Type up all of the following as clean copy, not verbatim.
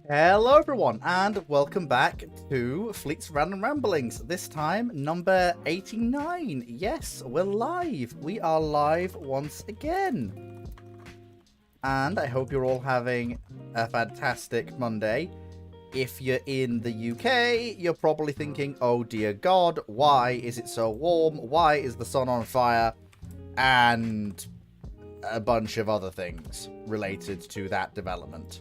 Hello everyone, and welcome back to Fleet's Random Ramblings. This time, number 89. Yes, we're live. We are live once again. And I hope you're all having a fantastic Monday. If you're in the UK, you're probably thinking, oh dear God, why is it so warm? Why is the sun on fire? And a bunch of other things related to that development.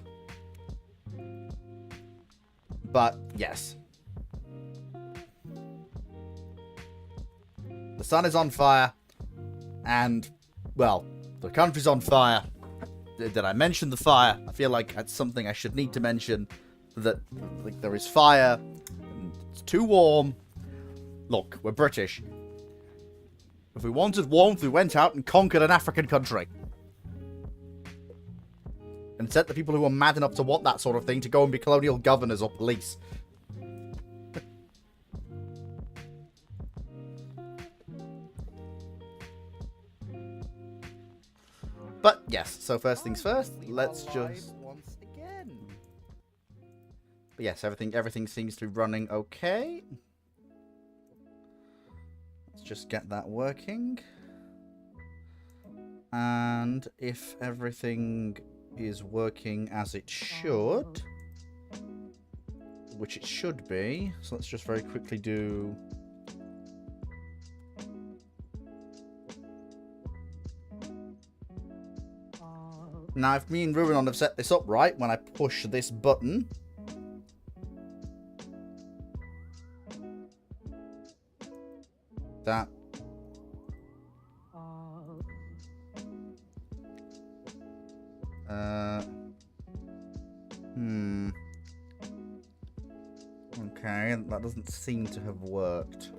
But, yes. The sun is on fire. And, well, the country's on fire. Did I mention the fire? I feel like that's something I should need to mention. That like, there is fire. And it's too warm. Look, we're British. If we wanted warmth, we went out and conquered an African country. And sent the people who were mad enough to want that sort of thing to go and be colonial governors or police. But yes, so first things first, let's just once again. But yes, everything seems to be running okay. Let's just get that working. And if everything is working as it should, which it should be, so let's just very quickly do now. If me and Ruinon have set this up right, when I push this button, that okay, that doesn't seem to have worked.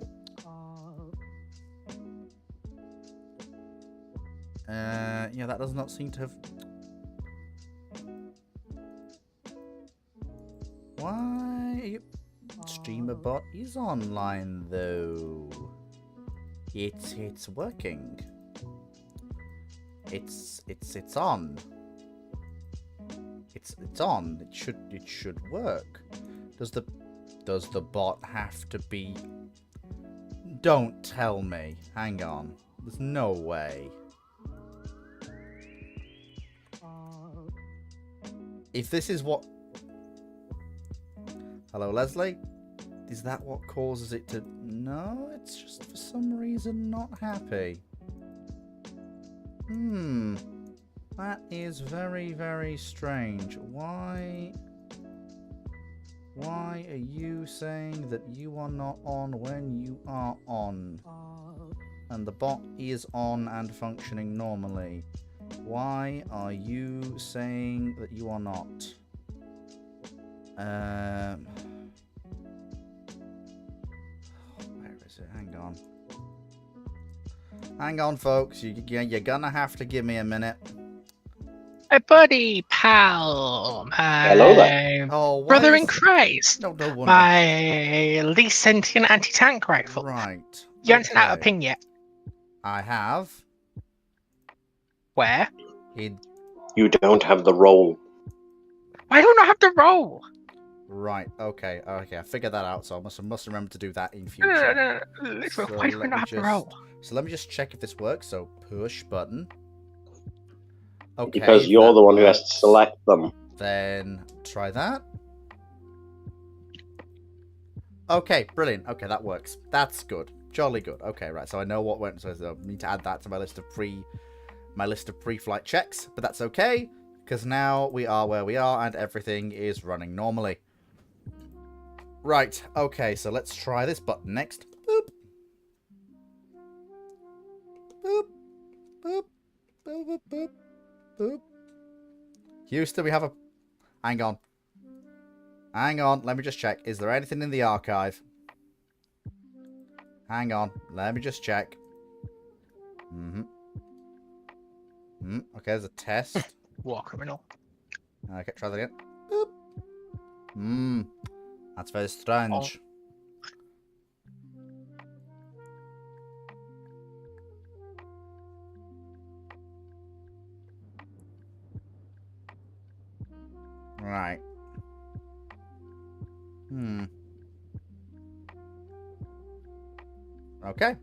Yeah, that does not seem to have. Why? Streamer bot is online though. It's working. It's on. It's on. It should work. Does the bot have to be? Don't tell me. Hang on. There's no way. If this is what... Hello, Leslie? Is that what causes it to... No, it's just for some reason not happy. That is very, very strange. Why are you saying that you are not on when you are on? And the bot is on and functioning normally. Why are you saying that you are not? Where is it? Hang on. Hang on, folks. You're gonna have to give me a minute. My buddy, pal, my Hello there. Oh, brother in Christ, no wonder. my least sentient anti-tank rifle. Right. You haven't sent out a ping yet. I have. Where? You don't have the role. Why don't I have to roll? Right. Okay. I figured that out. So I must remember to do that in future. No. Why do I not have to roll? So let me just check if this works. So push button. Okay. Because you're the one who has to select them. Then try that. Okay, brilliant. Okay, that works. That's good. Jolly good. Okay, right. So I know what went. So I need to add that to my list of pre-flight checks. But that's okay, because now we are where we are and everything is running normally. Right. Okay. So let's try this button next. Boop. Boop. Boop. Boop. Boop. Boop. Boop. Houston, we have a... Hang on. Hang on. Let me just check. Is there anything in the archive? Hang on. Let me just check. Okay, there's a test. War criminal. Okay, try that again. Boop. That's very strange. Right. Okay.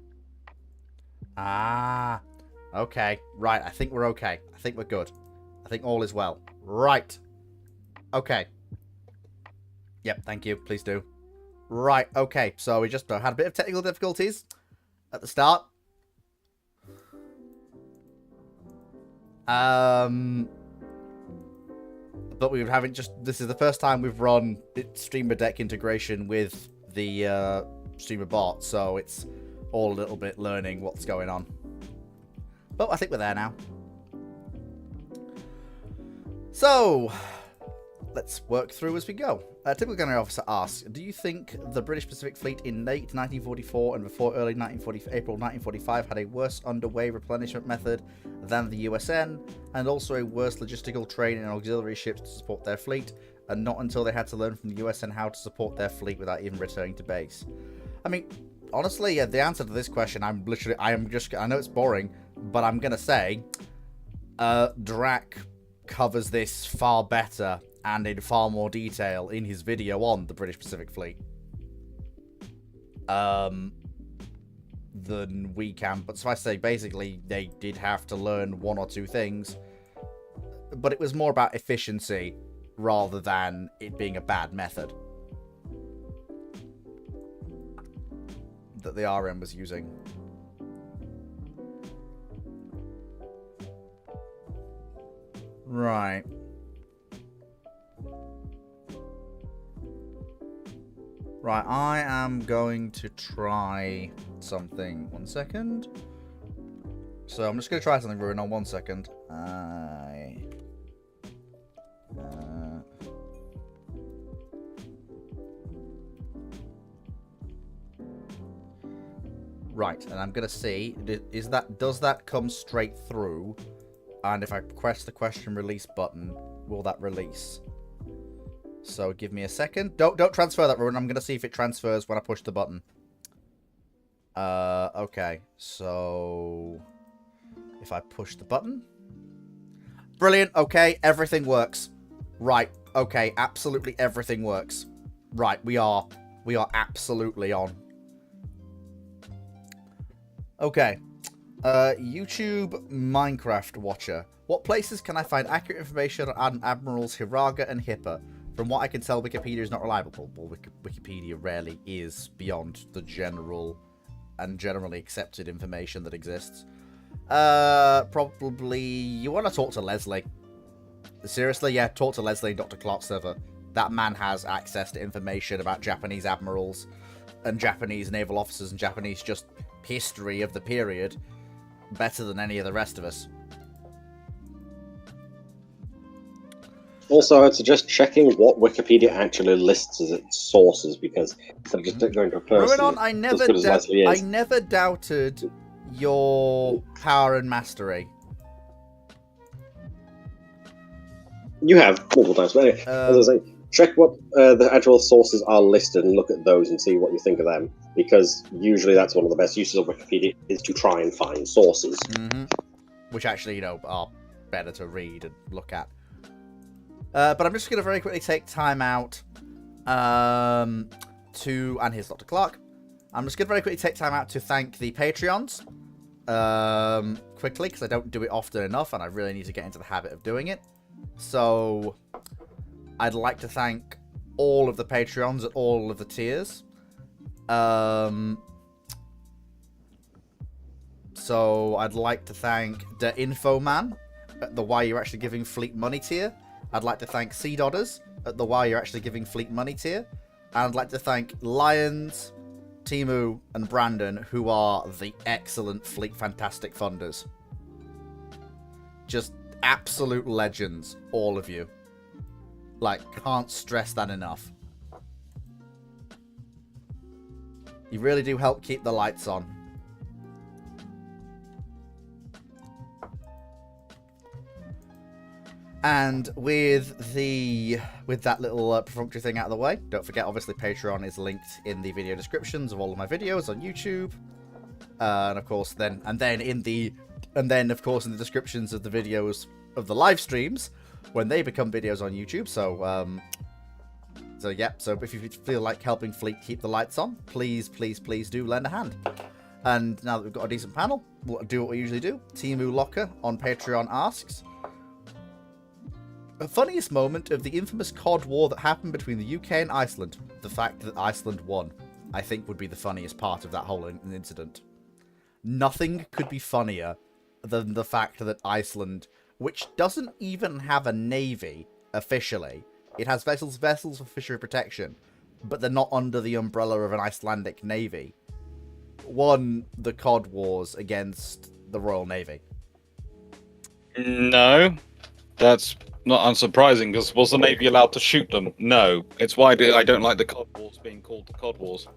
Ah. Okay. Right. I think we're okay. I think we're good. I think all is well. Right. Okay. Yep. Thank you. Please do. Right. Okay. So we just had a bit of technical difficulties at the start. But we haven't just. This is the first time we've run Streamer Deck integration with the Streamer bot, so it's all a little bit learning what's going on. But I think we're there now. So let's work through as we go. Typical gunnery officer asks, do you think the British Pacific Fleet in late 1944 and before early April 1945 had a worse underway replenishment method than the USN, and also a worse logistical training and auxiliary ships to support their fleet, and not until they had to learn from the USN how to support their fleet without even returning to base? I mean, honestly, the answer to this question, I know it's boring, but I'm going to say, Drac covers this far better and in far more detail in his video on the British Pacific Fleet than we can. But suffice to say, basically, they did have to learn one or two things, but it was more about efficiency rather than it being a bad method that the RM was using. Right. Right, I am going to try something. 1 second. So I'm just going to try something, Ruin, on 1 second. Right, and I'm going to see, does that come straight through? And if I press the question release button, will that release? So give me a second. Don't transfer that, Ruin. I'm going to see if it transfers when I push the button. Okay. So if I push the button. Brilliant. Okay. Everything works. Right. Okay. Absolutely everything works. Right. We are absolutely on. Okay. YouTube Minecraft watcher. What places can I find accurate information on Admirals Hiraga and Hipper? From what I can tell, Wikipedia is not reliable. Well, Wikipedia rarely is beyond the general and generally accepted information that exists. Probably you want to talk to Leslie. Seriously, yeah, talk to Leslie, Dr. Clark's server. That man has access to information about Japanese admirals and Japanese naval officers and Japanese just history of the period better than any of the rest of us. Also, I'd suggest checking what Wikipedia actually lists as its sources, because instead of just going to a person Ruinon, I never doubted your power and mastery. You have multiple times, but anyway, as I was saying, check what the actual sources are listed and look at those and see what you think of them, because usually that's one of the best uses of Wikipedia, is to try and find sources. Mm-hmm. Which actually, are better to read and look at. But I'm just going to very quickly take time out and here's Dr. Clark. I'm just going to very quickly take time out to thank the Patreons quickly, because I don't do it often enough, and I really need to get into the habit of doing it. So I'd like to thank all of the Patreons at all of the tiers. So I'd like to thank the Infoman at the Why You're Actually Giving Fleet Money tier. I'd like to thank Sea Dodders at the Why You're Actually Giving Fleet Money tier. And I'd like to thank Lions, Timu, and Brandon, who are the excellent Fleet Fantastic funders. Just absolute legends, all of you. Like, can't stress that enough. You really do help keep the lights on. And with that little perfunctory thing out of the way, don't forget, obviously, Patreon is linked in the video descriptions of all of my videos on YouTube, and of course, then in the descriptions of the videos of the live streams when they become videos on YouTube. So So yep. So if you feel like helping Fleet keep the lights on, please do lend a hand. And now that we've got a decent panel, we'll do what we usually do. Timu Locker on Patreon asks, the funniest moment of the infamous COD war that happened between the UK and Iceland. The fact that Iceland won, I think, would be the funniest part of that whole incident. Nothing could be funnier than the fact that Iceland, which doesn't even have a navy officially, it has vessels for fishery protection, but they're not under the umbrella of an Icelandic navy, won the COD wars against the Royal Navy. No, that's not unsurprising, because was the Navy allowed to shoot them? No. It's why I don't like the COD Wars being called the COD Wars.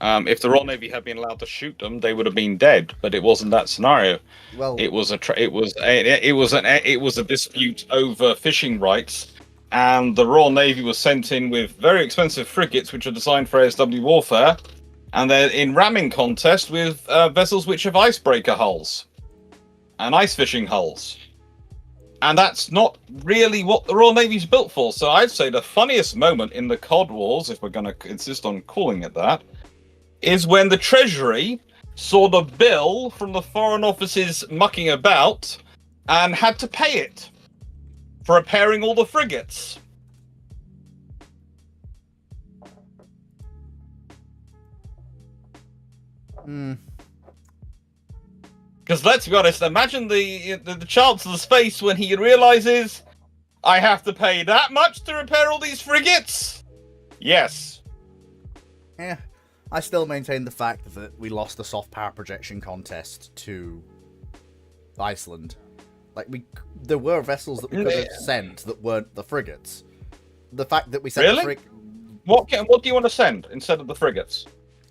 If the Royal Navy had been allowed to shoot them, they would have been dead. But it wasn't that scenario. Well, it was a dispute over fishing rights, and the Royal Navy was sent in with very expensive frigates, which are designed for ASW warfare, and they're in ramming contest with vessels which have icebreaker hulls and ice fishing hulls. And that's not really what the Royal Navy's built for. So I'd say the funniest moment in the COD Wars, if we're going to insist on calling it that, is when the Treasury saw the bill from the Foreign Office's mucking about and had to pay it for repairing all the frigates. Because let's be honest, imagine the Chancellor's face when he realizes, I have to pay that much to repair all these frigates? Yes. Yeah, I still maintain the fact that we lost the soft power projection contest to Iceland. Like, there were vessels that we could have sent that weren't the frigates. The fact that we sent Really? What do you want to send instead of the frigates?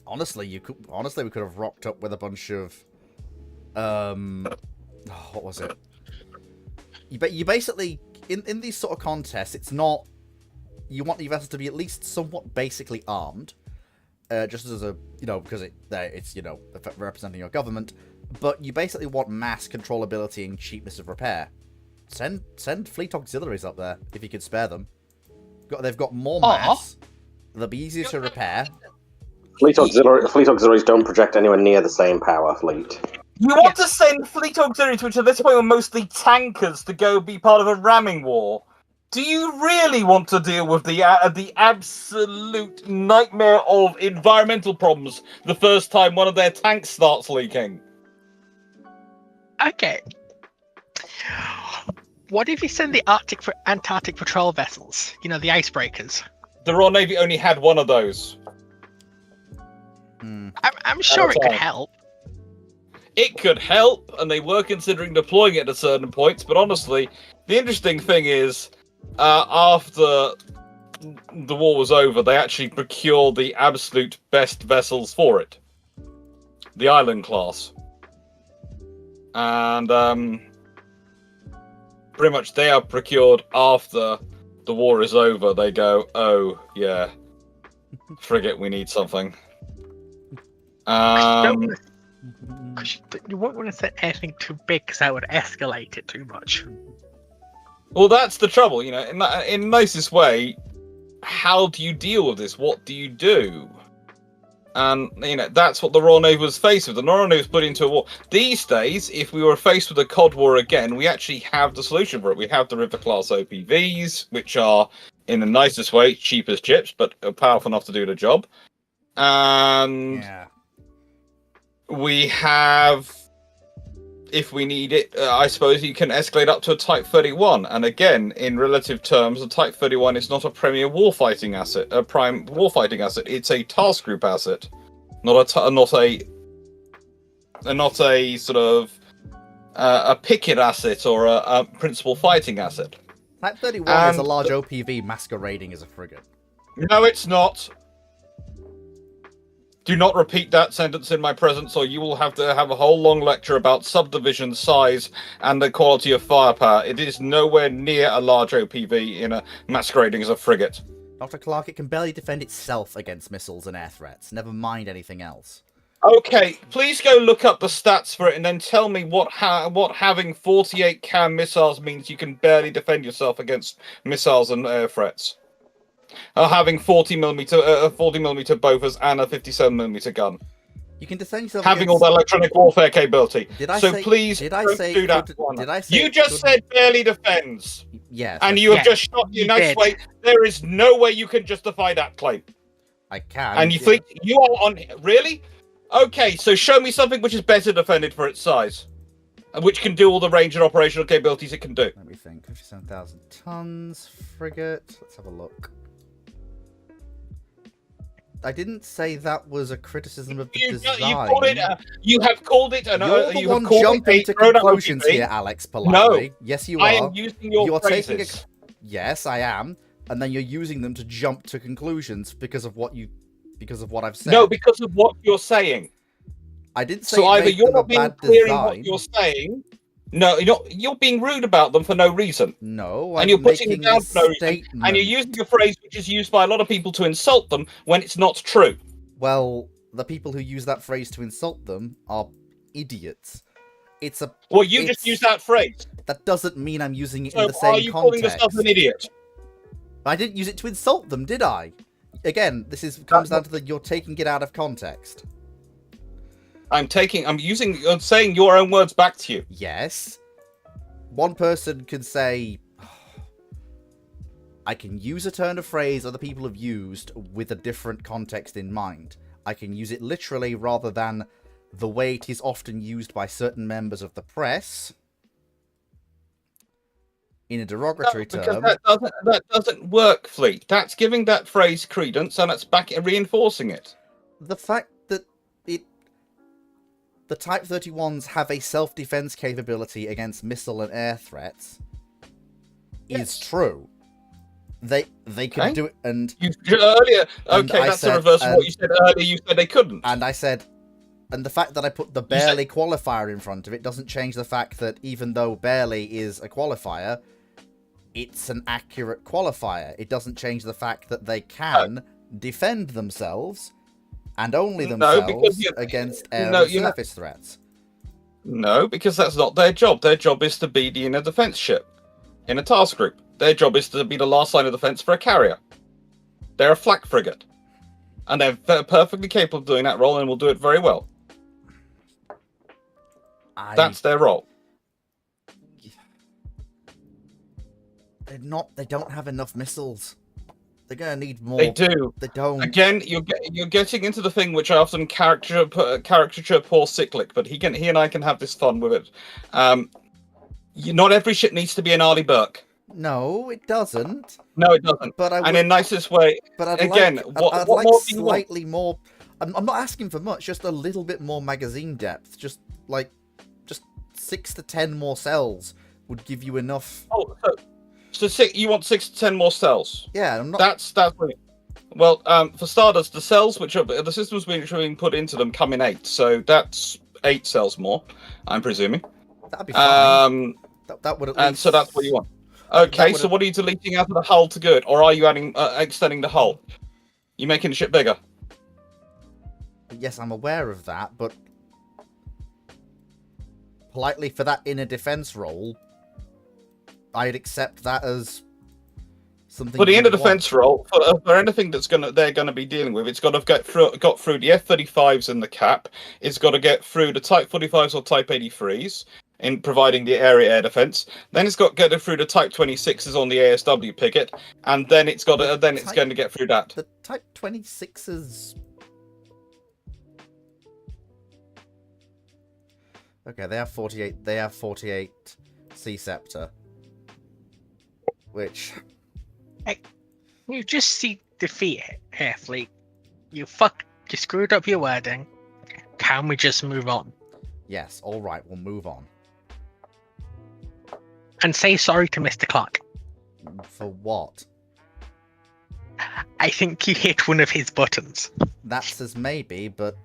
Honestly, we could have rocked up with a bunch of what was it? You basically in these sort of contests, it's not, you want the vessels to be at least somewhat basically armed, just as a, because it's representing your government, but you basically want mass controllability and cheapness of repair. Send fleet auxiliaries up there if you could spare them. They've got more mass. They'll be easier to repair. Fleet auxiliaries don't project anywhere near the same power, Fleet. You want to send fleet auxiliaries, which at this point are mostly tankers, to go be part of a ramming war? Do you really want to deal with the absolute nightmare of environmental problems the first time one of their tanks starts leaking? Okay. What if you send the Antarctic patrol vessels? The icebreakers. The Royal Navy only had one of those. I'm sure it could help. It could help, and they were considering deploying it at certain points, but honestly, the interesting thing is, after the war was over, they actually procured the absolute best vessels for it. The Island class. And, pretty much they are procured after the war is over. They go, oh, yeah, frigate, we need something. You won't want to set anything too big, because that would escalate it too much. Well, that's the trouble, in the nicest way. How do you deal with this? What do you do? And that's what the Royal Navy was faced with. The Royal Navy was put into a war. These days, if we were faced with a COD war again, we actually have the solution for it. We have the River class OPVs, which are, in the nicest way, cheap as chips, but are powerful enough to do the job. And we have, if we need it, I suppose you can escalate up to a Type 31. And again, in relative terms, a Type 31 is not a premier warfighting asset, a prime warfighting asset. It's a task group asset, not a sort of a picket asset or a principal fighting asset. Type 31 is a large OPV masquerading as a frigate. No, it's not. Do not repeat that sentence in my presence, or you will have to have a whole long lecture about subdivision size and the quality of firepower. It is nowhere near a large OPV in a masquerading as a frigate. Dr. Clark, it can barely defend itself against missiles and air threats, never mind anything else. Okay, please go look up the stats for it and then tell me what having 48 CAM missiles means you can barely defend yourself against missiles and air threats. having 40mm Bofors and a 57mm gun. You can defend yourself Having all against... that electronic warfare capability. Did I so say, please did I don't say do that could- one. Did I say You just could- said barely defends. Yes. And you have Yeah, just shot you your nice did. way. There is no way you can justify that claim. I can. And you think you are on... Really? Okay, so show me something which is better defended for its size. And which can do all the range and operational capabilities it can do. Let me think. 57,000 tons. Frigate. Let's have a look. I didn't say that was a criticism of the design. You have called it an... You're the you one have called jumping it to a grown-up conclusions movie. here, Alex, politely. Yes, you are. I am using your You're taking phrases. Yes, I am. And then you're using them to jump to conclusions because of what I've said. No, because of what you're saying. I didn't say So it either made you're them a not being bad clear in design. what you're saying. No, you're being rude about them for no reason. No, And I'm you're putting making them down a for no reason. statement. And you're using a phrase which is used by a lot of people to insult them when it's not true. Well, the people who use that phrase to insult them are idiots. It's a. Well, you just use that phrase. That doesn't mean I'm using it So in the same are you calling context. yourself an idiot? I didn't use it to insult them, did I? Again, comes down to you're taking it out of context. I'm saying your own words back to you. Yes. One person can say, I can use a turn of phrase other people have used with a different context in mind. I can use it literally rather than the way it is often used by certain members of the press in a derogatory term. That doesn't work, Fleet. That's giving that phrase credence and that's reinforcing it. The fact that the Type 31s have a self-defense capability against missile and air threats is true. They can do it, and Earlier, And okay, I that's said, a reverse of what you said earlier. You said they couldn't. and I said, and the fact that I put the barely qualifier in front of it doesn't change the fact that even though barely is a qualifier, it's an accurate qualifier. It doesn't change the fact that they can defend themselves and only themselves against air and surface threats. No, because that's not their job. Their job is to be in a defense ship, in a task group. Their job is to be the last line of defense for a carrier. They're a flak frigate. And they're perfectly capable of doing that role and will do it very well. That's their role. They don't have enough missiles. They're gonna need more. They do. They don't. Again, you're getting into the thing which I often caricature Paul Cyclic, but he and I can have this fun with it. Not every ship needs to be an Arleigh Burke. No, it doesn't. No, it doesn't. But in the nicest way. But I'd again, like, I'd what like more do you want? slightly more. I'm not asking for much. Just a little bit more magazine depth. Just 6 to 10 more cells would give you enough. Oh, you want 6 to 10 more cells? Yeah, I'm not. That's brilliant. Well, for starters, the cells the systems which are being put into them come in 8, so that's 8 cells more. I'm presuming. That'd be fine. That would at least. And so that's what you want. Okay, so what are you deleting out of the hull to good, or are you adding extending the hull? You making the ship bigger? Yes, I'm aware of that, but politely for that inner defense role, I'd accept that as something. For the inner you'd want. defense role, for anything they're gonna be dealing with, it's got to got through the F-35s and the cap. It's got to get through the Type 45s or Type 83s in providing the area air defense. Then it's got to get through the Type 26s on the ASW picket, and then it's got to, it's going to get through that. The Type 26s. Okay, they have 48. They have 48 Sea Scepter, which You just see defeat here, Fleet. You screwed up your wording. Can we just move on? yes, all right, we'll move on. And say sorry to Mr. Clark. For what? I think you hit one of his buttons. That's as maybe, but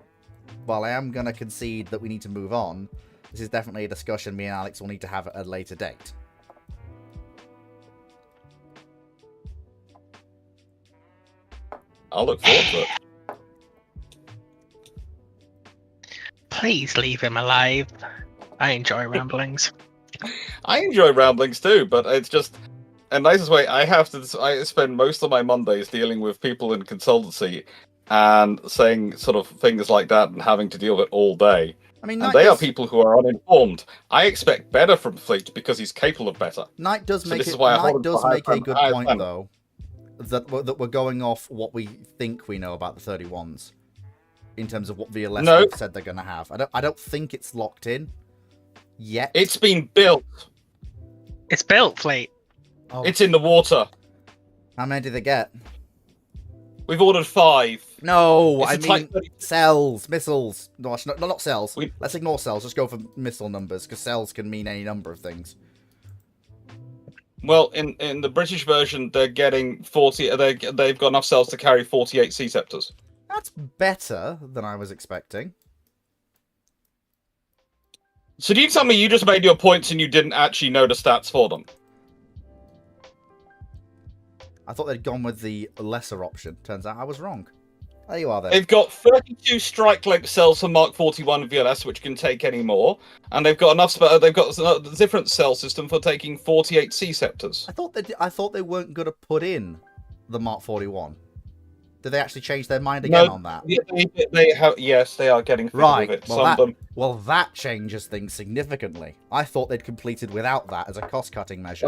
while I am gonna concede that we need to move on, this is definitely a discussion me and Alex will need to have at a later date. I'll look forward to it. Please leave him alive. I enjoy ramblings. I enjoy ramblings too, but it's just and nicest way, I spend most of my Mondays dealing with people in consultancy and saying sort of things like that and having to deal with it all day. I mean, And they are people who are uninformed. I expect better from Fleet because he's capable of better. Knight does So make this it. is why I Knight hold him does for higher make a than- good higher point than- though. That we're going off what we think we know about the 31s, in terms of what VLS No. have said they're going to have. I don't think it's locked in yet. It's been built. It's built, Fleet. Oh, It's in the water. how many did they get? We've ordered 5. No, It's I a Type mean 30 cells, missiles. No, actually, not cells. We- Let's ignore cells. Just go for missile numbers, because cells can mean any number of things. Well, in the British version, they're getting 40. They've got enough cells to carry 48 Sea Scepters. That's better than I was expecting. So do you tell me you just made your points and you didn't actually know the stats for them? I thought they'd gone with the lesser option. Turns out I was wrong. There you are, then. They've got 32 strike length cells for Mark 41 VLS, which can take any more, and they've got enough. They've got a different cell system for taking 48 Sea Scepters. I thought they weren't going to put in the Mark 41. Did they actually change their mind again on that? They have. Yes, they are getting fitted Right. with it. Well, that changes things significantly. I thought they'd completed without that as a cost-cutting measure.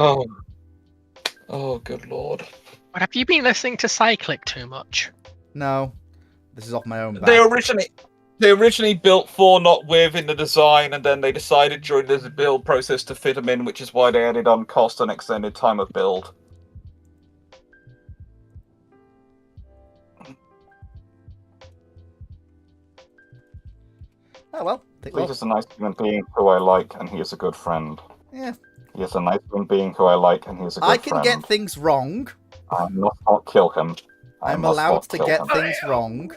Oh, good lord. But have you been listening to Cyclic too much? No, this is off my own back. They originally built 4 not with in the design, and then they decided during the build process to fit them in, which is why they added on cost and extended time of build. Oh well. He's just a nice human being who I like, and he is a good friend. Yeah. He is a nice human being who I like, and he is a good I friend. can get things wrong. I must not kill him. I'm allowed to get things wrong.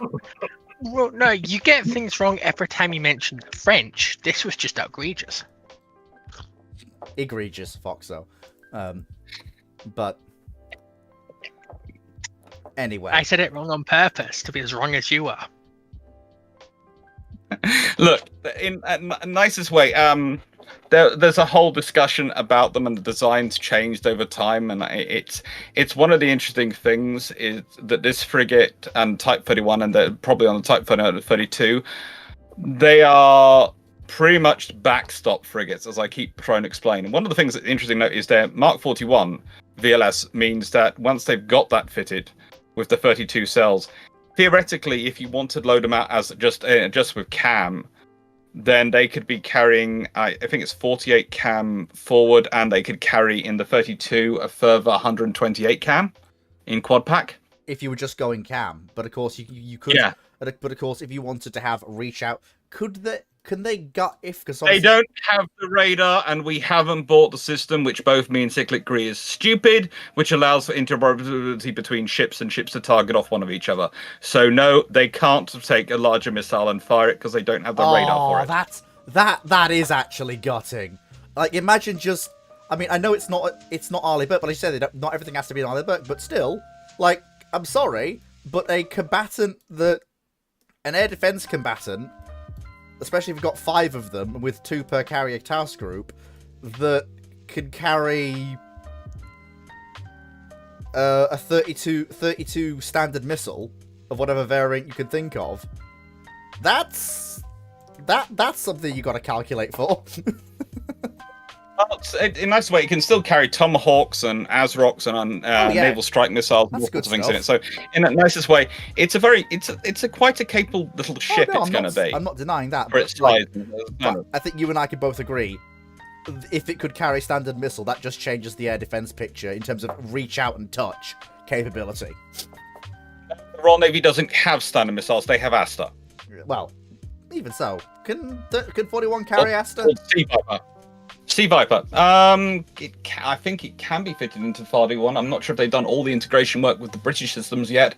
Well, no, you get things wrong every time you mention French. This was just egregious. Egregious, Foxo. But anyway. I said it wrong on purpose to be as wrong as you are. Look, in a nicest way, there's a whole discussion about them, and the designs changed over time, and it's one of the interesting things is that this frigate and Type 31, and they're probably on the Type 32, they are pretty much backstop frigates, as I keep trying to explain. And one of the things that's interesting to note is their Mark 41 VLS means that once they've got that fitted with the 32 cells, theoretically, if you wanted to load them out as just with cam, then they could be carrying, I think it's 48 cam forward, and they could carry in the 32 a further 128 cam in quad pack. If you were just going cam, but of course you could. Yeah. But of course, if you wanted to have reach out, can they gut if? Because They don't have the radar, and we haven't bought the system, which both me and Cyclic agree is stupid, which allows for interoperability between ships and ships to target off one of each other. So no, they can't take a larger missile and fire it because they don't have the radar for it. That is actually gutting. Like, imagine just. I mean, I know it's not Arleigh Burke, but I said not everything has to be an Arleigh Burke, but still, like, I'm sorry, but an air defense combatant, especially if you've got 5 of them with 2 per carrier task group, that can carry a 32 standard missile of whatever variant you can think of. That's something you got to calculate for. In a nice way, it can still carry Tomahawks and ASROCs and naval strike missiles and all That's sorts of good things in it. So, in the nicest way, it's a quite a capable little ship. No, it's going to be. I'm not denying that. For its but, size. but I think you and I could both agree. If it could carry standard missile, that just changes the air defense picture in terms of reach out and touch capability. The Royal Navy doesn't have standard missiles; they have Asta. Well, even so, can 41 carry Asta? Sea Viper. Sea Viper. I think it can be fitted into 41. I'm not sure if they've done all the integration work with the British systems yet,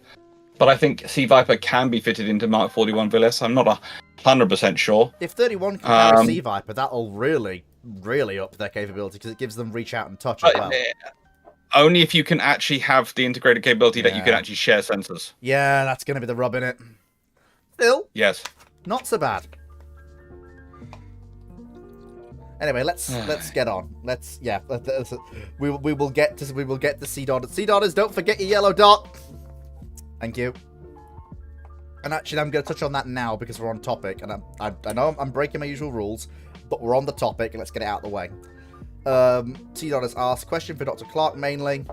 but I think Sea Viper can be fitted into Mark 41 VLS. I'm not 100% sure. If 31 can carry Sea Viper, that'll really up their capability because it gives them reach out and touch as well. Only if you can actually have the integrated capability that you can actually share sensors. Yeah, that's going to be the rub in it. Still, Yes. not so bad. Anyway, let's get on. We will get to C dot. C dotters, don't forget your yellow dot. Thank you. And actually, I'm going to touch on that now because we're on topic, and I know I'm breaking my usual rules, but we're on the topic, and let's get it out of the way. C dot has asked, question for Dr. Clark mainly.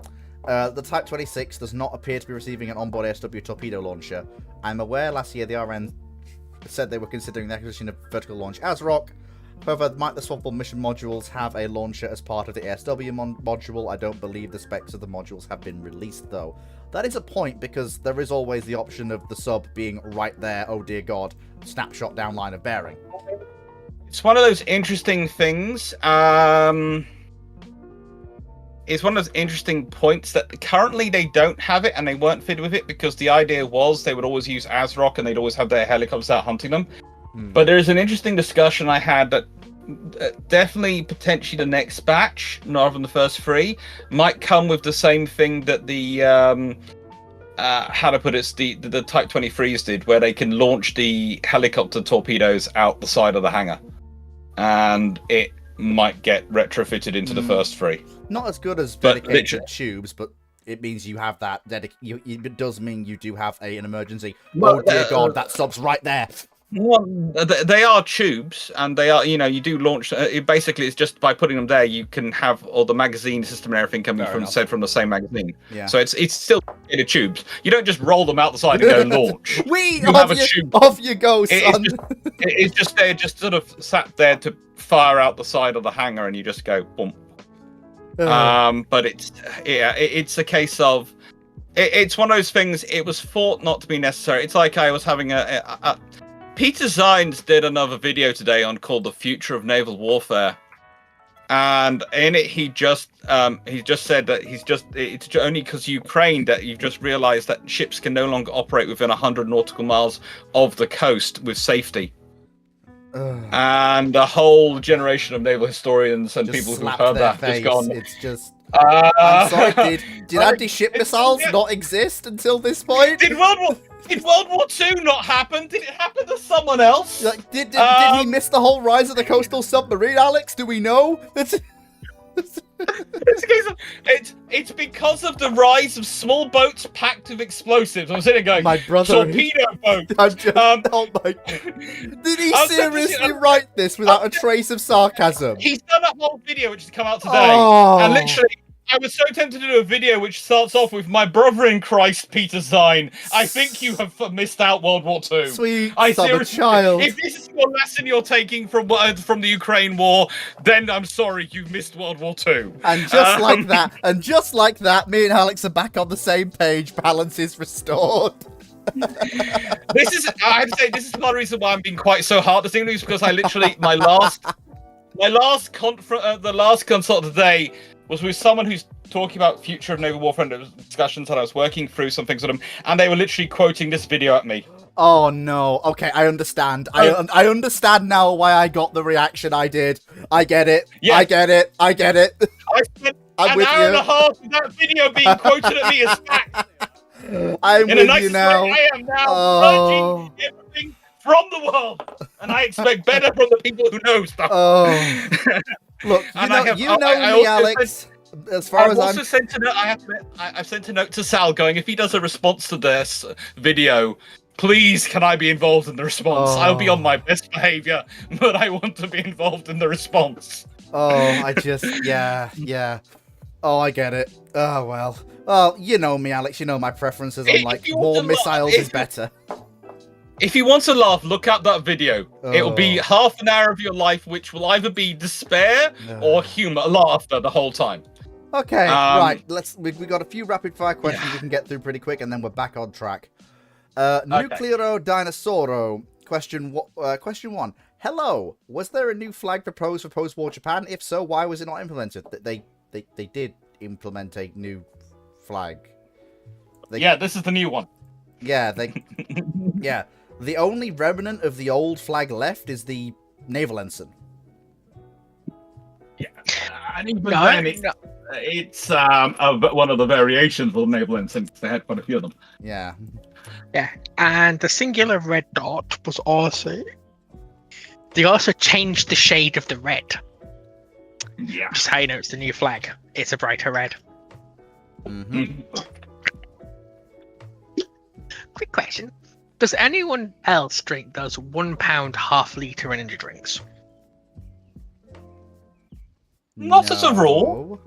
The Type 26 does not appear to be receiving an onboard ASW torpedo launcher. I'm aware last year the RN said they were considering the acquisition of vertical launch ASROC. However, might the swappable mission modules have a launcher as part of the ASW module? I don't believe the specs of the modules have been released, though. That is a point, because there is always the option of the sub being right there, oh dear god, snapshot down line of bearing. It's one of those interesting things. It's one of those interesting points that currently they don't have it, and they weren't fitted with it because the idea was they would always use ASROC and they'd always have their helicopters out hunting them. But there's an interesting discussion I had that definitely potentially the next batch, rather than the first 3, might come with the same thing that the how to put it, the Type 23s did, where they can launch the helicopter torpedoes out the side of the hangar, and it might get retrofitted into the first 3. Not as good as dedicated tubes, but it means you have that it does mean you do have an emergency. Oh dear god, that sub's right there. Well, they are tubes, and they are, you do launch. Basically, it's just by putting them there, you can have all the magazine system and everything coming from the same magazine. Yeah. So it's still in the tubes. You don't just roll them out the side and go launch. Off you go, son. They're just sort of sat there to fire out the side of the hangar, and you just go boom. But it's a case of it's one of those things. It was thought not to be necessary. It's like I was having a Peter Zines did another video today called "The Future of Naval Warfare," and in it he just said that it's only because Ukraine that you've just realised that ships can no longer operate within 100 nautical miles of the coast with safety. And a whole generation of naval historians and people who've heard that just gone. It's just. I'm sorry. Did anti-ship missiles not exist until this point? Did World War II not happen? Did it happen to someone else? Like, did he miss the whole rise of the coastal submarine, Alex? Do we know? It's because of the rise of small boats packed with explosives. I'm sitting there going, my brother, torpedo boat. Oh my! Did he seriously write this without a trace of sarcasm? He's done a whole video which has come out today, and literally, I was so tempted to do a video which starts off with "My brother in Christ, Peter Zine. I think you have missed out World War II." Sweet summer child. If this is your lesson you're taking from the Ukraine war, then I'm sorry, you've missed World War II. And just like that, me and Alex are back on the same page. Balance is restored. I have to say, this is part of the reason why I'm being quite so hard to sing these, because I literally the last consult today was with someone who's talking about future of naval warfare and discussions, and I was working through some things with them, and they were literally quoting this video at me. Oh no. Okay, I understand. I understand now why I got the reaction I did. I get it. Yeah. I get it. I spent an hour and a half of that video being quoted at me as fact. I'm with you now. I am now purging everything from the world, and I expect better from the people who know stuff. Oh. Look, you know me, Alex. As far as I've sent a note to Sal going, if he does a response to this video, please can I be involved in the response? I'll be on my best behavior, but I want to be involved in the response. Yeah. Oh, I get it. Oh, well. Well, you know me, Alex. You know my preferences on, like, more missiles is better. If you want to laugh, look at that video. It'll be half an hour of your life, which will either be despair or laughter the whole time. Okay, right. We got a few rapid fire questions we can get through pretty quick, and then we're back on track. Nuclearo Dinosauro. Question 1. Hello. Was there a new flag proposed for post-war Japan? If so, why was it not implemented? They did implement a new flag. This is the new one. Yeah, yeah. The only remnant of the old flag left is the naval ensign. Yeah, and even then, it's one of the variations of the naval ensign. They had quite a few of them. Yeah. Yeah, and the singular red dot was also... They also changed the shade of the red. Yeah. Just how you know it's the new flag. It's a brighter red. Mm-hmm. Quick question. Does anyone else drink those £1 half-litre energy drinks? Not as a rule.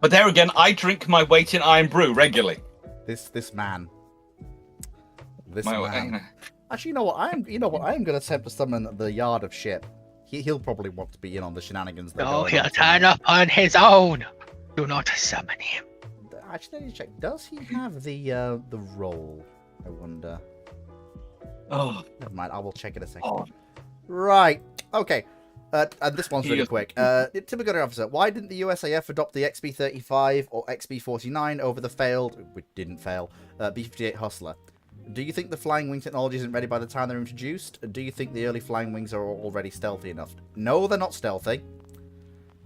But there again, I drink my weight in Iron Brew regularly. This man. This My- man. Actually, you know what? I am going to attempt to summon the Yard of Ship. He'll probably want to be in on the shenanigans. That are Oh, going he'll on turn tonight. up on his own. Do not summon him. Actually, I need to check. Does he have the roll? I wonder. Oh, Never mind. I will check in a second. oh. Right. Okay. And this one's really Yes. quick. Typical officer. Why didn't the USAF adopt the XB-35 or XB-49 over the failed, which didn't fail, B-58 Hustler? Do you think the flying wing technology isn't ready by the time they're introduced? Do you think the early flying wings are already stealthy enough? No, they're not stealthy.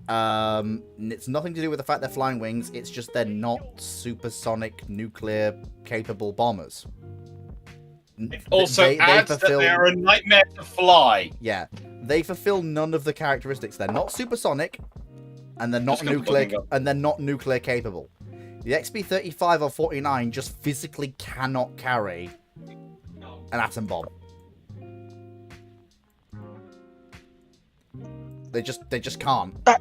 It's nothing to do with the fact they're flying wings. It's just they're not supersonic nuclear capable bombers. It also They adds that fulfill- they are a nightmare to fly. Yeah, they fulfill none of the characteristics. They're not supersonic, and they're not Just gonna nuclear, fucking go. and they're not nuclear capable. The XB-35 or 49 just physically cannot carry an atom bomb. They just can't. That's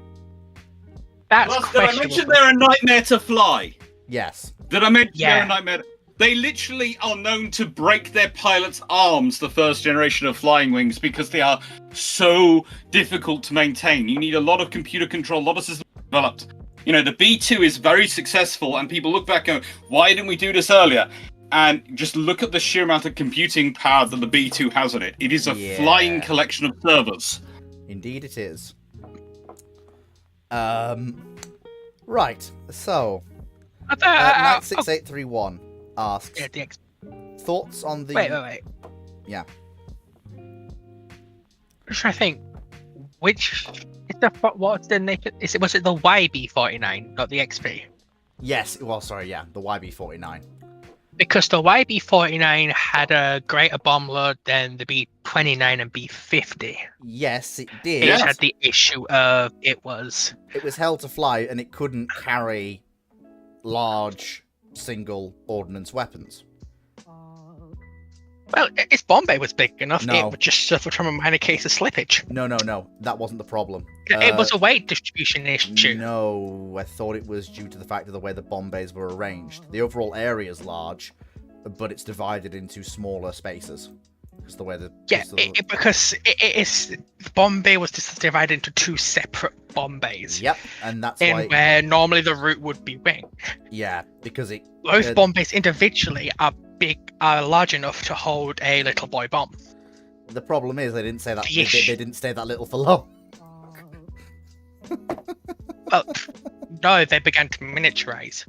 Plus, did I mention questionable. they're a nightmare to fly? Yes. Did I mention they're Yeah. a nightmare? They literally are known to break their pilots' arms, the first generation of flying wings, because they are so difficult to maintain. You need a lot of computer control, a lot of systems developed. You know, the B2 is very successful, and people look back and go, why didn't we do this earlier? And just look at the sheer amount of computing power that the B2 has on it. It is a Yeah. flying collection of servers. Indeed it is. Right. So, Knight 6831 asks, Yeah, the X- thoughts on the... wait. Yeah. I'm trying to think. Which is the what's the name? Was it the YB-49, not the XB? Yes, well, sorry, yeah, the YB-49. Because the YB-49 had a greater bomb load than the B-29 and B-50. Yes, it It did. Yes. had the issue of it was It was held to fly, and it couldn't carry large single ordnance weapons. well, its bomb bay was big enough. No. It would just suffer from a minor case of slippage. No, that wasn't the problem. It was a weight distribution issue. No, I thought it was due to the fact of the way the bomb bays were arranged. The overall area is large, but it's divided into smaller spaces. Because the way the Yeah, because the- because the bomb bay was just divided into two separate bomb bays. Yep, and that's In why. where normally the route would be wing. Yeah, because it. Both bomb bays individually are large enough to hold a little boy bomb. The problem is they didn't say that. Yeesh. They didn't stay that little for long. Well, no, they began to miniaturize.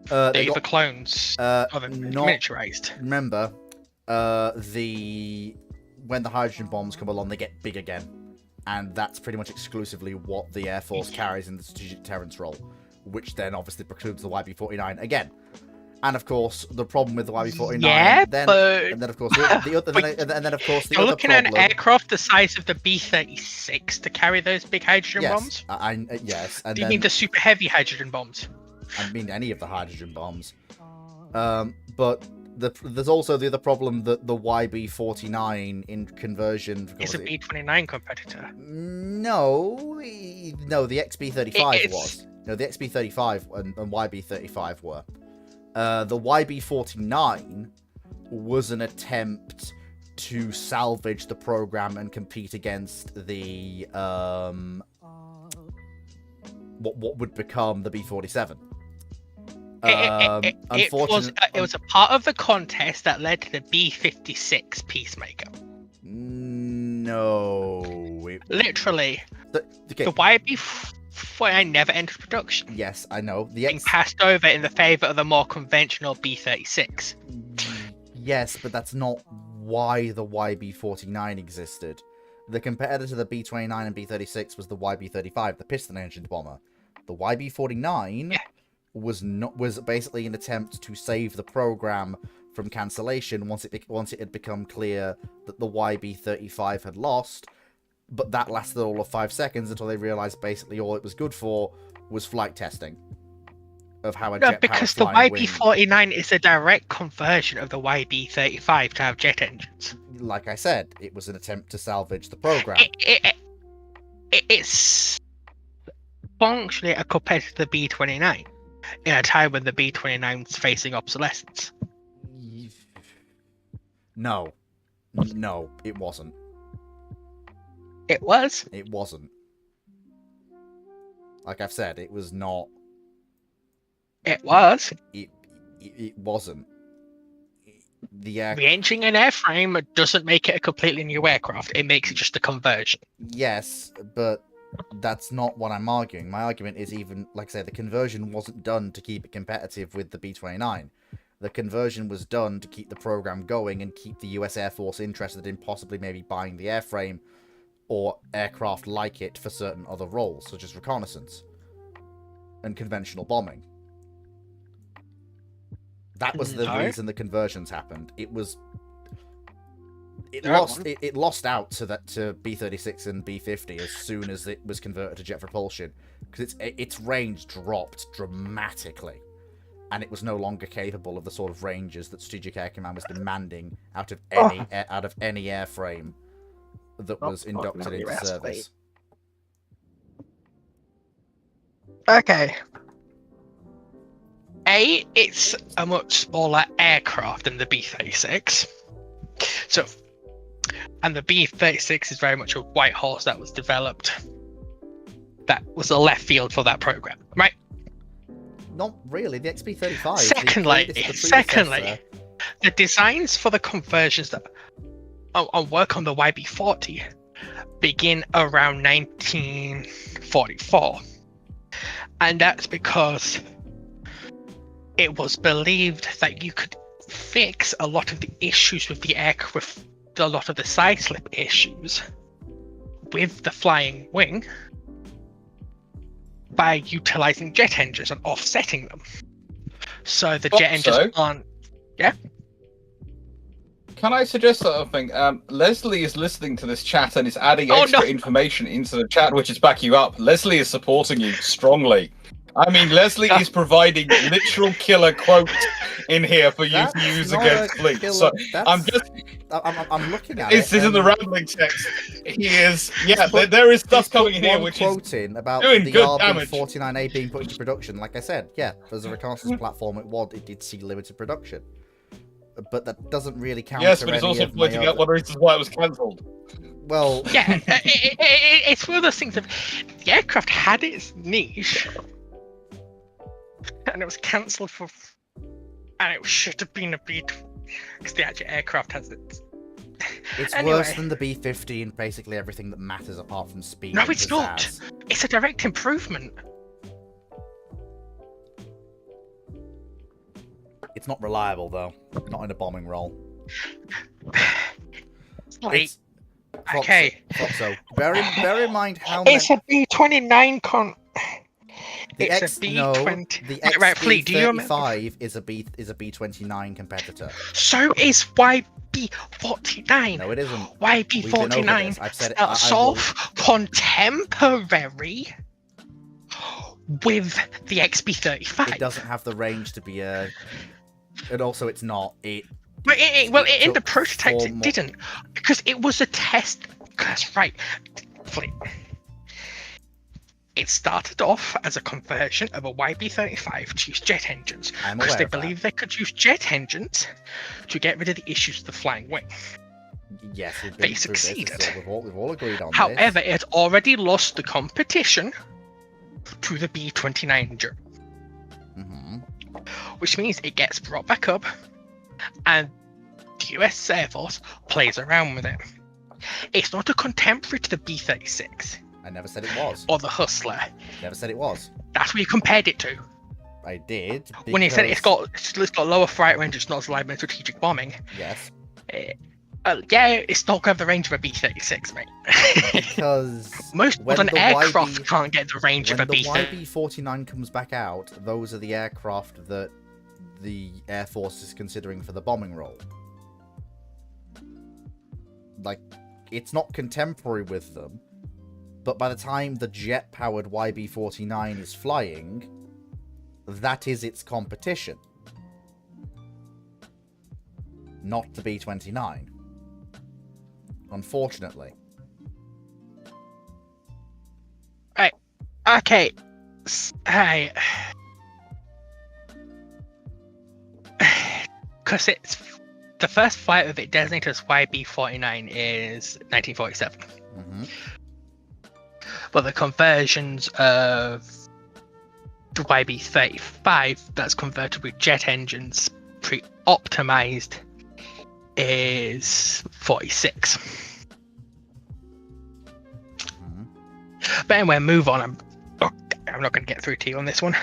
They They got- the clones of it not miniaturized. remember, when the hydrogen bombs come along, they get big again, and that's pretty much exclusively what the Air Force carries in the strategic deterrence role, which then obviously precludes the YB-49 again. And of course, the problem with the YB-49, Yeah, then, but and then of course the other, and then of course the you're other looking at problem. an aircraft the size of the B-36 to carry those big hydrogen Yes, bombs. yes, and Do you then mean the super heavy hydrogen bombs? I mean any of the hydrogen bombs. But there's also the other problem that the YB-49 in conversion. It's a B-29 competitor. No, the XB-35 It's- was. No, the XB-35 and YB-35 were. The YB-49 was an attempt to salvage the program and compete against the what would become the B-47. It was a part of the contest that led to the B-56 Peacemaker. No. Literally, Okay. the YB-49 never entered production, Yes, I know. The being passed over in the favour of the more conventional B-36. Yes, but that's not why the YB-49 existed. The competitor to the B-29 and B-36 was the YB-35, the piston-engined bomber. The YB-49 was basically an attempt to save the program from cancellation once it had become clear that the YB-35 had lost, But that lasted all of 5 seconds until they realized basically all it was good for was flight testing of how a No, jet because the YB-49 is a direct conversion of the YB-35 to have jet engines. Like I said, it was an attempt to salvage the program. It's functionally a competitor to the B-29 in a time when the B-29 was facing obsolescence. No, it wasn't. It was. It wasn't. Like I've said, it was not. It was. It wasn't. The engine and airframe doesn't make it a completely new aircraft. It makes it just a conversion. Yes, but that's not what I'm arguing. My argument is even, like I say, the conversion wasn't done to keep it competitive with the B-29. The conversion was done to keep the program going and keep the US Air Force interested in possibly maybe buying the airframe or aircraft like it for certain other roles, such as reconnaissance and conventional bombing. That was the reason the conversions happened. It lost out to B-36 and B-50 as soon as it was converted to jet propulsion, because its range dropped dramatically, and it was no longer capable of the sort of ranges that Strategic Air Command was demanding out of any airframe that was inducted into service. Okay. It's a much smaller aircraft than the B-36. So, and the B-36 is very much a white horse that was developed. That was a left field for that program, right? Not really. The XB-35. Secondly, the designs for the conversions that work on the YB-40 begin around 1944, and that's because it was believed that you could fix a lot of the issues with the aircraft, a lot of the side slip issues with the flying wing by utilizing jet engines and offsetting them. So the jet engines aren't. Yeah? Can I suggest something? Leslie is listening to this chat and is adding extra information into the chat, which is back you up. Leslie is supporting you strongly. I mean, Leslie is providing literal killer quotes in here for you to use against Fleet. So I'm looking at this isn't the rambling text. He is, there is stuff coming in here which is about doing the good damage. RB-49A being put into production. Like I said, as a reconnaissance platform, it did see limited production, but that doesn't really count. Yes, but it's also pointing out one of the reasons why it was cancelled. Well, yeah, it's one of those things that the aircraft had its niche. And it was cancelled and it should have been a B, because the actual aircraft has it. It's worse than the B-50 in basically everything that matters apart from speed. No, it's not. It's a direct improvement. It's not reliable though. Not in a bombing role. Okay. So bear in mind how it's a B-29 The B-20. The XB-35 is a B-29 competitor. So is YB-49. No, it isn't. YB-49 starts off contemporary with the XB-35. It doesn't have the range to be a... And also it's not. In the prototypes it didn't. Because it was a test... That's right. It started off as a conversion of a YB-35 to use jet engines, because they believed they could use jet engines to get rid of the issues of the flying wing. Yes, they succeeded. We've all agreed on However, this. it already lost the competition to the B-29 German, which means it gets brought back up, and the US Air Force plays around with it. It's not a contemporary to the B-36. I never said it was. Or the Hustler. Never said it was. That's what you compared it to. I did. When you said it's got lower flight range, it's not as reliable in strategic bombing. Yes. It's not going to have the range of a B-36, mate. Because most modern aircraft can't get the range of a B-36. When the YB-49 comes back out, those are the aircraft that the Air Force is considering for the bombing role. Like, it's not contemporary with them, but by the time the jet-powered YB-49 is flying, that is its competition. Not the B-29. Unfortunately. Right. Okay. Hey. Because it's the first flight of it designated as YB-49 is 1947. Mm-hmm. But the conversions of the YB-35 that's converted with jet engines pre-optimized is 46. Mm-hmm. But anyway, move on. I'm not going to get through to you on this one.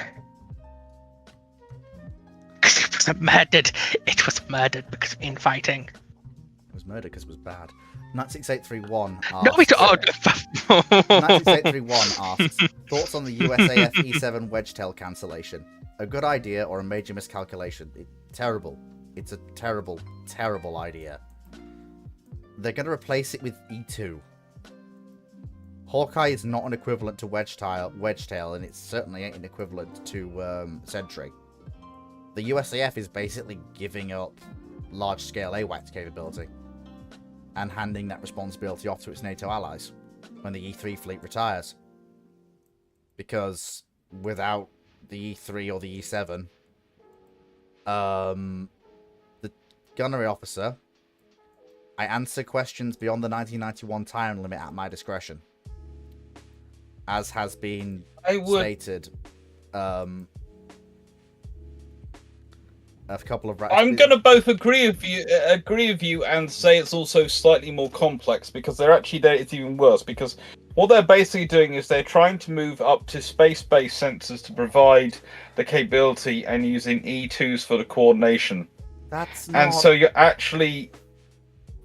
Because it was murdered. It was murdered because of infighting. It was murdered because it was bad. 96831 asks... No, we don't. 96831 asks, thoughts on the USAF E7 wedge-tail cancellation? A good idea or a major miscalculation? Terrible. It's a terrible, terrible idea. They're going to replace it with E2. Hawkeye is not an equivalent to wedge-tail, and it certainly ain't an equivalent to Sentry. The USAF is basically giving up large-scale AWACS capability and handing that responsibility off to its NATO allies when the E3 fleet retires. Because without the E3 or the E7, the gunnery officer, I answer questions beyond the 1991 time limit at my discretion. As has been stated, a couple of... I'm going to both agree with you and say it's also slightly more complex, because it's even worse, because what they're basically doing is they're trying to move up to space-based sensors to provide the capability and using E2s for the coordination. That's not... And so you're actually...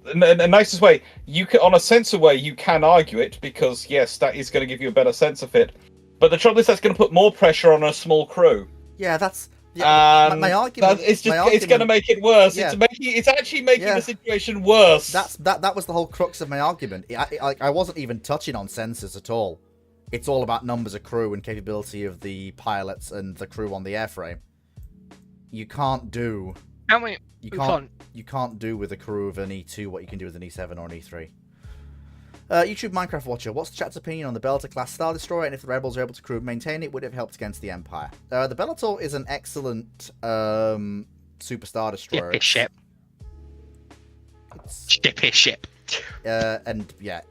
The nicest way, you can, on a sensor way, you can argue it, because yes, that is going to give you a better sensor fit. But the trouble is that's going to put more pressure on a small crew. Yeah, that's... Yeah, my argument... It's going to make it worse. Yeah. It's actually making the situation worse. That was the whole crux of my argument. I wasn't even touching on sensors at all. It's all about numbers of crew and capability of the pilots and the crew on the airframe. You can't do... You can't do with a crew of an E2 what you can do with an E7 or an E3. YouTube Minecraft Watcher, what's the chat's opinion on the Bellator class Star Destroyer, and if the Rebels are able to crew and maintain it, would it have helped against the Empire? The Bellator is an excellent Super Star Destroyer. Ship. Ship. And yeah,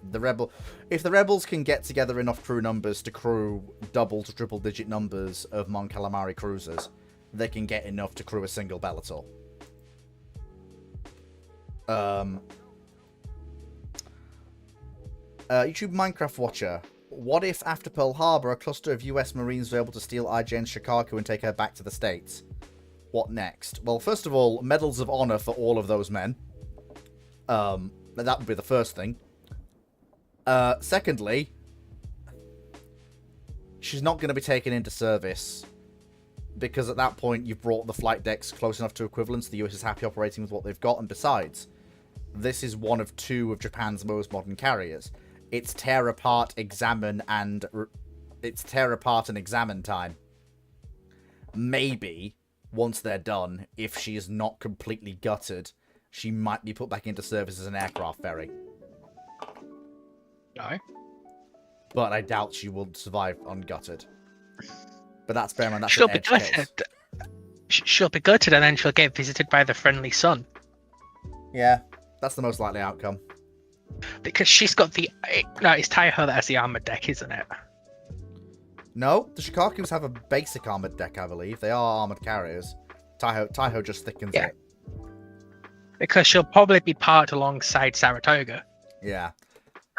if the Rebels can get together enough crew numbers to crew double to triple digit numbers of Mon Calamari cruisers, they can get enough to crew a single Bellator. YouTube Minecraft Watcher, what if after Pearl Harbor a cluster of US Marines were able to steal IJN's Shikaku and take her back to the States? What next? Well, first of all, medals of honor for all of those men. That would be the first thing. Secondly, she's not going to be taken into service, because at that point you've brought the flight decks close enough to equivalence. The US is happy operating with what they've got, and besides, this is one of two of Japan's most modern carriers. It's tear apart, examine, and examine time. Maybe once they're done, if she is not completely gutted, she might be put back into service as an aircraft ferry. No. But I doubt she will survive ungutted. But that's bear in mind, that's she'll an be edge gutted. case. She'll be gutted, and then she'll get visited by the friendly sun. Yeah, that's the most likely outcome. Because she's got the... No, it's Taiho that has the armored deck, isn't it? No, the Shikakus have a basic armored deck, I believe. They are armored carriers. Taiho just thickens it. Because she'll probably be parked alongside Saratoga. Yeah.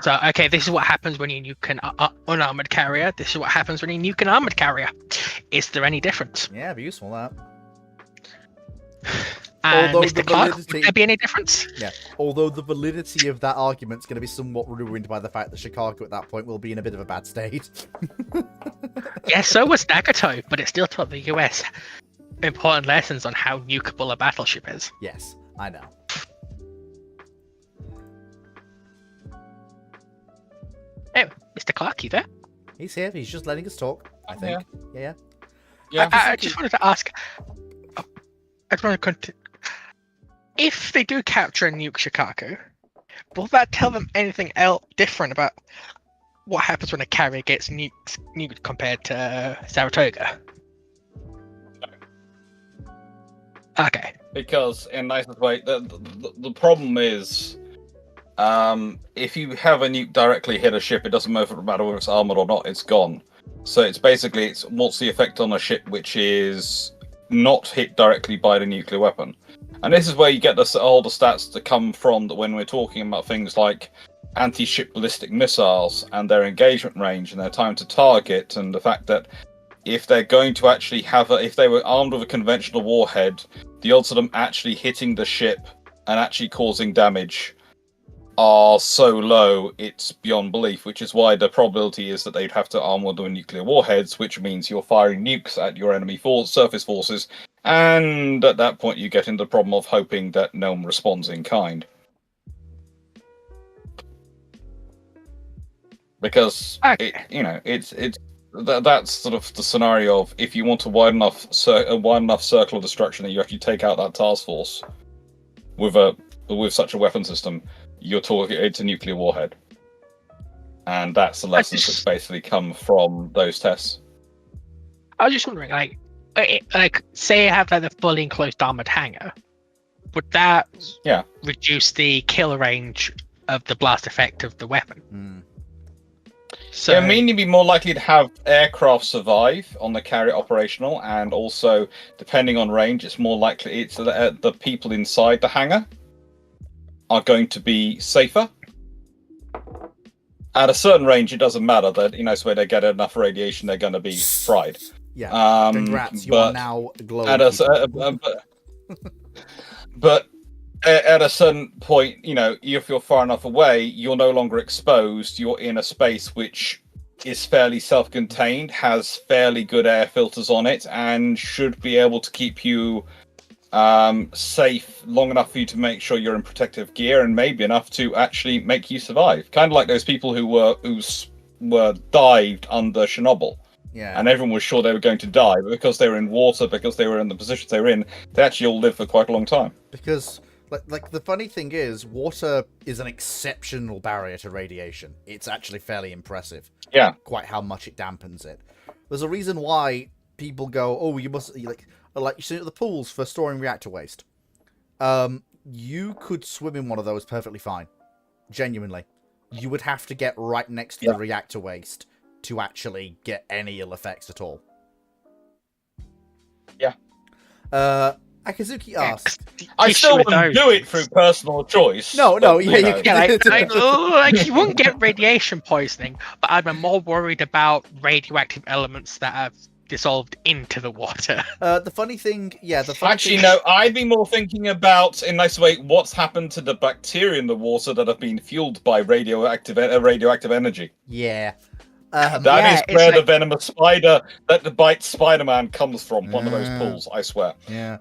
So, okay, this is what happens when you nuke an unarmored carrier. This is what happens when you nuke an armored carrier. Is there any difference? Yeah, it'd be useful, that. And Mr. Clark, would there be any difference? Yeah, although the validity of that argument is going to be somewhat ruined by the fact that Shikaku at that point will be in a bit of a bad state. Yeah, so was Nagato, but it still taught the US important lessons on how nukeable a battleship is. Yes, I know. Oh, Mr. Clark, you there? He's here. He's just letting us talk. I think. Yeah. Yeah. I just wanted to ask. I just want to continue. If they do capture and nuke Chicago, will that tell them anything else different about what happens when a carrier gets nuked compared to Saratoga? Okay. Because in nicest way, the problem is, if you have a nuke directly hit a ship, it doesn't matter whether it's armored or not; it's gone. So it's basically what's the effect on a ship which is not hit directly by the nuclear weapon, and this is where you get all the stats to come from. That when we're talking about things like anti-ship ballistic missiles and their engagement range and their time to target, and the fact that if they're going to actually if they were armed with a conventional warhead, the odds of them actually hitting the ship and actually causing damage are so low, it's beyond belief, which is why the probability is that they'd have to arm them with nuclear warheads, which means you're firing nukes at your enemy surface forces, and at that point you get into the problem of hoping that no one responds in kind. Because, that's sort of the scenario of if you want a wide enough circle of destruction that you actually take out that task force with such a weapon system, you're talking it's a nuclear warhead, and that's the lessons which basically come from those tests. I was just wondering, like say I have the fully enclosed armored hangar, would that reduce the kill range of the blast effect of the weapon? So I mean, you'd be more likely to have aircraft survive on the carrier operational, and also depending on range, it's more likely the people inside the hangar are going to be safer. At a certain range, it doesn't matter that so they get enough radiation, they're going to be fried. Yeah. Congrats, you are now glowing. But at a certain point, if you're far enough away, you're no longer exposed. You're in a space which is fairly self-contained, has fairly good air filters on it, and should be able to keep you safe long enough for you to make sure you're in protective gear, and maybe enough to actually make you survive. Kind of like those people who were dived under Chernobyl. Yeah. And everyone was sure they were going to die, but because they were in water, because they were in the positions they were in, they actually all lived for quite a long time. Because like the funny thing is, water is an exceptional barrier to radiation. It's actually fairly impressive. Yeah. Quite how much it dampens it. There's a reason why people go, oh, you must like you see at the pools for storing reactor waste. You could swim in one of those perfectly fine. Genuinely. You would have to get right next to the reactor waste to actually get any ill effects at all. Yeah. Akazuki asks, I still wouldn't do it through personal choice. No, you you wouldn't get radiation poisoning, but I'd be more worried about radioactive elements that have dissolved into the water. The funny thing, no, I'd be more thinking about, in a nice way, what's happened to the bacteria in the water that have been fueled by radioactive energy. Yeah. That is where the venomous spider that bites Spider-Man comes from, one of those pools, I swear. Yeah.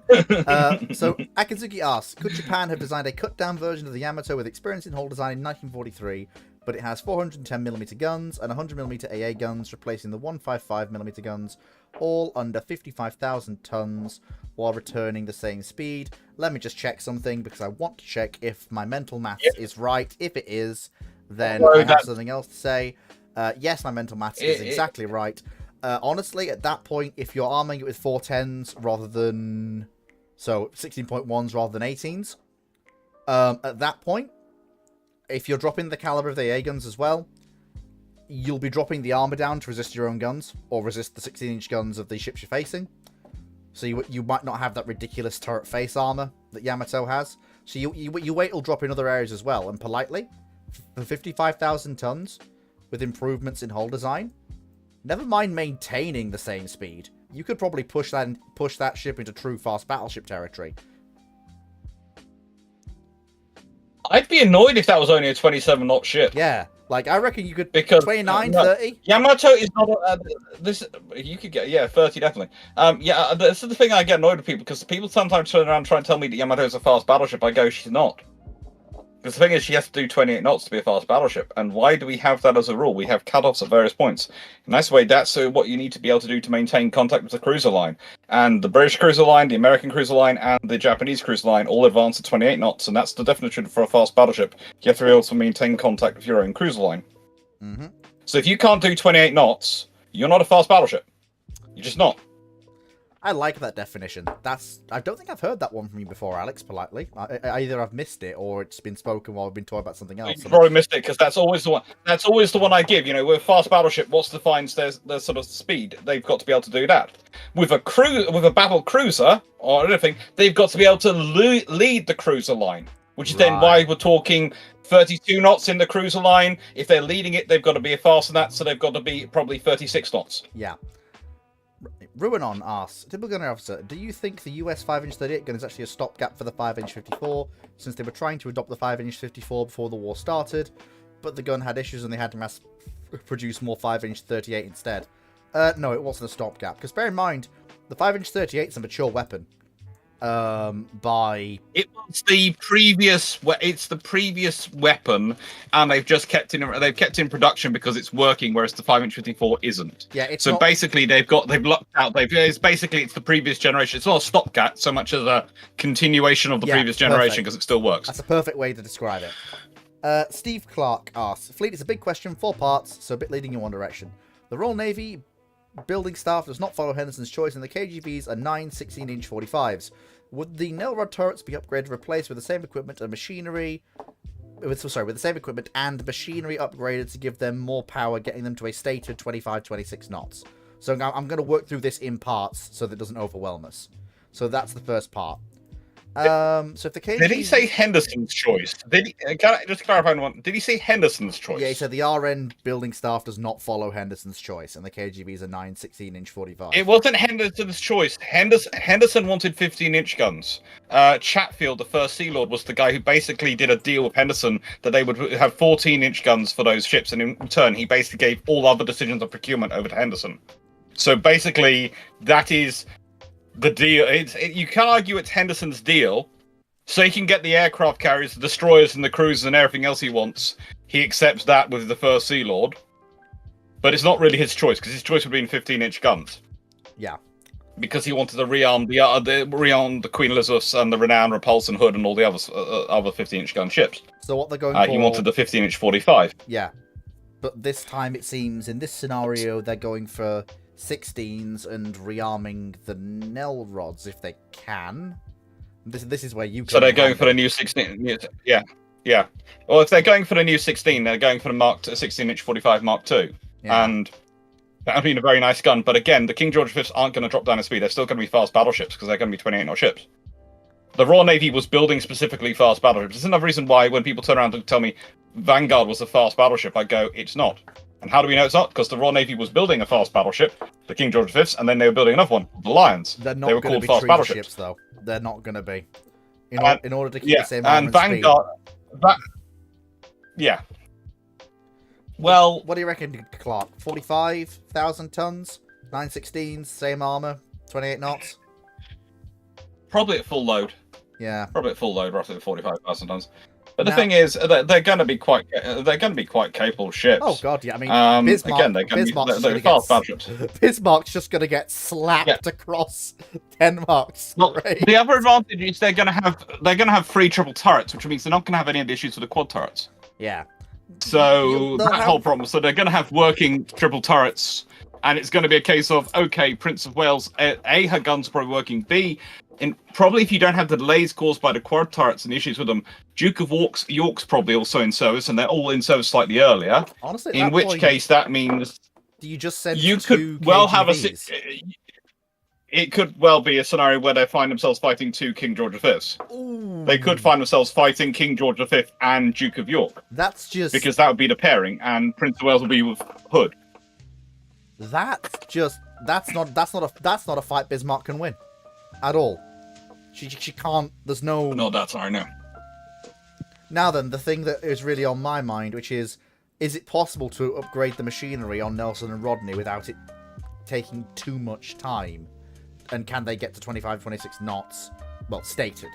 So, Akazuki asks, could Japan have designed a cut-down version of the Yamato with experience in hull design in 1943, but it has 410mm guns and 100mm AA guns, replacing the 155mm guns, all under 55,000 tons, while returning the same speed? Let me just check something, because I want to check if my mental maths is right. If it is, then I have something else to say. Yes, my mental maths is exactly right. Honestly, at that point, if you're arming it with 410s rather than... So, 16.1s rather than 18s, at that point, if you're dropping the caliber of the AA guns as well, you'll be dropping the armor down to resist your own guns, or resist the 16-inch guns of the ships you're facing. So you might not have that ridiculous turret face armor that Yamato has. So you wait till drop in other areas as well, and politely, for 55,000 tons... with improvements in hull design, never mind maintaining the same speed, you could probably push that ship into true fast battleship territory. I'd be annoyed if that was only a 27-knot ship. Yeah, like I reckon you could, because 29, 30. Yamato is not this. You could get 30 definitely. This is the thing I get annoyed with people, because people sometimes turn around and try and tell me that Yamato is a fast battleship. I go, she's not. Because the thing is, she has to do 28 knots to be a fast battleship. And why do we have that as a rule? We have cutoffs at various points. In this way, that's what you need to be able to do to maintain contact with the cruiser line. And the British cruiser line, the American cruiser line, and the Japanese cruiser line all advance at 28 knots. And that's the definition for a fast battleship. You have to be able to maintain contact with your own cruiser line. Mm-hmm. So if you can't do 28 knots, you're not a fast battleship. You're just not. I like that definition. I don't think I've heard that one from you before, Alex, politely. Either I've missed it or it's been spoken while I've been talking about something else. You probably missed it because that's always the one. That's always the one I give. You know, with a fast battleship, what's defines their sort of speed? They've got to be able to do that. With a battle cruiser or anything, they've got to be able to lead the cruiser line, which is then why we're talking 32 knots in the cruiser line. If they're leading it, they've got to be faster than that, so they've got to be probably 36 knots. Yeah. Ruinon asks, Typical Gunner Officer, do you think the US 5-inch 38 gun is actually a stopgap for the 5-inch 54, since they were trying to adopt the 5-inch 54 before the war started, but the gun had issues and they had to mass produce more 5-inch 38 instead? No, it wasn't a stopgap, because bear in mind, the 5-inch 38 is a mature weapon. It was the previous. It's the previous weapon, and they've just kept in production because it's working, whereas the 5-inch 54 isn't. Yeah, it's so not... basically they've locked out. It's the previous generation. It's not a stopgap so much as a continuation of the previous generation because it still works. That's a perfect way to describe it. Steve Clark asks, Fleet is a big question, 4 parts, so a bit leading in one direction. The Royal Navy building staff does not follow Henderson's choice, and the KGBs are 9 16-inch 45s. Would the Nelrod turrets be upgraded, replaced with the same equipment and machinery? With the same equipment and machinery upgraded to give them more power, getting them to a stated 25-26 knots. So I'm going to work through this in parts so that it doesn't overwhelm us. So that's the first part. So if the KGB... Did he say Henderson's choice? Can I just clarify one? Did he say Henderson's choice? Yeah, he said the RN building staff does not follow Henderson's choice, and the KGBs are 9 16-inch 45. It wasn't Henderson's choice. Henderson wanted 15-inch guns. Chatfield, the first Sea Lord, was the guy who basically did a deal with Henderson that they would have 14-inch guns for those ships, and in return, he basically gave all other decisions of procurement over to Henderson. So basically, that is the deal. You can't argue it's Henderson's deal, so he can get the aircraft carriers, the destroyers, and the cruisers, and everything else he wants. He accepts that with the first Sea Lord, but it's not really his choice because his choice would be in 15-inch guns. Yeah, because he wanted to rearm the Queen Elizabeths and the Renown, Repulse, and Hood, and all the other 15-inch gun ships. So what they're going for? He wanted the 15-inch 45. Yeah, but this time it seems in this scenario they're going for 16s and rearming the Nelrods if they can. This is where you. So they're going for the new 16. Yeah. Well, if they're going for the new 16, they're going for the 16-inch 45 Mark II, and that would be a very nice gun. But again, the King George V's aren't going to drop down in speed. They're still going to be fast battleships because they're going to be 28-knot ships. The Royal Navy was building specifically fast battleships. This is another reason why when people turn around and tell me Vanguard was a fast battleship, I go, it's not. And how do we know it's not? Because the Royal Navy was building a fast battleship, the King George V's, and then they were building another one, the Lions. They're not they were going to called be fast treaty battleships. ships, though. They're not going to be. In order to keep the same and Vanguard. Yeah. Well, what do you reckon, Clark? 45,000 tons, 916s, same armor, 28 knots. Probably at full load. Yeah. Probably at full load, roughly 45,000 tons. But the thing is, they're going to be quite capable ships. Oh god, yeah. I mean, Bismarck, again, they're fast battleships. Bismarck's just going to get slapped across 10 marks. Well, the other advantage is they're going to have 3 triple turrets, which means they're not going to have any issues with the quad turrets. Yeah. So whole problem. So they're going to have working triple turrets, and it's going to be a case of okay, Prince of Wales, A, her guns are probably working. B, probably if you don't have the delays caused by the quad turrets and issues with them, Duke of York's probably also in service, and they're all in service slightly earlier. Honestly, in which case that means you just send you could well have it could well be a scenario where they find themselves fighting 2 King George V's. They could find themselves fighting King George V and Duke of York. That's just because that would be the pairing, and Prince of Wales will be with Hood. That's not a fight Bismarck can win, at all. She can't. There's no. No, that's I know. Now then, the thing that is really on my mind, which is it possible to upgrade the machinery on Nelson and Rodney without it taking too much time? And can they get to 25, 26 knots? Well, stated.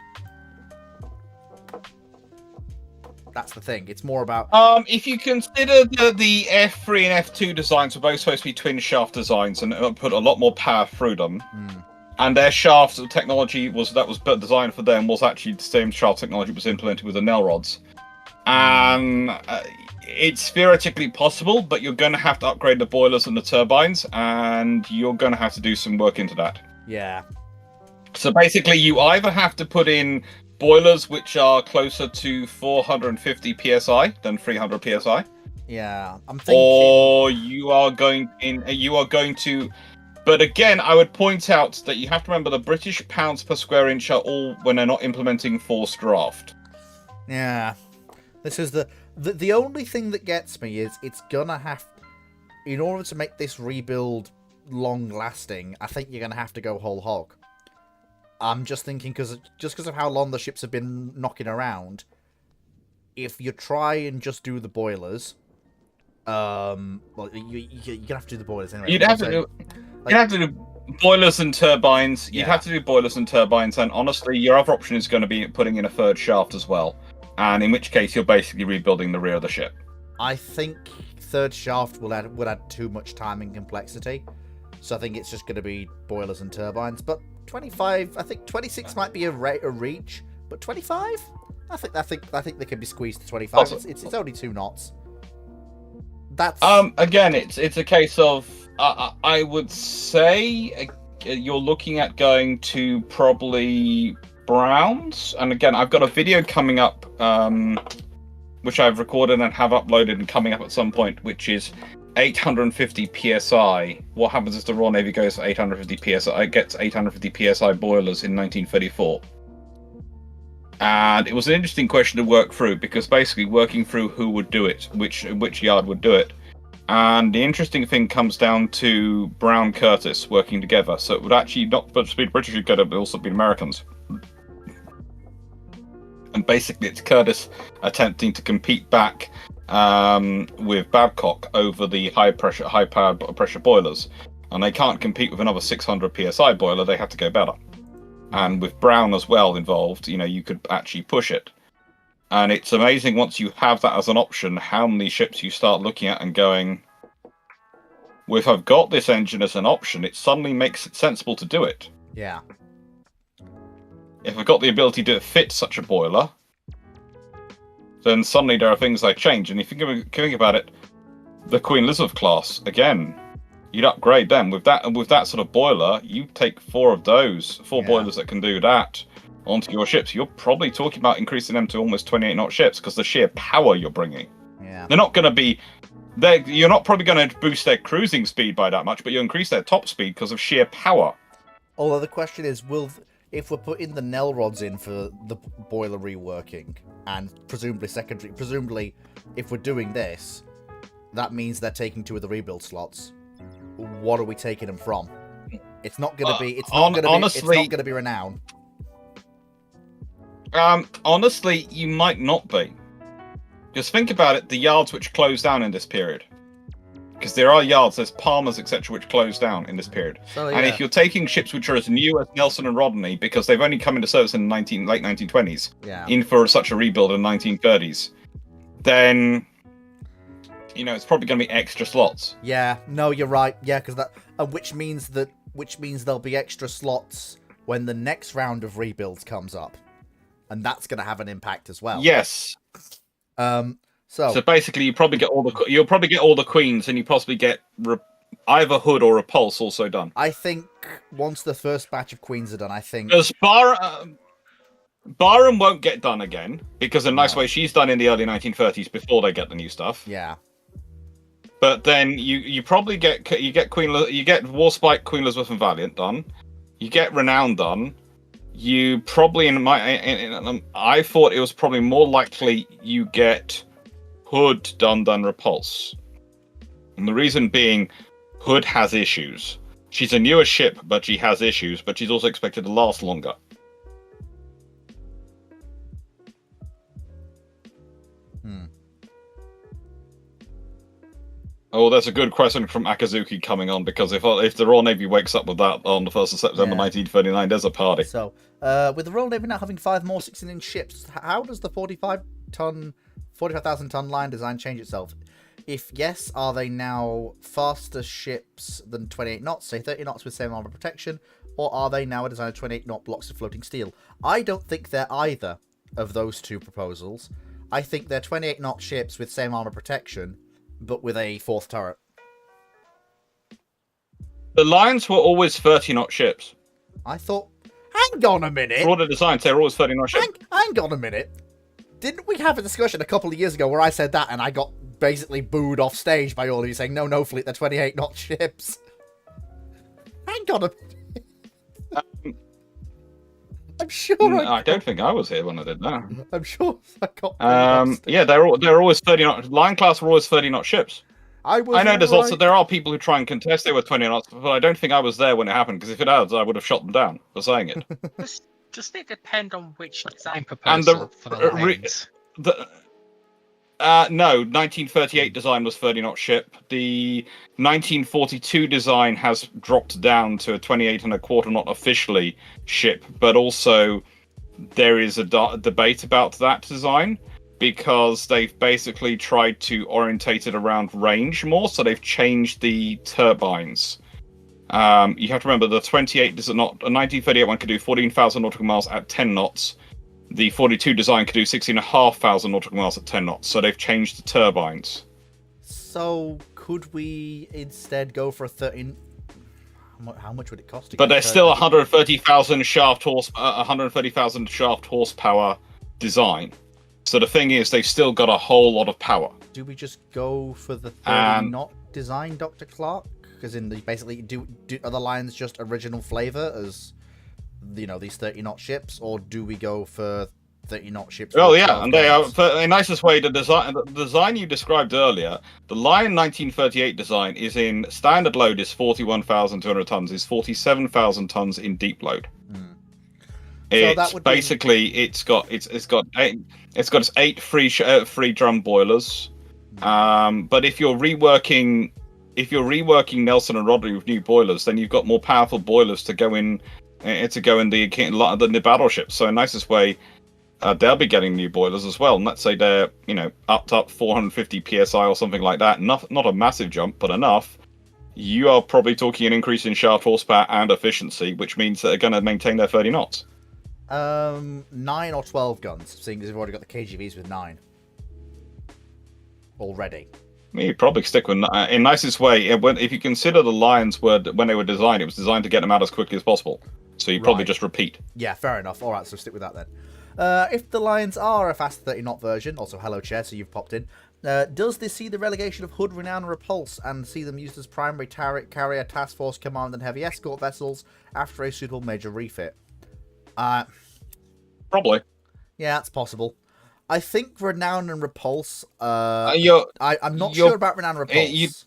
That's the thing. It's more about If you consider the F3 and F2 designs were both supposed to be twin shaft designs and put a lot more power through them, and their shaft technology was designed for them was actually the same shaft technology was implemented with the nail rods. It's theoretically possible, but you're going to have to upgrade the boilers and the turbines, and you're going to have to do some work into that. Yeah. So basically, you either have to put in boilers which are closer to 450 psi than 300 psi. Yeah, I'm thinking. Or you are going to. But again, I would point out that you have to remember the British pounds per square inch are all when they're not implementing forced draft. Yeah, this is the only thing that gets me is it's gonna have, in order to make this rebuild long lasting, I think you're gonna have to go whole hog. I'm just thinking because of how long the ships have been knocking around, if you try and just do the boilers, well, you're gonna have to do the boilers anyway. You'd have to do boilers and turbines. You'd have to do boilers and turbines, and honestly, your other option is going to be putting in a third shaft as well. And in which case, you're basically rebuilding the rear of the ship. I think third shaft would add too much time and complexity, so I think it's just going to be boilers and turbines. But 25, I think 26 might be a reach, but 25, I think they can be squeezed to 25. Awesome. It's only 2 knots. That's again, it's a case of I would say you're looking at going to probably Browns, and again, I've got a video coming up, which I've recorded and have uploaded and coming up at some point, which is 850 psi. What happens is the Royal Navy goes for 850 psi. It gets 850 psi boilers in 1934. And it was an interesting question to work through because basically working through who would do it, which yard would do it. And the interesting thing comes down to Brown Curtis working together. So it would actually not just be British, it could also be Americans. And basically it's Curtis attempting to compete back with Babcock over the high power pressure boilers. And they can't compete with another 600 psi boiler, they have to go better. And with Brown as well involved, you could actually push it. And it's amazing once you have that as an option, how many ships you start looking at and going, well, if I've got this engine as an option, it suddenly makes it sensible to do it. Yeah. If I've got the ability to fit such a boiler, then suddenly there are things I change. And if you think about it, the Queen Elizabeth class, again, you'd upgrade them. With that sort of boiler, you take 4 of those, 4 boilers that can do that, onto your ships. You're probably talking about increasing them to almost 28 knot ships because the sheer power you're bringing. Yeah. They're not going to be... You're not probably going to boost their cruising speed by that much, but you increase their top speed because of sheer power. Although the question is, if we're putting the Nell rods in for the boiler reworking, and presumably if we're doing this, that means they're taking 2 of the rebuild slots. What are we taking them from? It's not going to be. It's not going to be Renown. Honestly, you might not be. Just think about it, the yards which close down in this period. Because there are yards, there's Palmers, etc., which close down in this period. So, yeah. And if you're taking ships which are as new as Nelson and Rodney, because they've only come into service in the late 1920s, in for such a rebuild in the 1930s, then, it's probably going to be extra slots. Yeah, no, you're right. Yeah, because which means there'll be extra slots when the next round of rebuilds comes up. And that's going to have an impact as well. Yes. So basically, you'll probably get all the queens, and you possibly get either Hood or Repulse also done. I think once the first batch of queens are done, I think because Barham won't get done again because in a nice way she's done in the early 1930s before they get the new stuff. Yeah. But then you probably get Warspite, Queen Elizabeth, and Valiant done. You get Renown done. You probably I thought it was probably more likely you get Hood done than Repulse. And the reason being, Hood has issues. She's a newer ship, but she has issues, but she's also expected to last longer. Oh, that's a good question from Akazuki coming on, because if the Royal Navy wakes up with that on the 1st of September 1939, there's a party. So, with the Royal Navy now having 5 more 16-inch ships, how does the 45-ton 45,000 ton line design change itself? If yes, are they now faster ships than 28 knots, say 30 knots with same armor protection, or are they now a design of 28 knot blocks of floating steel? I don't think they're either of those two proposals. I think they're 28 knot ships with same armor protection, but with a fourth turret. The Lions were always 30 knot ships. I thought, hang on a minute. For all the designs, they were always 30 knot ships. Hang on a minute. Didn't we have a discussion a couple of years ago where I said that and I got basically booed off stage by all of you saying, no, Fleet, they're 28 knot ships? Hang on a minute. I'm sure I don't think I was here when I did that. I'm sure I got yeah, they're always 30 knot. Lion class were always 30 knot ships. I know there are people who try and contest they were 20 knots, but I don't think I was there when it happened, because if it had, I would have shot them down for saying it. Does it depend on which design proposal for the Lions? No, 1938 design was 30 knot ship. The 1942 design has dropped down to a 28 and a quarter knot officially ship, but also there is a debate about that design, because they've basically tried to orientate it around range more, so they've changed the turbines. You have to remember the 28 does not. A 1938 one could do 14,000 nautical miles at 10 knots. The 42 design could do 16,500 nautical miles at 10 knots. So they've changed the turbines. So could we instead go for a 13? How much would it cost to but get they're still 130,000 shaft horsepower design. So the thing is, they've still got a whole lot of power. Do we just go for the 30 knot design, Dr. Clark? Because basically, are the Lions just original flavor as these 30 knot ships, or do we go for 30 knot ships? Oh yeah, and they are the nicest way. The design you described earlier, the Lion 1938 design is in standard load is 41,200 tons, is 47,000 tons in deep load. It's so basically it's got its 8 free drum boilers. But if you're reworking Nelson and Rodney with new boilers, then you've got more powerful boilers to go in the battleships. So in nicest way, they'll be getting new boilers as well. And let's say they're up 450 psi or something like that. Not a massive jump, but enough. You are probably talking an increase in shaft horsepower and efficiency, which means that they're going to maintain their 30 knots. 9 or 12 guns, seeing as we've already got the KGVs with 9 already. You'd probably stick with, in nicest way, if you consider the Lions when they were designed, it was designed to get them out as quickly as possible. So you probably just repeat. Yeah, fair enough. All right, so stick with that then. If the Lions are a fast 30 knot version, also hello chair, so you've popped in. Does this see the relegation of Hood, Renown, and Repulse, and see them used as primary carrier, task force command, and heavy escort vessels after a suitable major refit? Probably. Yeah, that's possible. I think Renown and Repulse. I'm not sure about Renown and Repulse.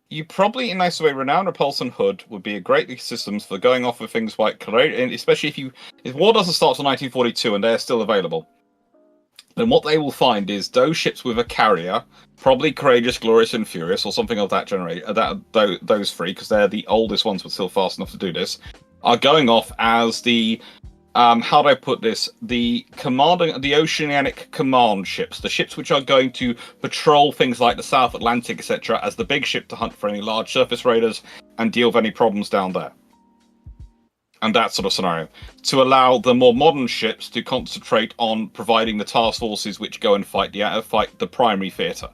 You probably, in a nice way, Renown, Repulse, and Hood would be a great systems for going off of things like Courageous, especially if war doesn't start till 1942 and they're still available. Then what they will find is those ships with a carrier, probably Courageous, Glorious, and Furious, or something of that generation, those three, because they're the oldest ones but still fast enough to do this, are going off as the how do I put this? The oceanic command ships, the ships which are going to patrol things like the South Atlantic, etc., as the big ship to hunt for any large surface raiders and deal with any problems down there. And that sort of scenario. To allow the more modern ships to concentrate on providing the task forces which go and fight the primary theatre.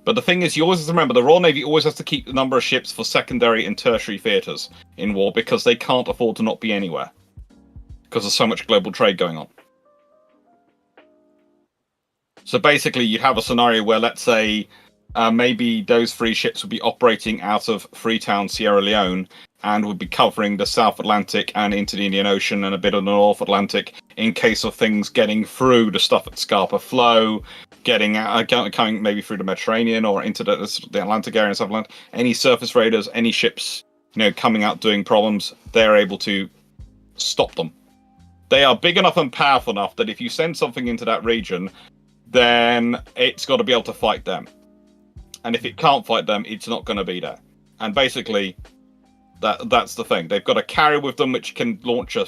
But the thing is, you always have to remember, the Royal Navy always has to keep the number of ships for secondary and tertiary theatres in war, because they can't afford to not be anywhere. Because there's so much global trade going on. So basically, you'd have a scenario where, let's say, maybe those 3 ships would be operating out of Freetown, Sierra Leone, and would be covering the South Atlantic and into the Indian Ocean and a bit of the North Atlantic in case of things getting through the stuff at Scarpa Flow, coming maybe through the Mediterranean or into the Atlantic area and South Atlantic. Any surface raiders, any ships, coming out doing problems, they're able to stop them. They are big enough and powerful enough that if you send something into that region, then it's got to be able to fight them. And if it can't fight them, it's not going to be there. And basically, That's the thing. They've got a carrier with them which can launch a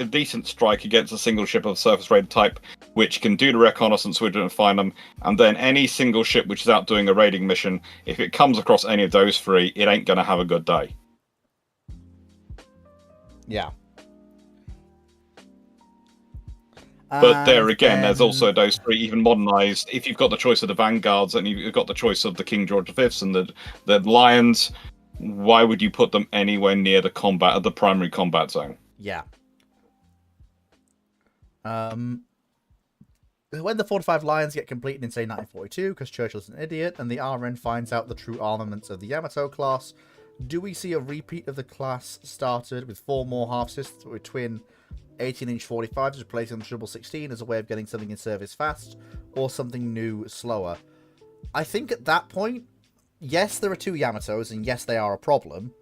decent strike against a single ship of surface raid type, which can do the reconnaissance with it and find them. And then any single ship which is out doing a raiding mission, if it comes across any of those three, it ain't going to have a good day. Yeah. But there again, there's also those three even modernized. If you've got the choice of the Vanguards and you've got the choice of the King George V's and the Lions, why would you put them anywhere near the primary combat zone? Yeah. When the 45 Lions get completed in, say, 1942, because Churchill's an idiot, and the RN finds out the true armaments of the Yamato class, do we see a repeat of the class started with 4 more half-sisters with twin 18-inch 45s replacing the Triple 16 as a way of getting something in service fast, or something new, slower? I think at that point, yes, there are 2 Yamatos, and yes, they are a problem,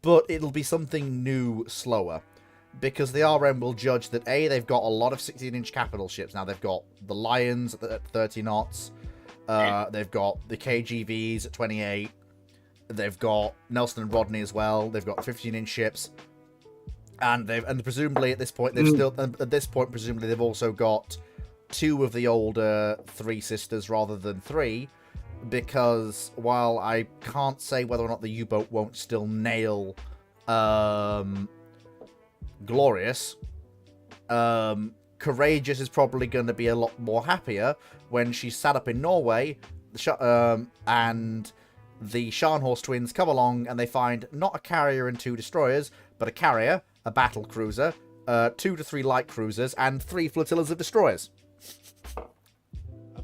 but it'll be something new, slower. Because the RM will judge that, A, they've got a lot of 16-inch capital ships. Now, they've got the Lions at 30 knots. They've got the KGVs at 28. They've got Nelson and Rodney as well. They've got 15-inch ships. And presumably at this point, presumably they've also got 2 of the older 3 sisters rather than 3. Because while I can't say whether or not the U-boat won't still nail Glorious, Courageous is probably going to be a lot more happier when she's sat up in Norway, and the Scharnhorst twins come along and they find not a carrier and 2 destroyers, but a carrier, a battle cruiser, 2 to 3 light cruisers, and 3 flotillas of destroyers.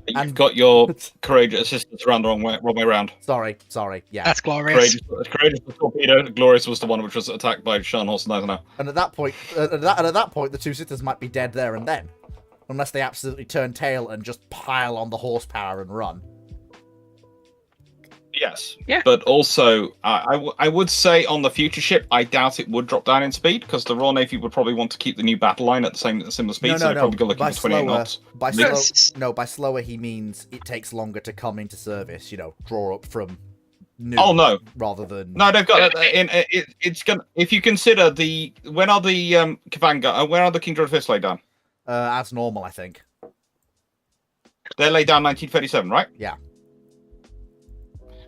You've got your Courageous assistants around the wrong way around. Sorry, yeah. That's Glorious. Courageous was torpedo. Glorious was the one which was attacked by Scharnhorst and Eisenhower. And at that point, the 2 sisters might be dead there and then, unless they absolutely turn tail and just pile on the horsepower and run. Yes. Yeah. But also, I would say on the future ship, I doubt it would drop down in speed because the Royal Navy would probably want to keep the new battle line at the similar speed, so they're probably going to look at 28 knots. By slower he means it takes longer to come into service. You know, draw up from new. Oh no! Rather than they've got it's gonna. If you consider when are the King George V's laid down? As normal, I think. They're laid down 1937, right? Yeah.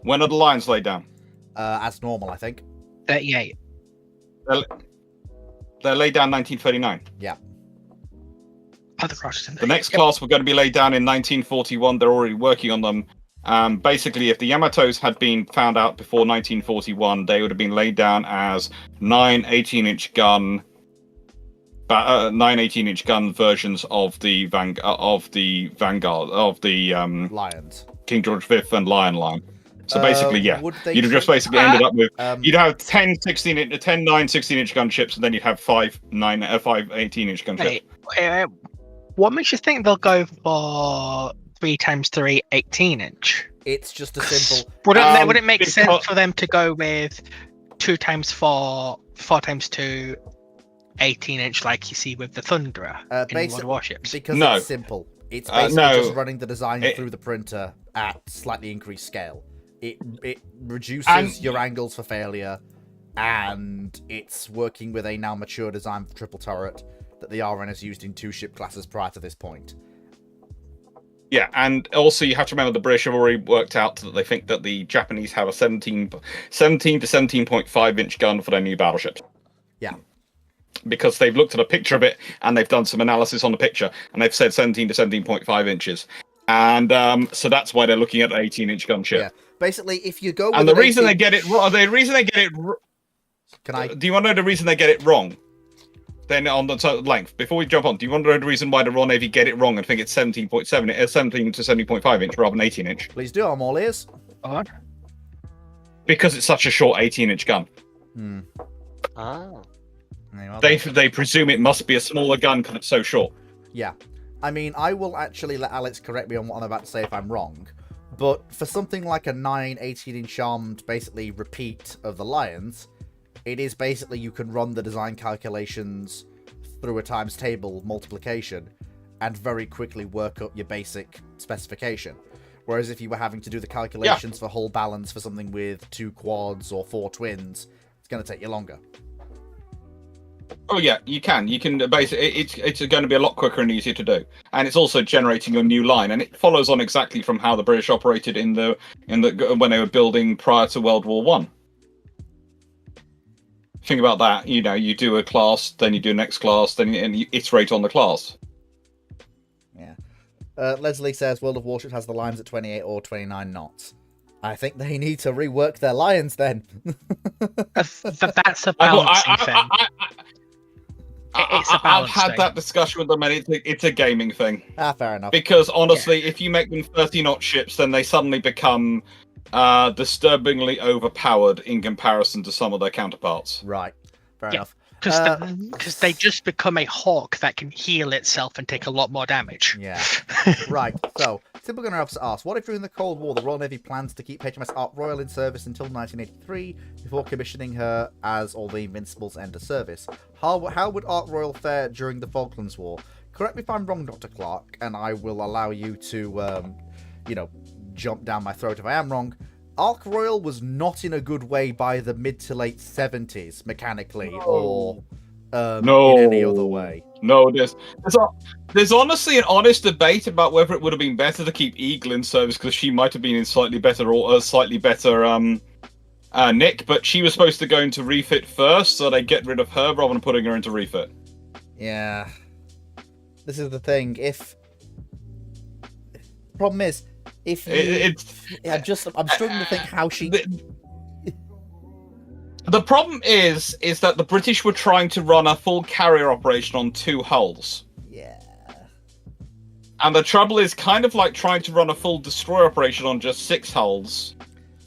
When are the Lions laid down? As normal, I think. 38. They're laid down 1939. Yeah. The next class were going to be laid down in 1941. They're already working on them. Basically, if the Yamatos had been found out before 1941, they would have been laid down as 9 18-inch gun versions of the Vanguard of the Lions, King George V and Lion line. So basically, yeah, you'd have just basically ended up with you'd have 10 9 16-inch gunships, and then you'd have 5 18-inch gunships. Hey, what makes you think they'll go for 3x3 18-inch? It's just a simple. Would it make sense for them to go with 2x4, 4x2, 18-inch like you see with the Thunderer in World Warships? Because it's simple. It's basically just running the design through the printer at slightly increased scale. It reduces your angles for failure, and it's working with a now mature design for triple turret that the RN has used in 2 ship classes prior to this point. Yeah, and also you have to remember the British have already worked out that they think that the Japanese have a 17 to 17.5 inch gun for their new battleships. Yeah. Because they've looked at a picture of it and they've done some analysis on the picture and they've said 17 to 17.5 inches. And so that's why they're looking at an 18-inch gunship. Yeah. Basically, if you go with and the reason they get it wrong, do you want to know the reason they get it wrong? Then on the length, before we jump on, do you want to know the reason why the Royal Navy get it wrong and think it's 17 to 17.5 inch rather than 18-inch? Please do, I'm all ears. Because it's such a short 18-inch gun. They presume it must be a smaller gun because it's so short. Yeah. I mean, I will actually let Alex correct me on what I'm about to say if I'm wrong. But for something like a 9 18-inch armed, basically, repeat of the Lions, it is basically you can run the design calculations through a times table multiplication and very quickly work up your basic specification. Whereas if you were having to do the calculations for hull balance for something with 2 quads or 4 twins, It's going to take you longer. Oh yeah, you can. You can basically. It's going to be a lot quicker and easier to do, and it's also generating a new line, and it follows on exactly from how the British operated in the when they were building prior to World War One. Think about that. You know, you do a class, then you do next class, then you iterate on the class. Yeah. Leslie says World of Warships has the lines at 28 or 29 knots. I think they need to rework their lines then. That's a balancing thing. It's a I've balance had thing. that discussion with them, and it's a gaming thing. Fair enough. Because honestly, if you make them 30-knot ships, then they suddenly become disturbingly overpowered in comparison to some of their counterparts. Right. Fair Yeah. enough. Because they just become a hawk that can heal itself and take a lot more damage. Yeah. Right. So, Simple Gunner Officer asks, what if during the Cold War the Royal Navy plans to keep HMS Ark Royal in service until 1983 before commissioning her as all the Invincibles enter service? How would Ark Royal fare during the Falklands War? Correct me if I'm wrong, Dr. Clark, and I will allow you to, jump down my throat if I am wrong. Ark Royal was not in a good way by the mid to late 70s, mechanically, or in any other way. No, there's honestly an honest debate about whether it would have been better to keep Eagle in service because she might have been in slightly better nick, but she was supposed to go into refit first, so they get rid of her rather than putting her into refit. Yeah. This is the thing. Problem is, if you... I'm struggling to think how she... The problem is that the British were trying to run a full carrier operation on 2 hulls. Yeah. And the trouble is kind of like trying to run a full destroyer operation on just 6 hulls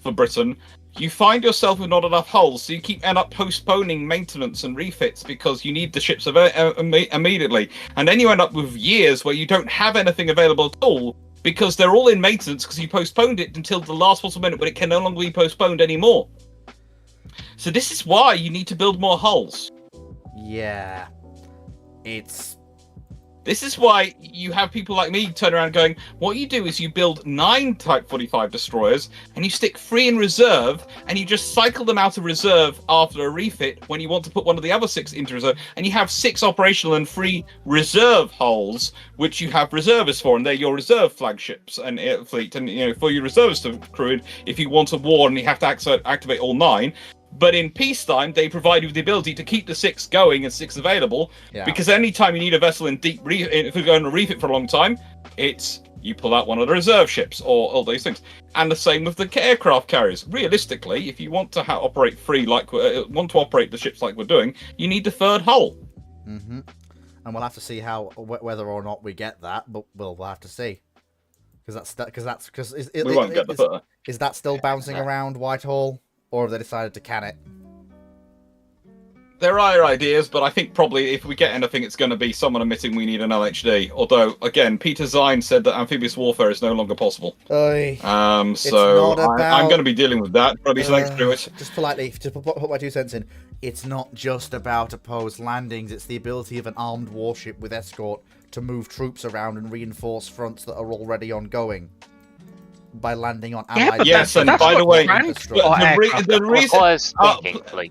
for Britain. You find yourself with not enough hulls, so you end up postponing maintenance and refits because you need the ships immediately. And then you end up with years where you don't have anything available at all because they're all in maintenance because you postponed it until the last possible minute when it can no longer be postponed anymore. So this is why you need to build more hulls. Yeah. This is why you have people like me turn around going, what you do is you build 9 Type 45 destroyers, and you stick 3 in reserve, and you just cycle them out of reserve after a refit when you want to put one of the other 6 into reserve, and you have 6 operational and 3 reserve hulls, which you have reservists for, and they're your reserve flagships and fleet, and for your reservists to crew in if you want a war and you have to activate all 9. But in peacetime, they provide you with the ability to keep the 6 going and 6 available. Yeah. Because anytime you need a vessel in deep if you're going to refit for a long time, it's you pull out one of the reserve ships or all those things. And the same with the aircraft carriers. Realistically, if you want to operate free, want to operate the ships like we're doing, you need the 3rd hull. Mm-hmm. And we'll have to see whether or not we get that, but we'll have to see. Is that still bouncing around Whitehall? Or have they decided to can it? There are ideas, but I think probably if we get anything, it's going to be someone admitting we need an LHD. Although, again, Peter Zine said that amphibious warfare is no longer possible. So I'm going to be dealing with that. Probably next through it. Just politely, to put my 2 cents in, it's not just about opposed landings. It's the ability of an armed warship with escort to move troops around and reinforce fronts that are already ongoing. By landing on allied and by the way,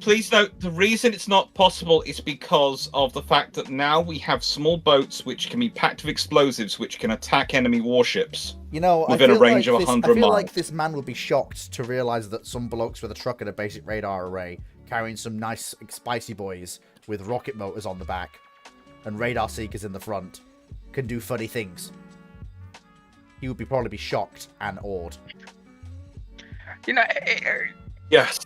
please note the reason it's not possible is because of the fact that now we have small boats which can be packed with explosives which can attack enemy warships. Within a range of 100 miles. I feel like this man would be shocked to realise that some blokes with a truck and a basic radar array carrying some nice spicy boys with rocket motors on the back and radar seekers in the front can do funny things. He would probably be shocked and awed. Yes.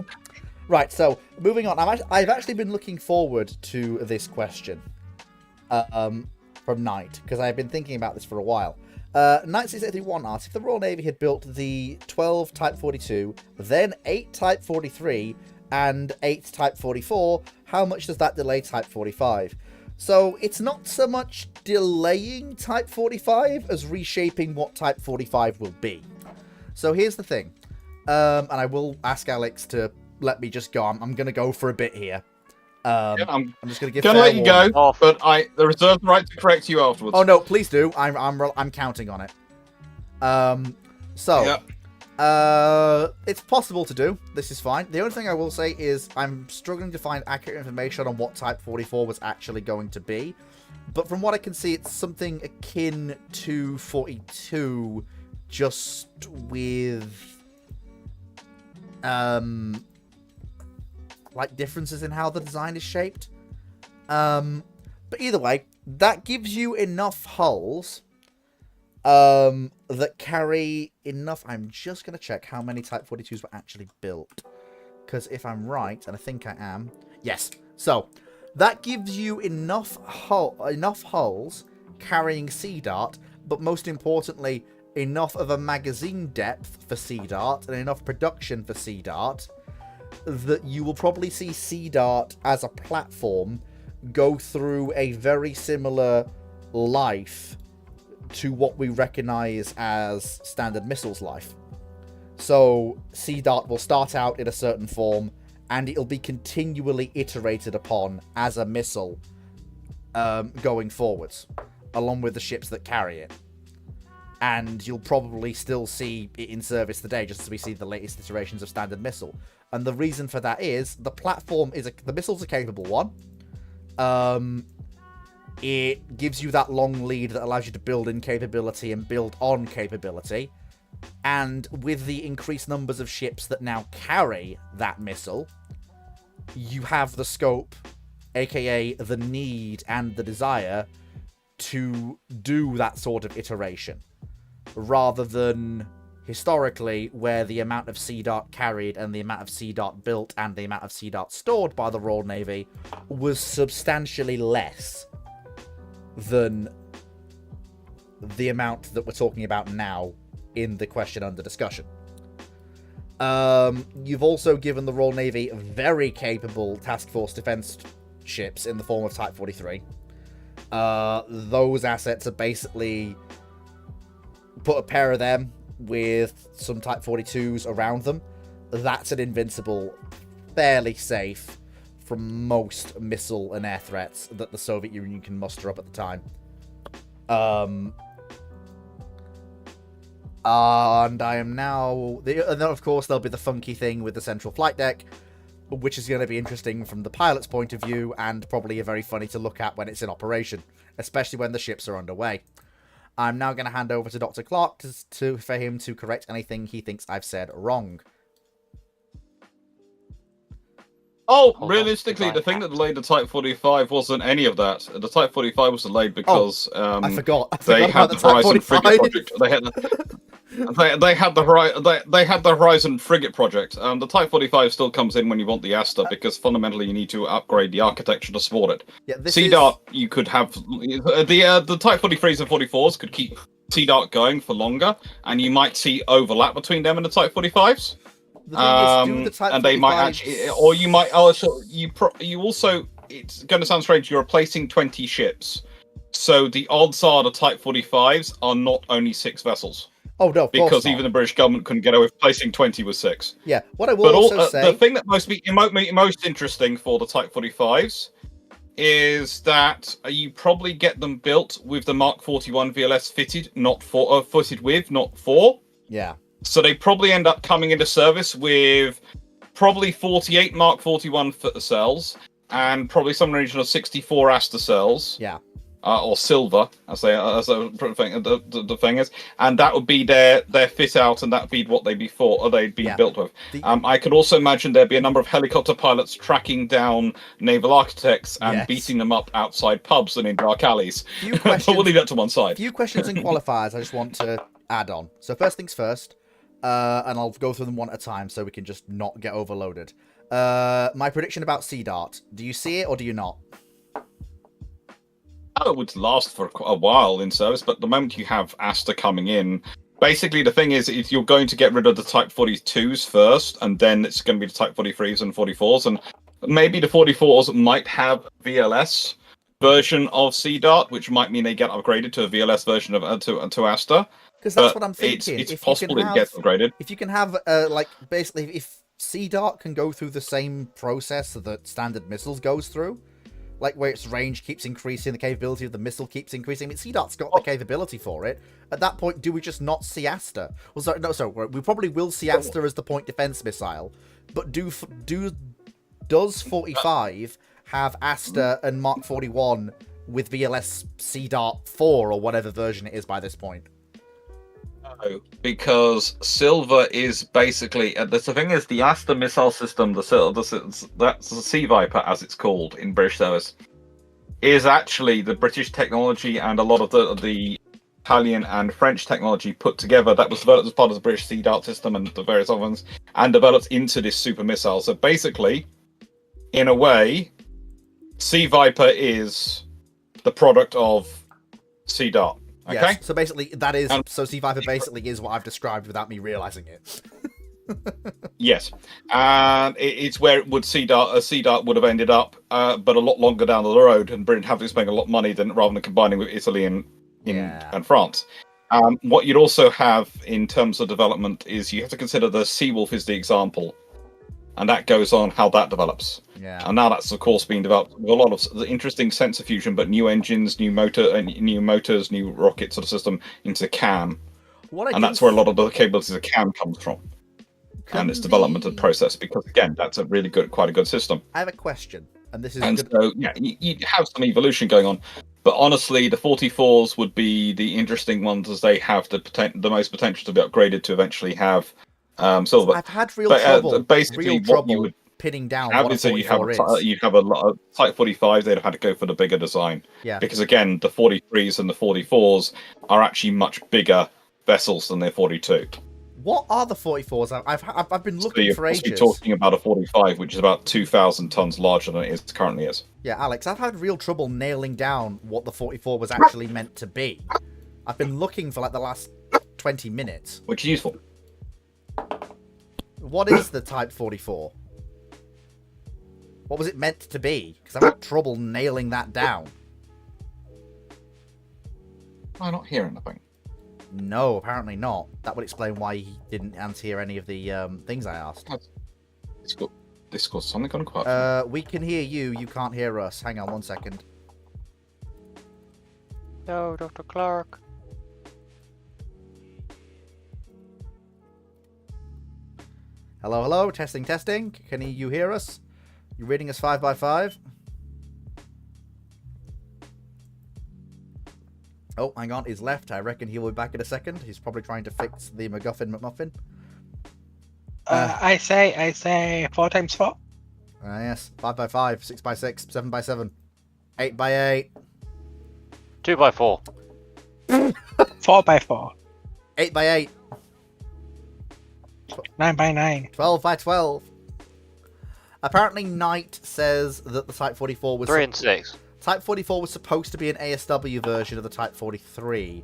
Right, so moving on. I've actually been looking forward to this question from Knight, because I've been thinking about this for a while. Knight 681 asks, if the Royal Navy had built the 12 Type 42, then 8 Type 43, and 8 Type 44, how much does that delay Type 45? So it's not so much delaying Type 45 as reshaping what Type 45 will be. So here's the thing. And I will ask Alex to let me just go. I'm going to go for a bit here. I'm just going to give. Gonna let you go, but the reserve right to correct you afterwards. Oh no, please do. I'm counting on it. It's possible to do. This is fine. The only thing I will say is I'm struggling to find accurate information on what Type 44 was actually going to be. But from what I can see, it's something akin to 42, just with like differences in how the design is shaped. But either way, that gives you enough hulls that carry enough. I'm just going to check how many Type 42s were actually built. Because if I'm right, and I think I am, yes. So, that gives you enough hulls carrying Sea Dart, but most importantly, enough of a magazine depth for Sea Dart and enough production for Sea Dart that you will probably see Sea Dart as a platform go through a very similar life to what we recognize as standard missiles life. So Sea Dart will start out in a certain form and it'll be continually iterated upon as a missile going forwards, along with the ships that carry it. And you'll probably still see it in service today, just as we see the latest iterations of standard missile. And the reason for that is the platform is the missile's a capable one. It gives you that long lead that allows you to build in capability and build on capability. And with the increased numbers of ships that now carry that missile, you have the scope, aka the need and the desire, to do that sort of iteration. Rather than historically, where the amount of Sea Dart carried and the amount of Sea Dart built and the amount of Sea Dart stored by the Royal Navy was substantially less than the amount that we're talking about now in the question under discussion. You've also given the Royal Navy very capable task force defense ships in the form of Type 43. Those assets are basically put a pair of them with some Type 42s around them. That's an invincible, fairly safe from most missile and air threats that the Soviet Union can muster up at the time. And I am now... And then, of course, there'll be the funky thing with the central flight deck, which is going to be interesting from the pilot's point of view, and probably very funny to look at when it's in operation, especially when the ships are underway. I'm now going to hand over to Dr. Clark for him to correct anything he thinks I've said wrong. Oh, Hold realistically, on, the thing that delayed the Type 45 wasn't any of that. The Type 45 was delayed because I forgot they about had the the Type Horizon 45. Frigate project. They had the Horizon Frigate project. The Type 45 still comes in when you want the Aster because fundamentally you need to upgrade the architecture to support it. Yeah, Sea Dart, you could have the Type 43s and 44s could keep Sea Dart going for longer, and you might see overlap between them and the Type 45s. The thing is, do the Type And they might 45s actually, or you might also you also. It's going to sound strange. You're replacing 20 ships, so the odds are the Type 45s are not only 6 vessels. Oh no, of course Because not. even the British government couldn't get away with placing 20 with 6. Yeah, what I will also say... The thing that most interesting for the Type 45s is that you probably get them built with the Mark 41 VLS fitted, not for. Yeah. So they probably end up coming into service with probably 48 Mark 41 cells and probably some region of 64 Aster cells. Yeah. Or silver, the thing is, and that would be their fit out, and that would be what they'd be built with. I could also imagine there'd be a number of helicopter pilots tracking down naval architects and beating them up outside pubs and in dark alleys. But we'll leave that to one side. A few questions and qualifiers I just want to add on. So first things first, and I'll go through them one at a time so we can just not get overloaded. My prediction about Sea Dart. Do you see it or do you not? It would last for a while in service, but the moment you have Aster coming in, basically the thing is you're going to get rid of the Type 42s first, and then it's going to be the Type 43s and 44s, and maybe the 44s might have VLS version of Sea Dart, which might mean they get upgraded to a VLS version of to Aster. Because that's what I'm thinking. It's possible it gets upgraded. If you can have, basically, if Sea Dart can go through the same process that standard missiles goes through, like where its range keeps increasing, the capability of the missile keeps increasing. I mean, Sea Dart's got the capability for it. At that point, do we just not see Aster? Well, sorry, no, sorry, we probably will see Aster as the point defense missile, but does 45 have Aster and Mark 41 with VLS Sea Dart 4 or whatever version it is by this point? No, because Silver is basically the thing is the Aster missile system, that's the Sea Viper as it's called in British service, is actually the British technology and a lot of the Italian and French technology put together that was developed as part of the British Sea Dart system and the various other ones, and developed into this super missile. So basically, in a way, Sea Viper is the product of Sea Dart. Okay. Yes, so basically, that is so Sea Viper basically is what I've described without me realizing it. Yes, and it's where it would Sea Dart would have ended up, but a lot longer down the road, and Britain having to spend a lot of money rather than combining with Italy and France. What you'd also have in terms of development is you have to consider the Seawolf is the example, and that goes on how that develops. Yeah. And now that's of course being developed with a lot of the interesting sensor fusion, but new engines, new motors, new rocket sort of system into CAM, and that's where a lot of the capabilities of CAM comes from. And its development and process, because again, that's a really quite a good system. I have a question, and this is so yeah, you have some evolution going on, but honestly, the 44s would be the interesting ones as they have the most potential to be upgraded to eventually have Silver. I've had real trouble pinning down what a 44 is. You'd have a lot of Type 45. They'd have had to go for the bigger design. Yeah. Because again, the 43s and the 44s are actually much bigger vessels than their 42. What are the 44s? I've been looking for ages. You're talking about a 45, which is about 2,000 tons larger than it currently is. Yeah, Alex, I've had real trouble nailing down what the 44 was actually meant to be. I've been looking for like the last 20 minutes. Which is useful. What is the Type 44? What was it meant to be? Because I've had trouble nailing that down. I'm not hearing anything. No, apparently not. That would explain why he didn't answer any of the things I asked. Discord, something gone quiet. We can hear you. You can't hear us. Hang on 1 second. No, Dr. Clark. Hello, hello. Testing, testing. Can you hear us? You reading us 5x5? Oh, hang on. He's left. I reckon he'll be back in a second. He's probably trying to fix the McMuffin. I say 4 times 4. Yes. 5x5, 6x6, 7x7, 8x8. 2x4. 4x4. 8x8. 9x9. 12x12. Apparently, Knight says that the Type 44 was 3 and 6. Type 44 was supposed to be an ASW version of the Type 43.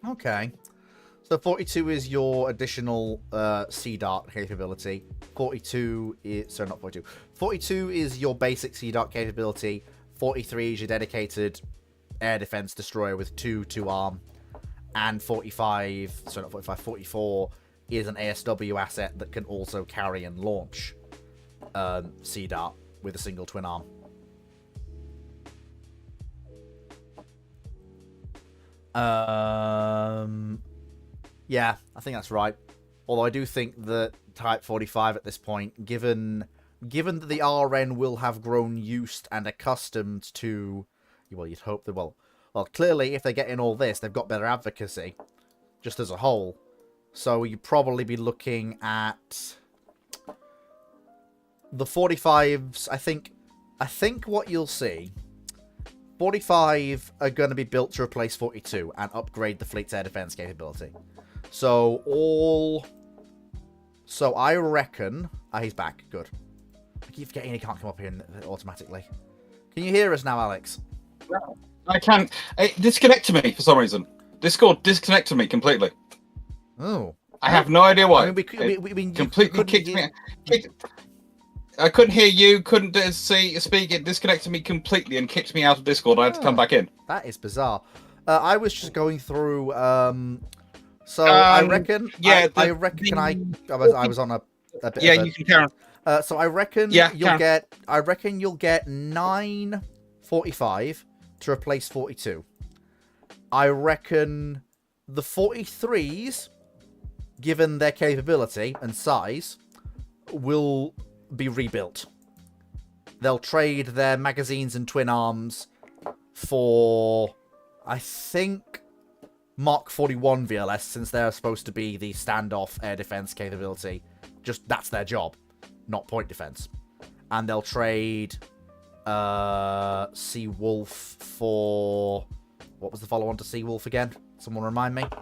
Okay. So 42 is your additional Sea Dart capability. 42 is... Sorry, not 42. 42 is your basic Sea Dart capability. 43 is your dedicated air defense destroyer with 2 arm. And 45... Sorry, not 45. 44 is an ASW asset that can also carry and launch Sea Dart with a single twin arm. Yeah, I think that's right. Although I do think that Type 45 at this point, given that the RN will have grown used and accustomed to, well, you'd hope that, well, clearly if they get in all this, they've got better advocacy, just as a whole. So you'd probably be looking at the 45s. I think what you'll see, 45 are going to be built to replace 42 and upgrade the fleet's air defense capability. So I reckon... he's back. Good. I keep forgetting he can't come up here automatically. Can you hear us now, Alex? No, I can't. It disconnected me for some reason. Discord disconnected me completely. Oh. I have no idea why. I mean, completely kicked me. I couldn't hear you, couldn't speak. It disconnected me completely and kicked me out of Discord. I had to come back in. That is bizarre. I was just going through. I reckon. Yeah, I reckon. I was on a bit. Yeah, of you can carry on. So I reckon Yeah, you'll Karen. get. I reckon you'll get 945 to replace 42. I reckon the 43s, given their capability and size, will be rebuilt. They'll trade their magazines and twin arms for, I think, Mark 41 VLS, since they're supposed to be the standoff air defense capability. Just that's their job, not point defense. And they'll trade Seawolf for... What was the follow-on to Seawolf again? Someone remind me. It's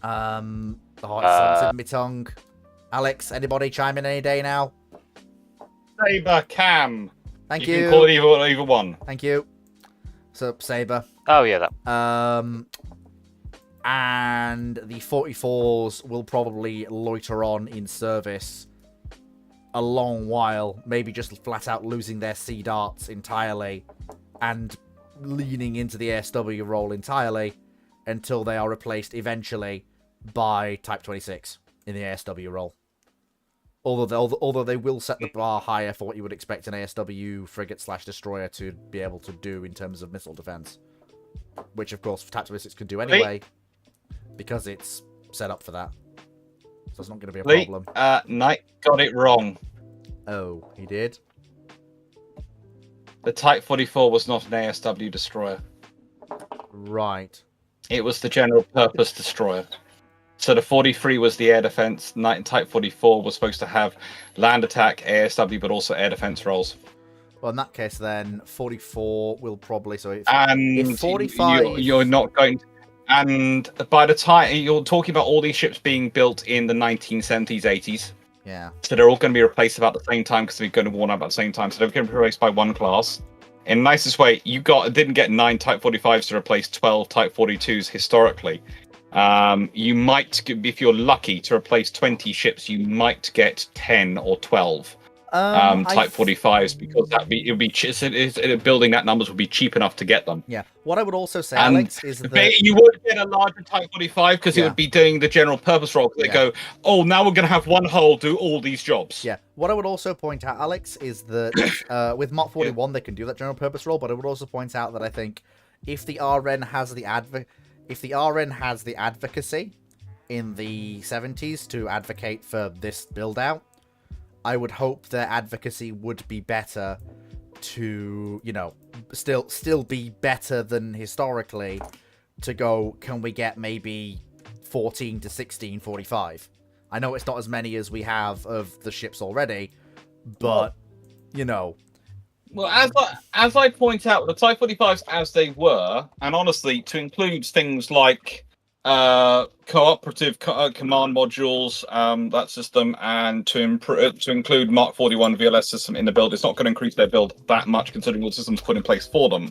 on my tongue. Alex, anybody chime in any day now? Saber Cam. Thank You you. can call it either one. Thank you. So, Saber. Oh yeah, that. And the 44s will probably loiter on in service a long while, maybe just flat out losing their sea darts entirely and leaning into the ASW role entirely until they are replaced eventually by Type 26 in the ASW role. Although they will set the bar higher for what you would expect an ASW frigate/destroyer to be able to do in terms of missile defense, which of course Type 26 could do anyway, because it's set up for that. So it's not going to be a problem. Knight got it wrong. Oh, he did? The Type 44 was not an ASW destroyer. Right. It was the general purpose destroyer. So the 43 was the air defense. Type 44 was supposed to have land attack, ASW, but also air defense roles. Well, in that case, then 44 will probably. So And if 45, you're not going. And by the time you're talking about all these ships being built in the 1970s, 80s, yeah, so they're all going to be replaced about the same time because they're going to be worn out about the same time. So they're going to be replaced by one class. In the nicest way, didn't get 9 Type 45s to replace 12 Type 42s historically. You might, if you're lucky to replace 20 ships, you might get 10 or 12 Type 45s because building that numbers would be cheap enough to get them. Yeah. What I would also say, And Alex, is that you would get a larger Type 45 because it Yeah. would be doing the general purpose role. They go, oh, now we're going to have one hull do all these jobs. Yeah. What I would also point out, Alex, is that with Mark 41 they can do that general purpose role, but I would also point out that I think if the RN has the advocacy in the 70s to advocate for this build out, I would hope their advocacy would be better to, still be better than historically to go, can we get maybe 14 to 16 45? I know it's not as many as we have of the ships already, but, Well, as I point out, the Type 45s as they were, and honestly, to include things like cooperative command modules, that system, and to include Mark 41 VLS system in the build, it's not going to increase their build that much considering what systems put in place for them.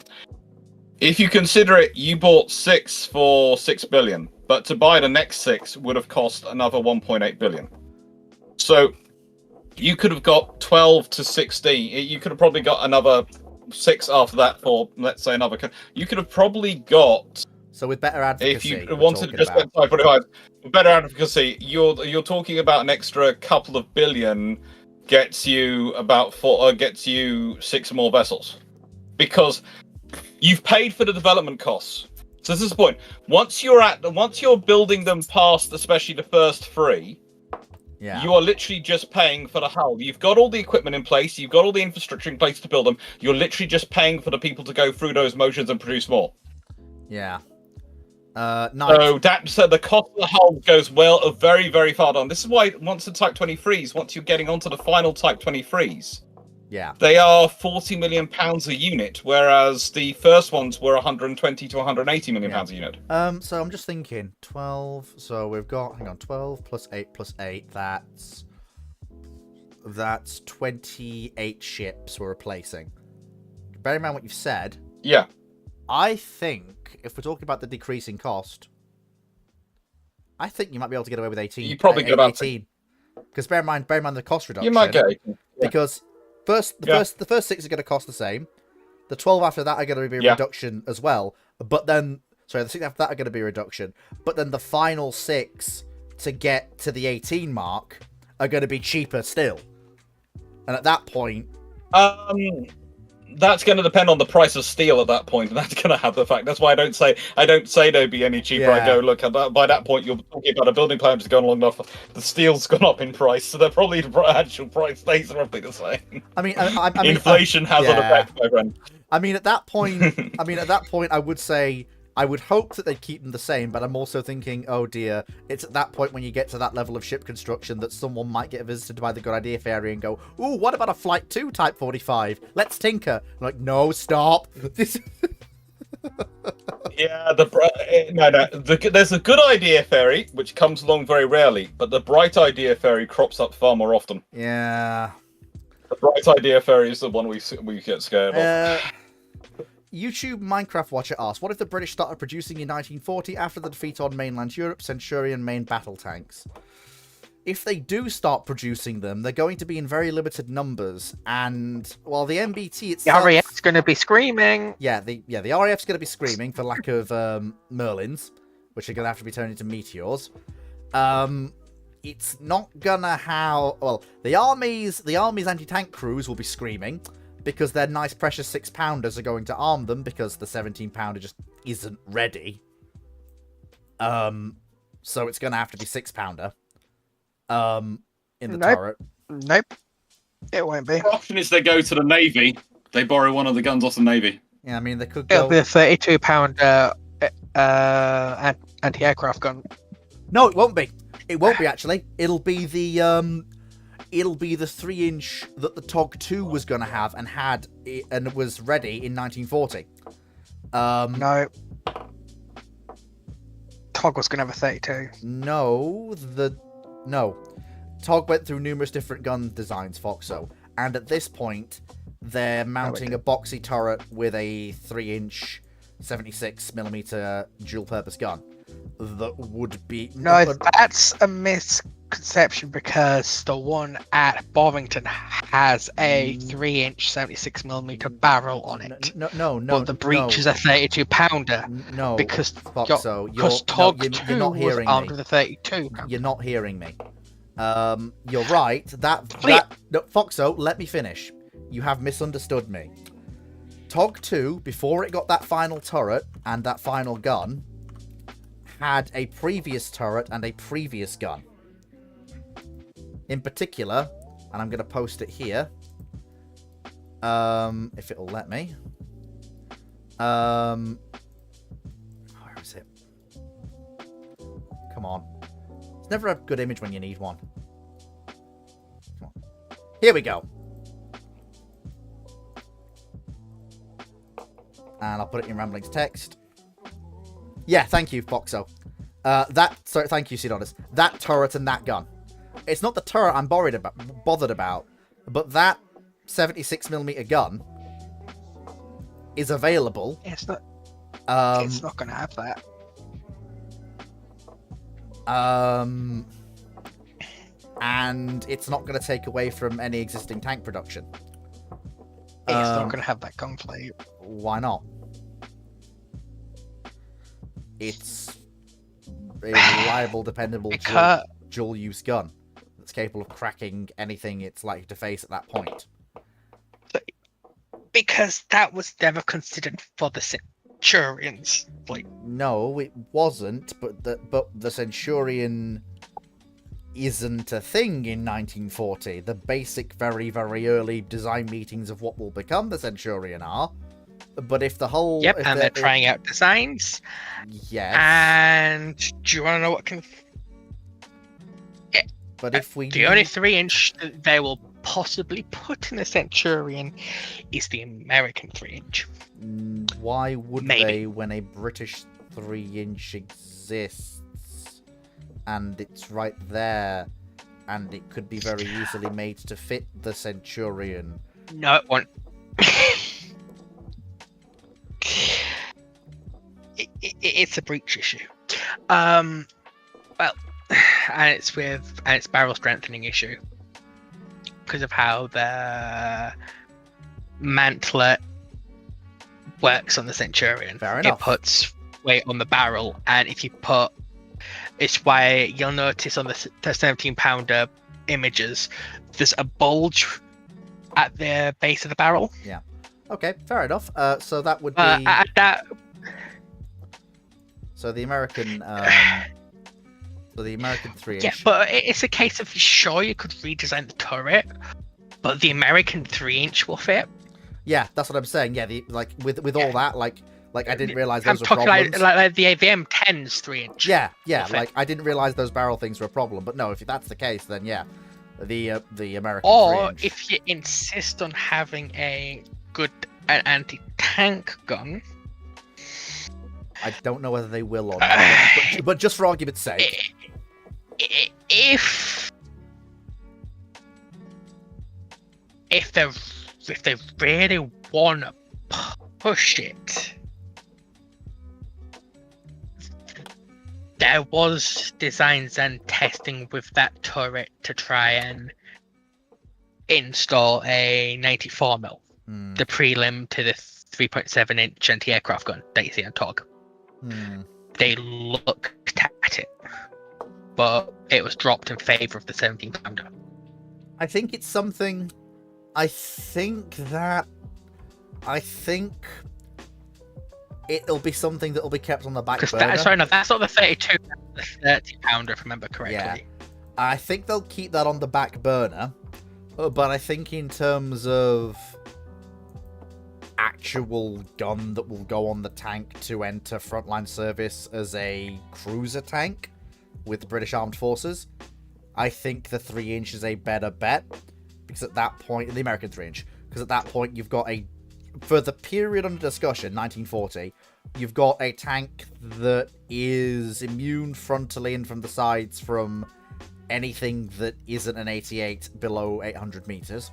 If you consider it, you bought 6 for 6 billion, but to buy the next 6 would have cost another 1.8 billion. So you could have got 12 to 16. You could have probably got another 6 after that for, let's say, another. You could have probably got. So with better advocacy, If you wanted to just get 545, with better advocacy, you're talking about an extra couple of billion gets you gets you 6 more vessels, because you've paid for the development costs. So this is the point. Once you're building them past, especially the first 3. Yeah. You are literally just paying for the hull. You've got all the equipment in place. You've got all the infrastructure in place to build them. You're literally just paying for the people to go through those motions and produce more. Yeah. So the cost of the hull goes very, very far down. This is why once the Type 23s, once you're getting onto the final Type 23s, yeah, they are £40 million a unit, whereas the first ones were 120 to 180 million pounds a unit. So I'm just thinking 12. So we've got 12 plus 8 plus 8. That's 28 ships we're replacing. Bear in mind what you've said. Yeah. I think if we're talking about the decreasing cost, I think you might be able to get away with 18. You probably get 18. Because bear in mind the cost reduction. You might get 18. Yeah. Because the first 6 are going to cost the same. The 12 after that are going to be a reduction as well. But then, the 6 after that are going to be a reduction. But then the final 6 to get to the 18 mark are going to be cheaper still. And at that point, that's going to depend on the price of steel at that point, and that's going to have the fact. That's why I don't say they'd be any cheaper. I go, look, by that point you're talking about a building plan that's gone long enough. The steel's gone up in price, so they're probably the actual price stays roughly the same. I mean, I mean, inflation has an effect, my friend. I mean, at that point, I would say I would hope that they'd keep them the same, but I'm also thinking, oh dear, it's at that point when you get to that level of ship construction that someone might get visited by the Good Idea Fairy and go, ooh, what about a Flight 2 Type 45? Let's tinker. I'm like, no, stop. This. Yeah, there's a Good Idea Fairy, which comes along very rarely, but the Bright Idea Fairy crops up far more often. Yeah. The Bright Idea Fairy is the one we get scared of. YouTube Minecraft Watcher asks, what if the British started producing in 1940 after the defeat on mainland Europe, Centurion main battle tanks? If they do start producing them, they're going to be in very limited numbers, and while the MBT itself... The RAF's going to be screaming. Yeah, the RAF's going to be screaming for lack of Merlins, which are going to have to be turned into meteors. It's not gonna have... Well, the army's anti-tank crews will be screaming, because their nice precious 6-pounders are going to arm them because the 17-pounder just isn't ready. So it's going to have to be 6-pounder in the turret. Nope. It won't be. The option is they go to the Navy. They borrow one of the guns off the Navy. Yeah, I mean, they could go... It'll be a 32-pounder anti-aircraft gun. No, it won't be. It won't be, actually. It'll be the 3-inch that the TOG 2 was going to have and was ready in 1940. No. TOG was going to have a 32. No. TOG went through numerous different gun designs, Foxo. And at this point, they're mounting a boxy turret with a 3-inch 76mm dual-purpose gun. That would be... No, that's a misconception because the one at Bovington has a 3-inch 76mm barrel on it. No. But the breach is a 32-pounder. No, because Foxo, TOG 2 you're not was hearing armed me. with a 32. You're not hearing me. You're right. No, Foxo, let me finish. You have misunderstood me. TOG 2, before it got that final turret and that final gun, had a previous turret and a previous gun. In particular, and I'm going to post it here, if it'll let me. Where is it? Come on. It's never a good image when you need one. Come on. Here we go. And I'll put it in Ramblings text. Yeah, thank you, Foxo. Thank you, Sidonus. That turret and that gun. It's not the turret I'm bothered about, but that 76mm gun is available. It's not going to have that. And it's not going to take away from any existing tank production. It's not going to have that gunplate. Why not? It's a reliable, dependable dual-use gun that's capable of cracking anything it's likely to face at that point. Because that was never considered for the Centurions. No, it wasn't. But the Centurion isn't a thing in 1940. The basic, very, very early design meetings of what will become the Centurion are. But if the whole... Yep, and they're trying out designs. Yes. And do you want to know what can... But if we... The only 3-inch they will possibly put in the Centurion is the American 3-inch. Why would they when a British 3-inch exists? And it's right there. And it could be very easily made to fit the Centurion. No, it won't. It's a breach issue. Well, and it's barrel strengthening issue because of how the mantlet works on the Centurion. Fair enough. It puts weight on the barrel, and if you put, it's why you'll notice on the 17-pounder images, there's a bulge at the base of the barrel. Okay, fair enough. So that would be At that, so the American so the American 3-inch. yeah, but it's a case of sure you could redesign the turret, but the American 3-inch will fit. Yeah, that's what I'm saying. Yeah, with all that, like I didn't realize I'm those were talking problems. like the M10's 3-inch. Yeah, will fit. like I didn't realize those barrel things were a problem. But no, if that's the case, then yeah, the American Or 3-inch. if you insist on having a good anti-tank gun, I don't know whether they will or not. But just for argument's sake, if they really want to push it, there was designs and testing with that turret to try and install a 94mm, the prelim to the 3.7-inch anti-aircraft gun that you see on TOG. They looked at it, but it was dropped in favor of the 17-pounder. I think it's something. I think it'll be something that'll be kept on the back burner. That's not the 32, that's the 30-pounder, if I remember correctly. Yeah. I think they'll keep that on the back burner, but I think in terms of actual gun that will go on the tank to enter frontline service as a cruiser tank with the British Armed Forces, I think the 3-inch is a better bet, because at that point, the American 3-inch, because at that point you've got for the period under discussion, 1940, you've got a tank that is immune frontally and from the sides from anything that isn't an 88 below 800 meters.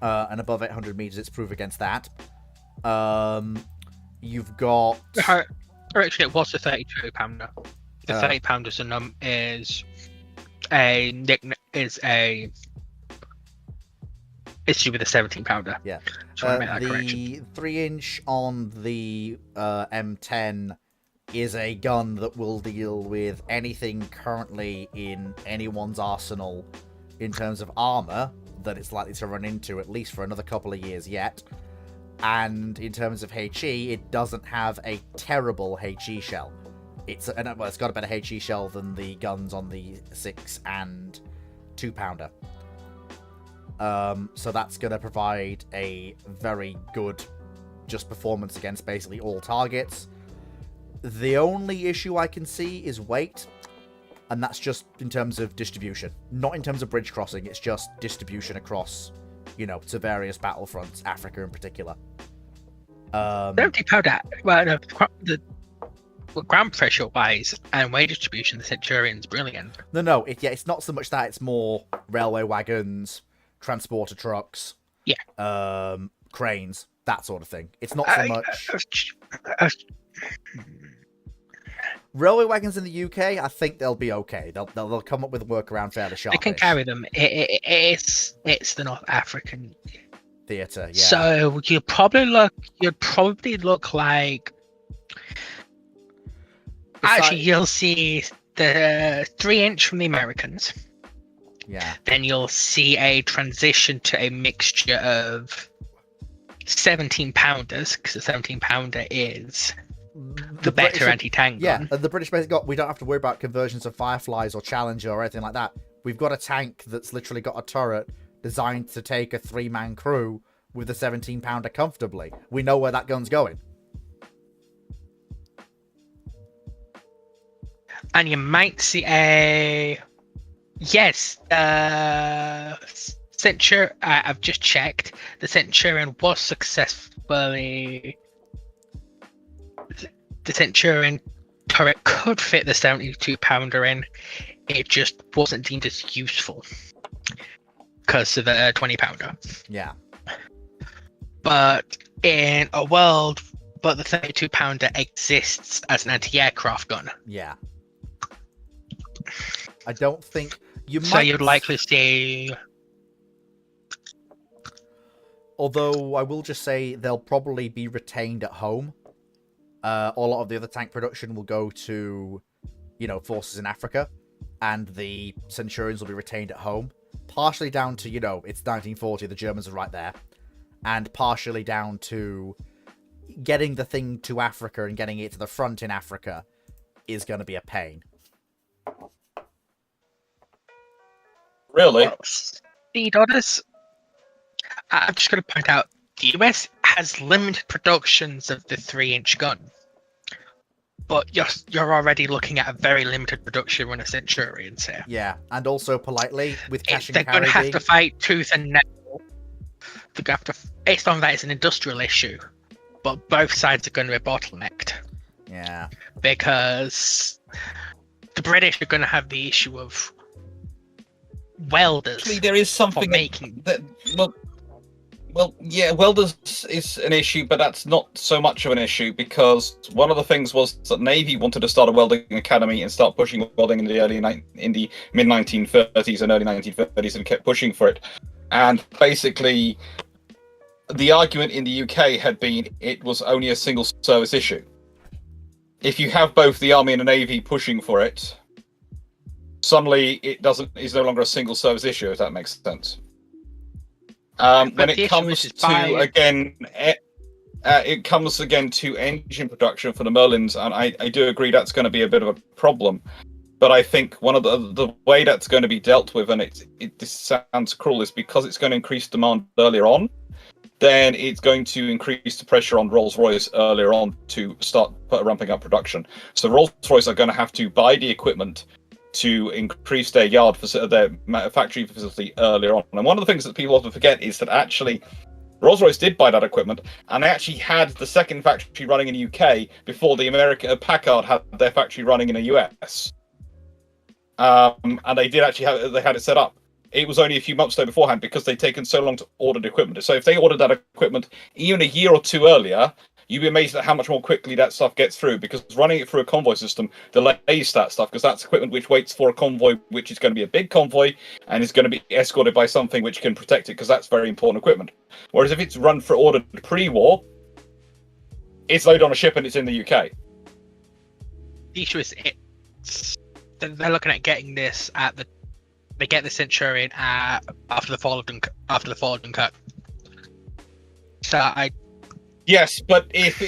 And above 800 meters, it's proof against that. You've got... Actually, it was the 32-pounder. The 30-pounder is a issue with the 17-pounder. Yeah. The 3-inch on the M10 is a gun that will deal with anything currently in anyone's arsenal in terms of armor that it's likely to run into at least for another couple of years yet. And in terms of HE, it doesn't have a terrible HE shell. It's got a better HE shell than the guns on the 6 and 2-pounder. So that's going to provide a very good just performance against basically all targets. The only issue I can see is weight, and that's just in terms of distribution. Not in terms of bridge crossing, it's just distribution across, to various battlefronts, Africa in particular. 70-pounder, well, no, the ground pressure wise and weight distribution, the Centurion's brilliant. No, it's not so much that, it's more railway wagons, transporter trucks, cranes, that sort of thing. It's not so much... Railway wagons in the UK, I think they'll be okay. They'll come up with a workaround fairly sharpish. They can carry them. It's the North African theatre, yeah. So you'd probably look like... Actually, you'll see the 3-inch from the Americans. Yeah. Then you'll see a transition to a mixture of 17-pounders, because the 17-pounder is the better anti-tank gun. Yeah, and the British basically we don't have to worry about conversions of Fireflies or Challenger or anything like that. We've got a tank that's literally got a turret designed to take a 3-man crew with a 17-pounder comfortably. We know where that gun's going. And you might see a... Yes, Centurion, I've just checked. The Centurion was successfully... The Centurion turret could fit the 72-pounder in. It just wasn't deemed as useful because of the 20-pounder. Yeah. But in a world, the 32-pounder exists as an anti-aircraft gun. Yeah. I don't think you might. So you'd likely see. Although I will just say they'll probably be retained at home. A lot of the other tank production will go to, forces in Africa, and the Centurions will be retained at home. Partially down to, it's 1940, the Germans are right there. And partially down to getting the thing to Africa and getting it to the front in Africa is going to be a pain. Really? Speed orders. I'm just going to point out the US has limited productions of the 3-inch gun, but you're already looking at a very limited production run of Centurions here. Yeah, and also politely with cash and They're carry. going to have to fight tooth and nail. They're going to have to. Based on that, it's an industrial issue, but both sides are going to be bottlenecked. Yeah, because the British are going to have the issue of welders. Actually, there is something for making that. Well, yeah, welders is an issue, but that's not so much of an issue because one of the things was that Navy wanted to start a welding academy and start pushing welding in the mid 1930s and early 1930s, and kept pushing for it. And basically, the argument in the UK had been it was only a single service issue. If you have both the Army and the Navy pushing for it, suddenly it's no longer a single service issue, if that makes sense. When it comes to it comes again to engine production for the Merlins, and I do agree that's going to be a bit of a problem. But I think one of the way that's going to be dealt with, and this sounds cruel, is because it's going to increase demand earlier on. Then it's going to increase the pressure on Rolls-Royce earlier on to start ramping up production. So Rolls-Royce are going to have to buy the equipment to increase their their factory facility earlier on. And one of the things that people often forget is that actually Rolls-Royce did buy that equipment, and they actually had the second factory running in the UK before the Packard had their factory running in the US. And they did actually they had it set up. It was only a few months though beforehand because they'd taken so long to order the equipment. So if they ordered that equipment even a year or two earlier, you'd be amazed at how much more quickly that stuff gets through, because running it through a convoy system delays that stuff, because that's equipment which waits for a convoy, which is going to be a big convoy and is going to be escorted by something which can protect it, because that's very important equipment. Whereas if it's ordered pre-war, it's loaded on a ship and it's in the UK. The issue is they're looking at getting this they get the Centurion after the fall of Dunkirk. So Yes, but if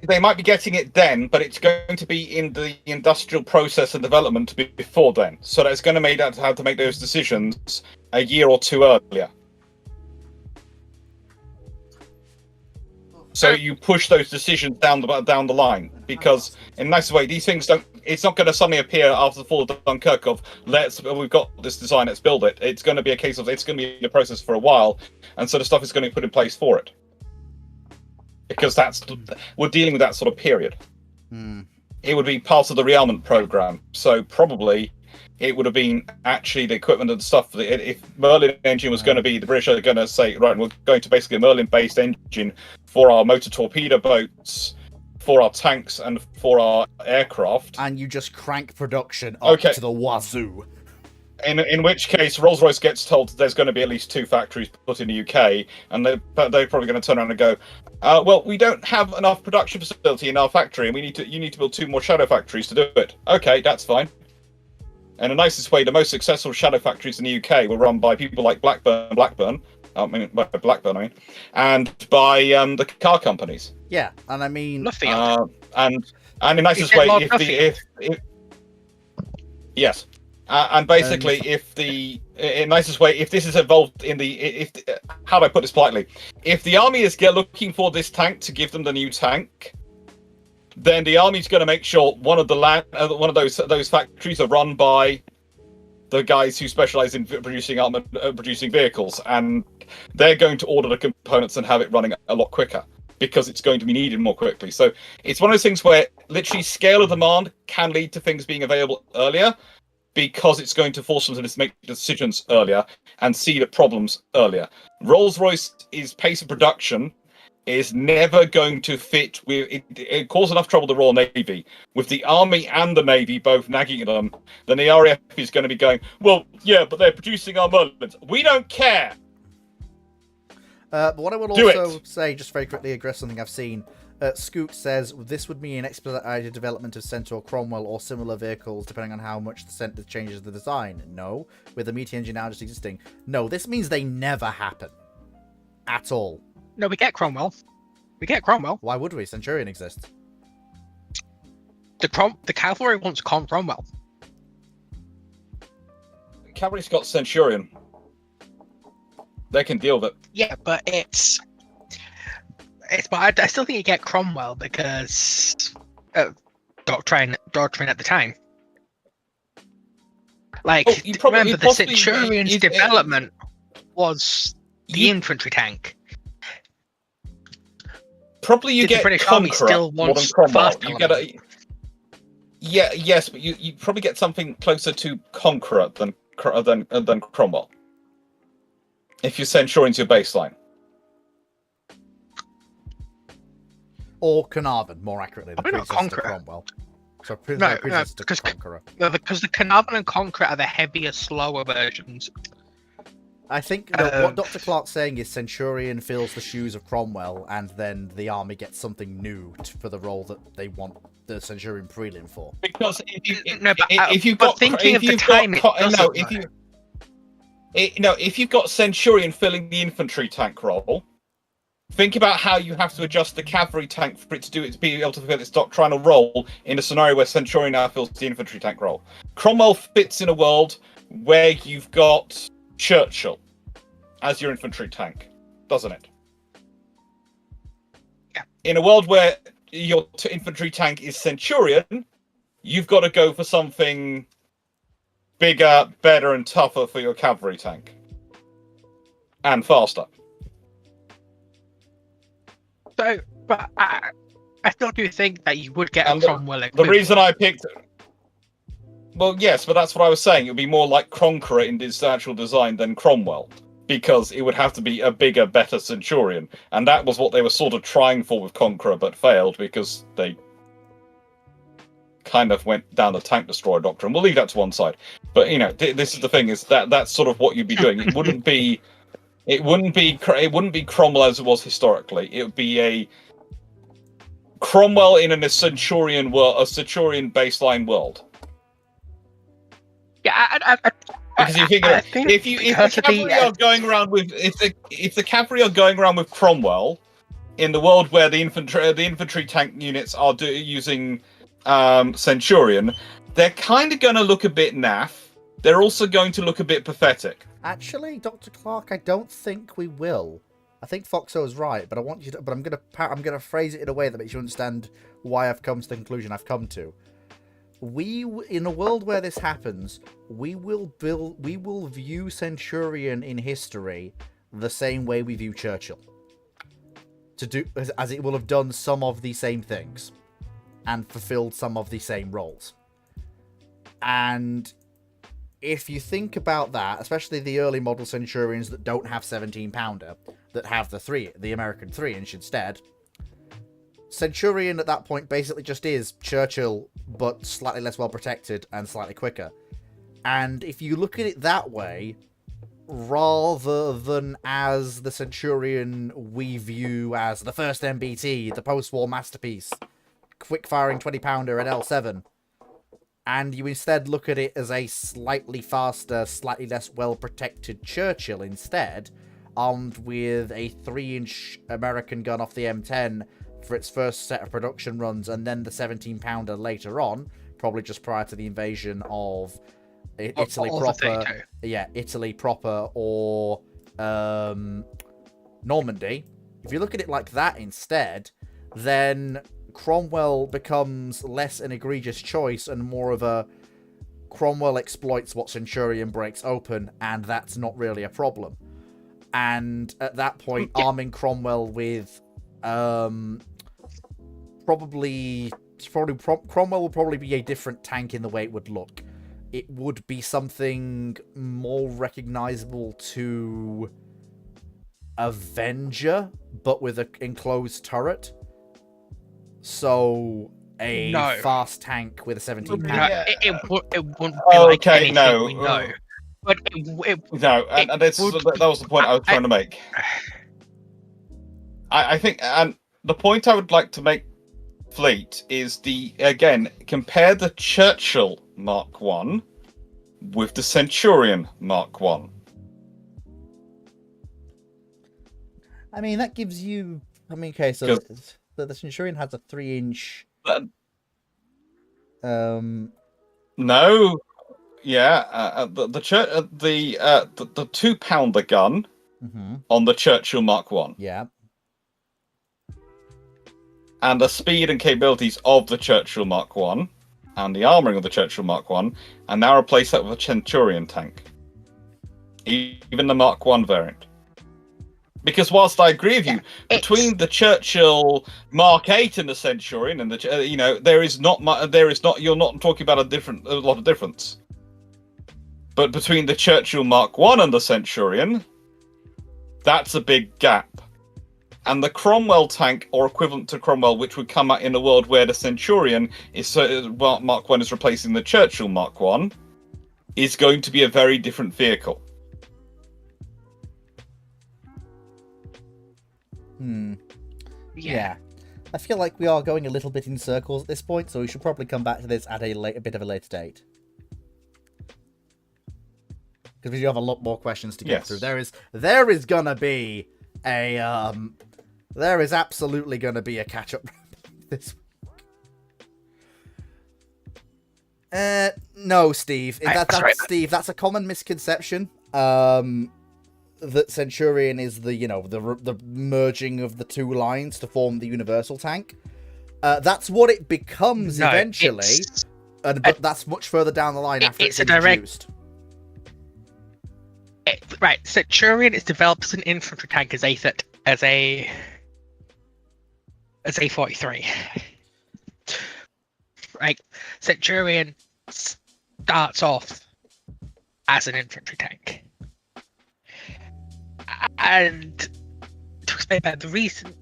they might be getting it then, but it's going to be in the industrial process and development before then. So that's going to have to make those decisions a year or two earlier. So you push those decisions down the line, because in a nice way, these things don't. It's not going to suddenly appear after the fall of Dunkirk of we've got this design, let's build it. It's going to be a case of it's going to be in the process for a while, and so the stuff is going to be put in place for it. Because we're dealing with that sort of period. It would be part of the rearmament program. So probably it would have been actually the equipment and stuff. If Merlin engine was going to be, the British are going to say, right, we're going to basically a Merlin-based engine for our motor torpedo boats, for our tanks, and for our aircraft. And you just crank production up to the wazoo. In which case, Rolls-Royce gets told there's going to be at least 2 factories put in the UK, and they're probably going to turn around and go, well, we don't have enough production facility in our factory, and you need to build 2 more shadow factories to do it. Okay, that's fine. And the nicest way, the most successful shadow factories in the UK were run by people like Blackburn, and by the car companies. Yeah, and I mean, and in the nicest way, if yes. And basically, if this is involved in how do I put this politely? If the army is looking for this tank to give them the new tank, then the army's going to make sure one of those factories are run by the guys who specialize in producing vehicles, and they're going to order the components and have it running a lot quicker, because it's going to be needed more quickly. So it's one of those things where literally scale of demand can lead to things being available earlier, because it's going to force them to make decisions earlier and see the problems earlier. Rolls-Royce's pace of production is never going to fit with it caused enough trouble to the Royal Navy. With the Army and the Navy both nagging at them, then the RAF is going to be going, well, yeah, but they're producing our Merlins. We don't care! But what I would also say, just very quickly, address something I've seen. Scoot says this would mean expedited development of Centaur, Cromwell, or similar vehicles, depending on how much the Centaur changes the design. No, with the Meteor engine now just existing. No, this means they never happen at all. No, we get Cromwell. We get Cromwell. Why would we? Centurion exists. The cavalry wants Cromwell. Cavalry's got Centurion. They can deal with it. Yeah, but but I still think you get Cromwell because of doctrine at the time. Like, remember the Centurion's development was the infantry tank. Probably you get British Army Conqueror still more than wants Cromwell. fast You get yes, but you probably get something closer to Conqueror than Cromwell. If your Centurion's your baseline. Or Carnarvon, more accurately. The Probably not predecessor to Conqueror. Cromwell. So, No, predecessor to because Conqueror. because the Carnarvon and Conqueror are the heavier, slower versions. I think that what Dr. Clark's saying is Centurion fills the shoes of Cromwell, and then the army gets something new for the role that they want the Centurion prelim for. Because if you've got Centurion filling the infantry tank role, think about how you have to adjust the cavalry tank for it to be able to fulfill its doctrinal role in a scenario where Centurion now fills the infantry tank role. Cromwell fits in a world where you've got Churchill as your infantry tank, doesn't it? Yeah. In a world where your infantry tank is Centurion, you've got to go for something bigger, better, and tougher for your cavalry tank. And faster. So, but I still do think that you would get And a Cromwell The equivalent. reason I picked... Well, yes, but that's what I was saying. It would be more like Conqueror in its actual design than Cromwell. Because it would have to be a bigger, better Centurion. And that was what they were sort of trying for with Conqueror, but failed because they kind of went down the tank destroyer doctrine. We'll leave that to one side. But, this is the thing, is that's sort of what you'd be doing. It wouldn't be Cromwell as it was historically. It would be a Cromwell in a Centurion world, a Centurion baseline world. Yeah, Because you think if the cavalry are going around with if the cavalry are going around with Cromwell in the world where the infantry tank units are using Centurion, they're kind of going to look a bit naff. They're also going to look a bit pathetic. Actually, Dr. Clark, I don't think we will. I think Foxo is right, but I'm gonna phrase it in a way that makes you understand why I've come to the conclusion I've come to. In a world where this happens, we will view Centurion in history the same way we view Churchill. As it will have done some of the same things and fulfilled some of the same roles. And if you think about that, especially the early model Centurions that don't have 17-pounder, that have the American 3-inch instead, Centurion at that point basically just is Churchill, but slightly less well protected and slightly quicker. And if you look at it that way, rather than as the Centurion we view as the first MBT, the post-war masterpiece, quick-firing 20-pounder at L7, and you instead look at it as a slightly faster, slightly less well-protected Churchill instead, armed with a 3-inch American gun off the M10 for its first set of production runs, and then the 17-pounder later on, probably just prior to the invasion of Italy proper. Yeah, Italy proper or Normandy. If you look at it like that instead, then Cromwell becomes less an egregious choice and more of a Cromwell exploits what Centurion breaks open, and that's not really a problem. And at that point, arming Cromwell with Cromwell will probably be a different tank in the way it would look. It would be something more recognizable to Avenger, but with an enclosed turret. So a fast tank with a 17-pounder. It wouldn't be like anything we know. But that was the point I was trying to make. I think, and the point I would like to make, Fleet, is compare the Churchill Mark 1 with the Centurion Mark 1. I mean, that gives you. I mean, okay, so the Centurion has a 3-inch. No, yeah, the 2-pounder gun on the Churchill Mark 1. Yeah. And the speed and capabilities of the Churchill Mark 1 and the armoring of the Churchill Mark 1, and now replace that with a Centurion tank. Even the Mark 1 variant. Because whilst I agree with you, between the Churchill Mark 8 and the Centurion, and the there is not. You're not talking about a lot of difference. But between the Churchill Mark 1 and the Centurion, that's a big gap. And the Cromwell tank, or equivalent to Cromwell, which would come out in a world where the Centurion Mark 1 is replacing the Churchill Mark 1, is going to be a very different vehicle. Yeah. I feel like we are going a little bit in circles at this point, so we should probably come back to this at a bit of a later date. Because we do have a lot more questions to get through. There is gonna be a there is absolutely gonna be a catch up this week. No, Steve. Steve, that's a common misconception. That Centurion is the merging of the two lines to form the universal tank. That's what it becomes eventually, but that's much further down the line after it's introduced. Right, Centurion is developed as an infantry tank as a 43. Right, Centurion starts off as an infantry tank. And to explain about the reason,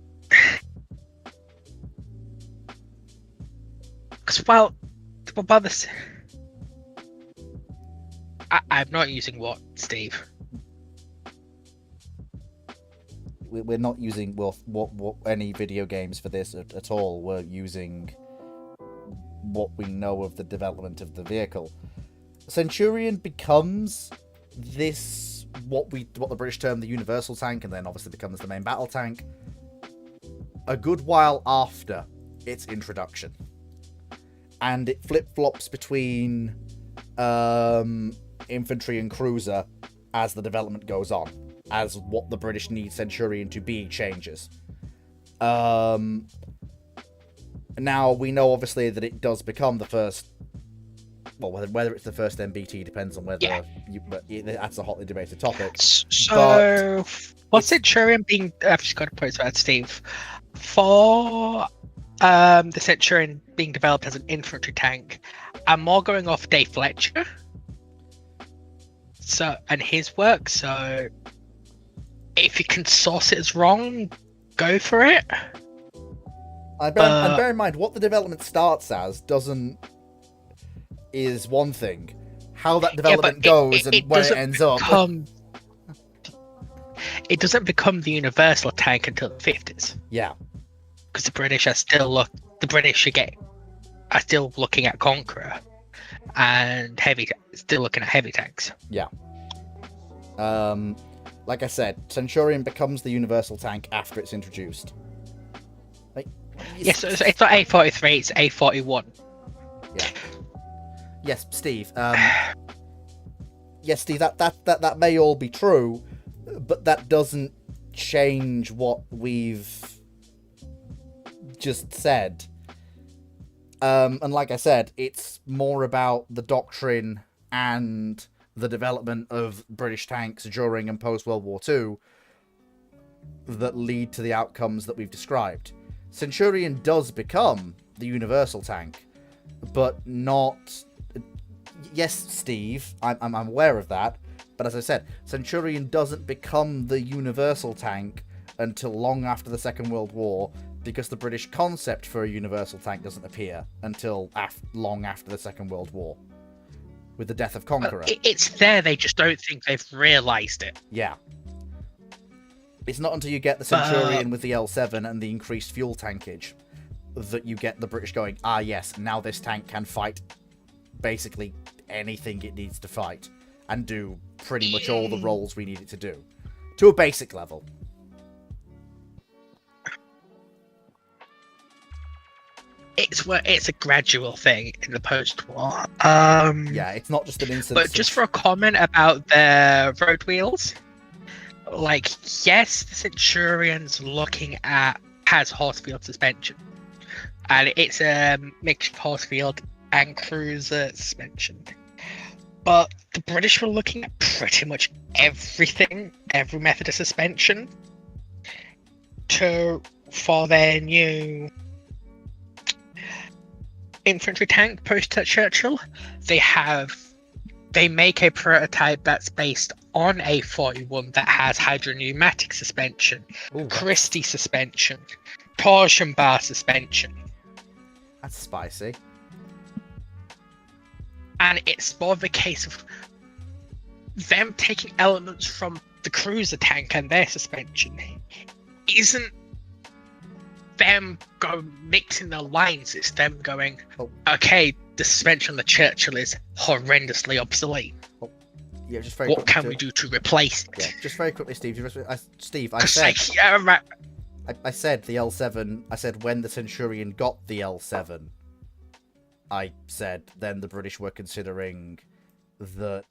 because while this, I'm not using what, Steve? We're not using what any video games for this at all. We're using what we know of the development of the vehicle. Centurion becomes this. What the British term the universal tank, and then obviously becomes the main battle tank a good while after its introduction, and it flip-flops between infantry and cruiser as the development goes on, as what the British need Centurion to be changes. Now we know obviously that it does become the first. Well, whether it's the first MBT depends on whether but that's a hotly debated topic. So, what's Centurion being? I've just got to point out, Steve. For the Centurion being developed as an infantry tank, I'm more going off Dave Fletcher. And his work. So, if you can source it as wrong, go for it. And bear in mind what the development starts as is one thing. How that development goes and where it ends up. It doesn't become the universal tank until the 50s. Yeah. Because the British are still looking at Conqueror and still looking at heavy tanks. Yeah. Like I said, Centurion becomes the universal tank after it's introduced. Yes, it's not A43, it's A41. Yeah. Yes, Steve. Yes, Steve. That may all be true, but that doesn't change what we've just said. And like I said, it's more about the doctrine and the development of British tanks during and post World War II that lead to the outcomes that we've described. Centurion does become the universal tank, but not. Yes, Steve, I'm aware of that, but as I said, Centurion doesn't become the universal tank until long after the Second World War, because the British concept for a universal tank doesn't appear until long after the Second World War, with the death of Conqueror. It's there, they just don't think they've realised it. Yeah. It's not until you get the Centurion with the L7 and the increased fuel tankage that you get the British going, ah yes, now this tank can fight basically anything it needs to fight and do pretty much all the roles we need it to do. To a basic level. It's a gradual thing in the post-war. Yeah, it's not just an instance. But just for a comment about the road wheels, like, yes, the Centurion's has Horsfield suspension, and it's a mixture of Horsfield and cruiser suspension. But the British were looking at pretty much everything, every method of suspension, for their new infantry tank post Churchill. They make a prototype that's based on a 41 that has hydropneumatic suspension, Christie suspension, torsion bar suspension. That's spicy. And it's more of a case of them taking elements from the cruiser tank and their suspension. Isn't them mixing the lines, it's them going, okay, the suspension on the Churchill is horrendously obsolete. Yeah, just very what can we do to replace it? Yeah, just very quickly, Steve. Steve, I said the L7. I said when the Centurion got the L7. I said then the British were considering the.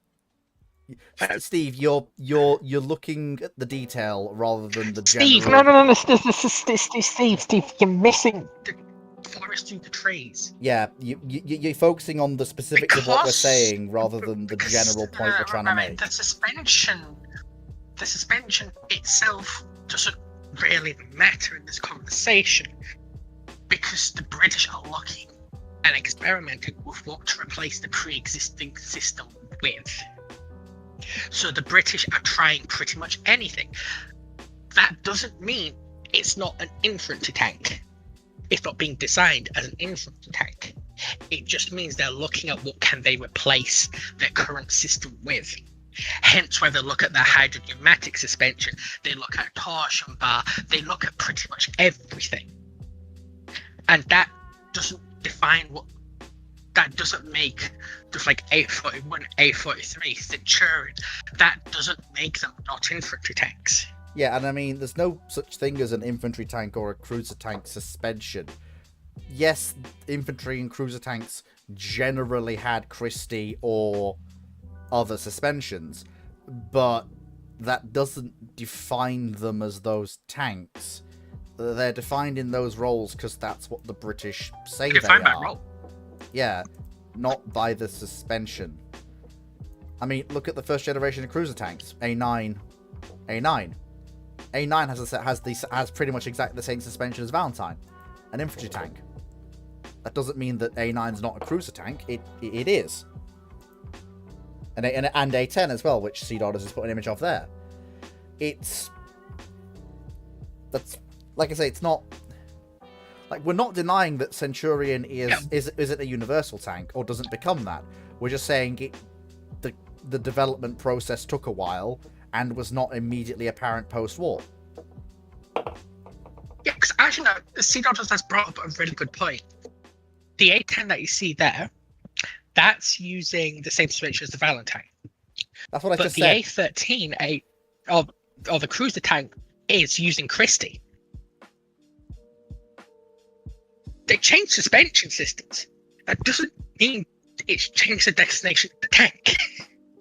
Steve, you're looking at the detail rather than the Steve, general. no, Steve, you're missing the forest through the trees. Yeah, you're focusing on the specifics of what we're saying rather than the general point we're trying to make. The suspension itself doesn't really matter in this conversation because the British are looking and experimenting with what to replace the pre-existing system with. So the British are trying pretty much anything. That doesn't mean it's not an infantry tank. It's not being designed as an infantry tank. It just means they're looking at what can they replace their current system with. Hence why they look at the hydropneumatic suspension, they look at torsion bar, they look at pretty much everything. And that doesn't define that doesn't make just like A41, A43, Centurion, that doesn't make them not infantry tanks. Yeah, and I mean, there's no such thing as an infantry tank or a cruiser tank suspension. Yes, infantry and cruiser tanks generally had Christie or other suspensions, but that doesn't define them as those tanks. They're defined in those roles because that's what the British say they are. By role. Yeah, not by the suspension. I mean, look at the first generation of cruiser tanks, A9. A9 has pretty much exactly the same suspension as Valentine, an infantry tank. That doesn't mean that A9's not a cruiser tank. It is. And A10 as well, which Sea Dodders has put an image of there. That's like I say, it's not like we're not denying that Centurion isn't a universal tank or doesn't become that. We're just saying the development process took a while and was not immediately apparent post-war. Yeah, because actually, no, Sea Dodders has brought up a really good point. The A10 that you see there, that's using the same suspension as the Valentine. That's what I just said. But the A13, or the cruiser tank, is using Christie. They changed suspension systems. That doesn't mean it's changed the destination of the tank.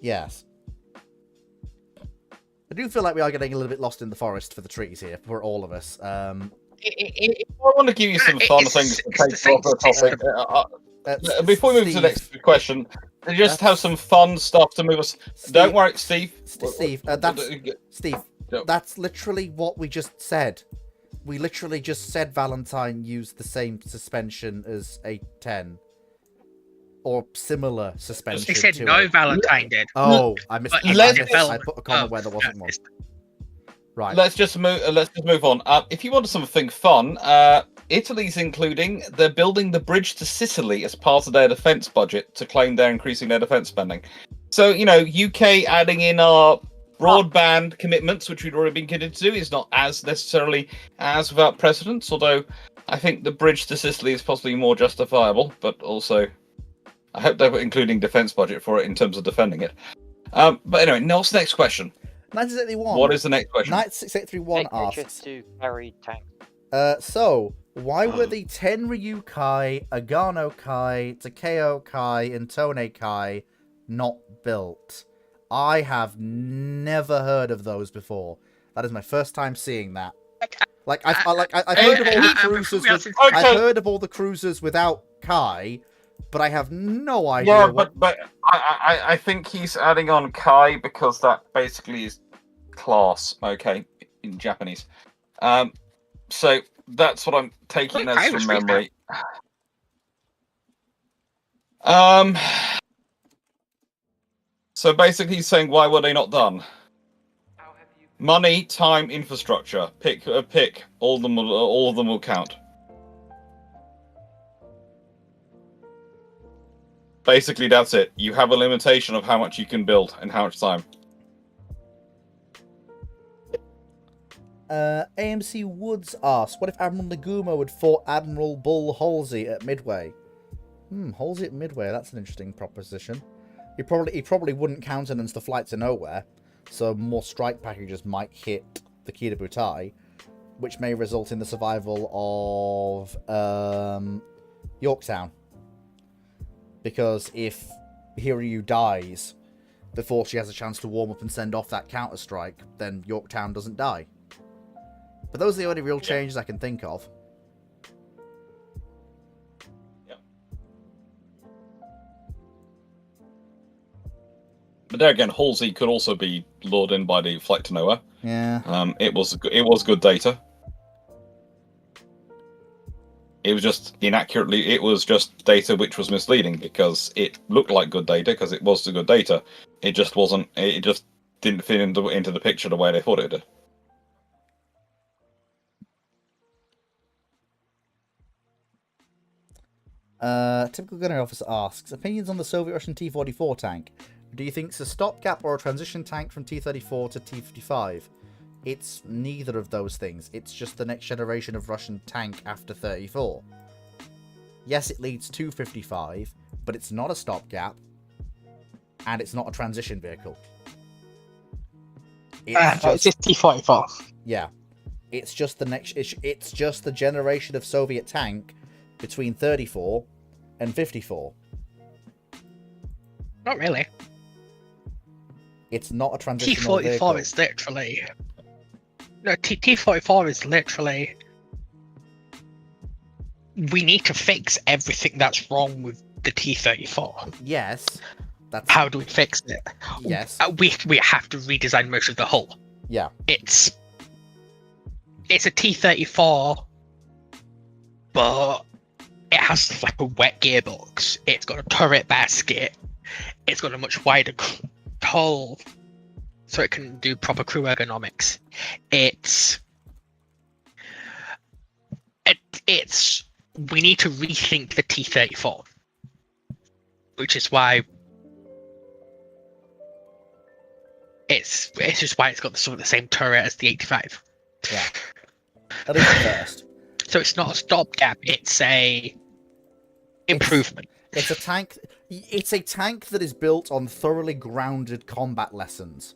Yes. I do feel like we are getting a little bit lost in the forest for the trees here, for all of us. I want to give you some fun things to take off the topic. Before we move to the next question, just have some fun stuff to move us. Don't worry, Steve. Steve, that's literally what we just said. We literally just said Valentine used the same suspension as A10. Or similar suspension. They said no, Valentine did. Oh, I missed. I put a comment where there wasn't one. Right. Let's just move on. If you wanted something fun, Italy's they're building the bridge to Sicily as part of their defence budget to claim they're increasing their defence spending. So UK adding in our broadband commitments, which we'd already been committed to, is not as necessarily as without precedence, although I think the bridge to Sicily is possibly more justifiable, but also I hope they're including defense budget for it in terms of defending it. But anyway, Nels, next question. 1981. What is the next question? Knight 6831 asks. Just to carry tank. So, why were the Tenryu Kai, Agano Kai, Takeo Kai, and Tone Kai not built? I have never heard of those before. That is my first time seeing that. Like I've heard of all the cruisers. I've heard of all the cruisers without Kai, but I have no idea. Yeah, but I think he's adding on Kai because that basically is class, okay, in Japanese. So that's what I'm taking as from memory. So basically he's saying, why were they not done? Money, time, infrastructure. Pick. All of them will count. Basically, that's it. You have a limitation of how much you can build and how much time. AMC Woods asks, what if Admiral Nagumo had fought Admiral Bull Halsey at Midway? Halsey at Midway, that's an interesting proposition. He probably wouldn't countenance the Flight to Nowhere, so more strike packages might hit the Kita Butai, which may result in the survival of Yorktown. Because if Hiryu dies before she has a chance to warm up and send off that counter-strike, then Yorktown doesn't die. But those are the only real changes I can think of. But there again, Halsey could also be lured in by the Flight to Nowhere. Yeah. It was good data. It was just inaccurately. It was just data which was misleading because it looked like good data because it was the good data. It just wasn't. It just didn't fit into the picture the way they thought it did. Typical gunnery officer asks, opinions on the Soviet-Russian T-44 tank. Do you think it's a stopgap or a transition tank from T-34 to T-55? It's neither of those things. It's just the next generation of Russian tank after 34. Yes, it leads to 55, but it's not a stopgap, and it's not a transition vehicle. It's just T-44. Yeah. It's just the next... It's just the generation of Soviet tank between 34 and 54. Not really. It's not a transitional T-44 vehicle. is literally... No, T-44 is literally... We need to fix everything that's wrong with the T-34. Yes. That's... How do we fix it? Yes. We have to redesign most of the hull. Yeah. It's a T-34, but it has like a wet gearbox. It's got a turret basket. It's got a much wider hull, so it can do proper crew ergonomics. We need to rethink the T-34, which is why it's just why it's got sort of the same turret as the 85. Yeah. At least at first. So it's not a stopgap, it's a improvement. It's a tank. It's a tank that is built on thoroughly grounded combat lessons,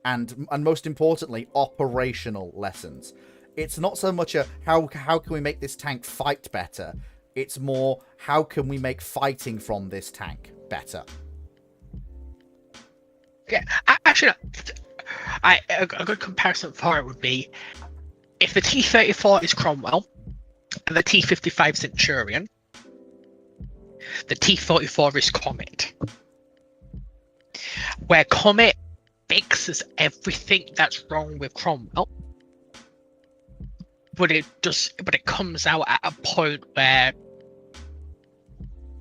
and most importantly, operational lessons. It's not so much a how can we make this tank fight better. It's more how can we make fighting from this tank better. Yeah, actually, a good comparison for it would be if the T-34 is Cromwell and the T-55 Centurion, the T-44 is Comet. Where Comet fixes everything that's wrong with Cromwell, but it comes out at a point where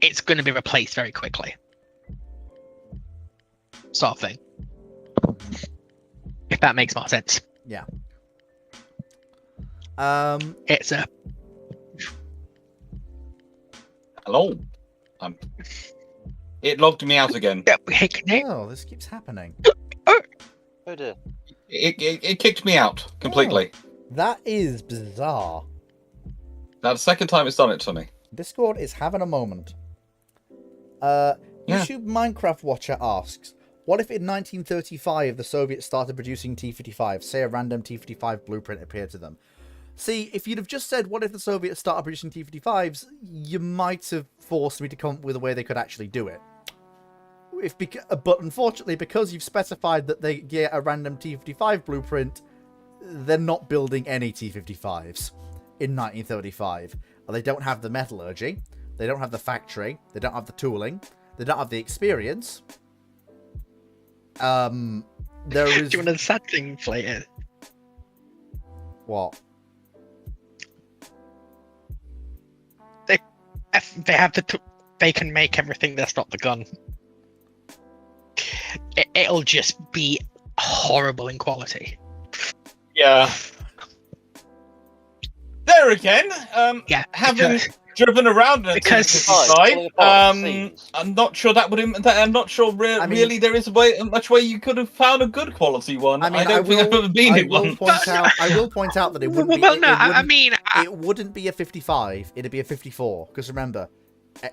it's going to be replaced very quickly. Sort of thing. If that makes more sense. Yeah. It's a... Hello. It logged me out again. Yeah, we hate it. Oh, this keeps happening. Oh dear. It kicked me out completely. That is bizarre. That's the second time it's done it to me. Discord is having a moment. Yeah. YouTube Minecraft Watcher asks, what if in 1935 the Soviets started producing T-55? Say a random T-55 blueprint appeared to them. See, if you'd have just said, what if the Soviets started producing T-55s, you might have forced me to come up with a way they could actually do it. But unfortunately, because you've specified that they get a random T-55 blueprint, they're not building any T-55s in 1935. They don't have the metallurgy, they don't have the factory, they don't have the tooling, they don't have the experience. There is... Do you want a sad thing, Flater? What? They have they can make everything that's not the gun. It'll just be horrible in quality. Yeah. There again, Yeah, having because- driven around in a because- T-55, Scenes. I'm not sure that would. I'm not sure really there is much way you could have found a good quality one. I mean, don't think I've ever been in one. I will point out that it wouldn't be. Well, no, it wouldn't be a 55. It'd be a 54. Because remember,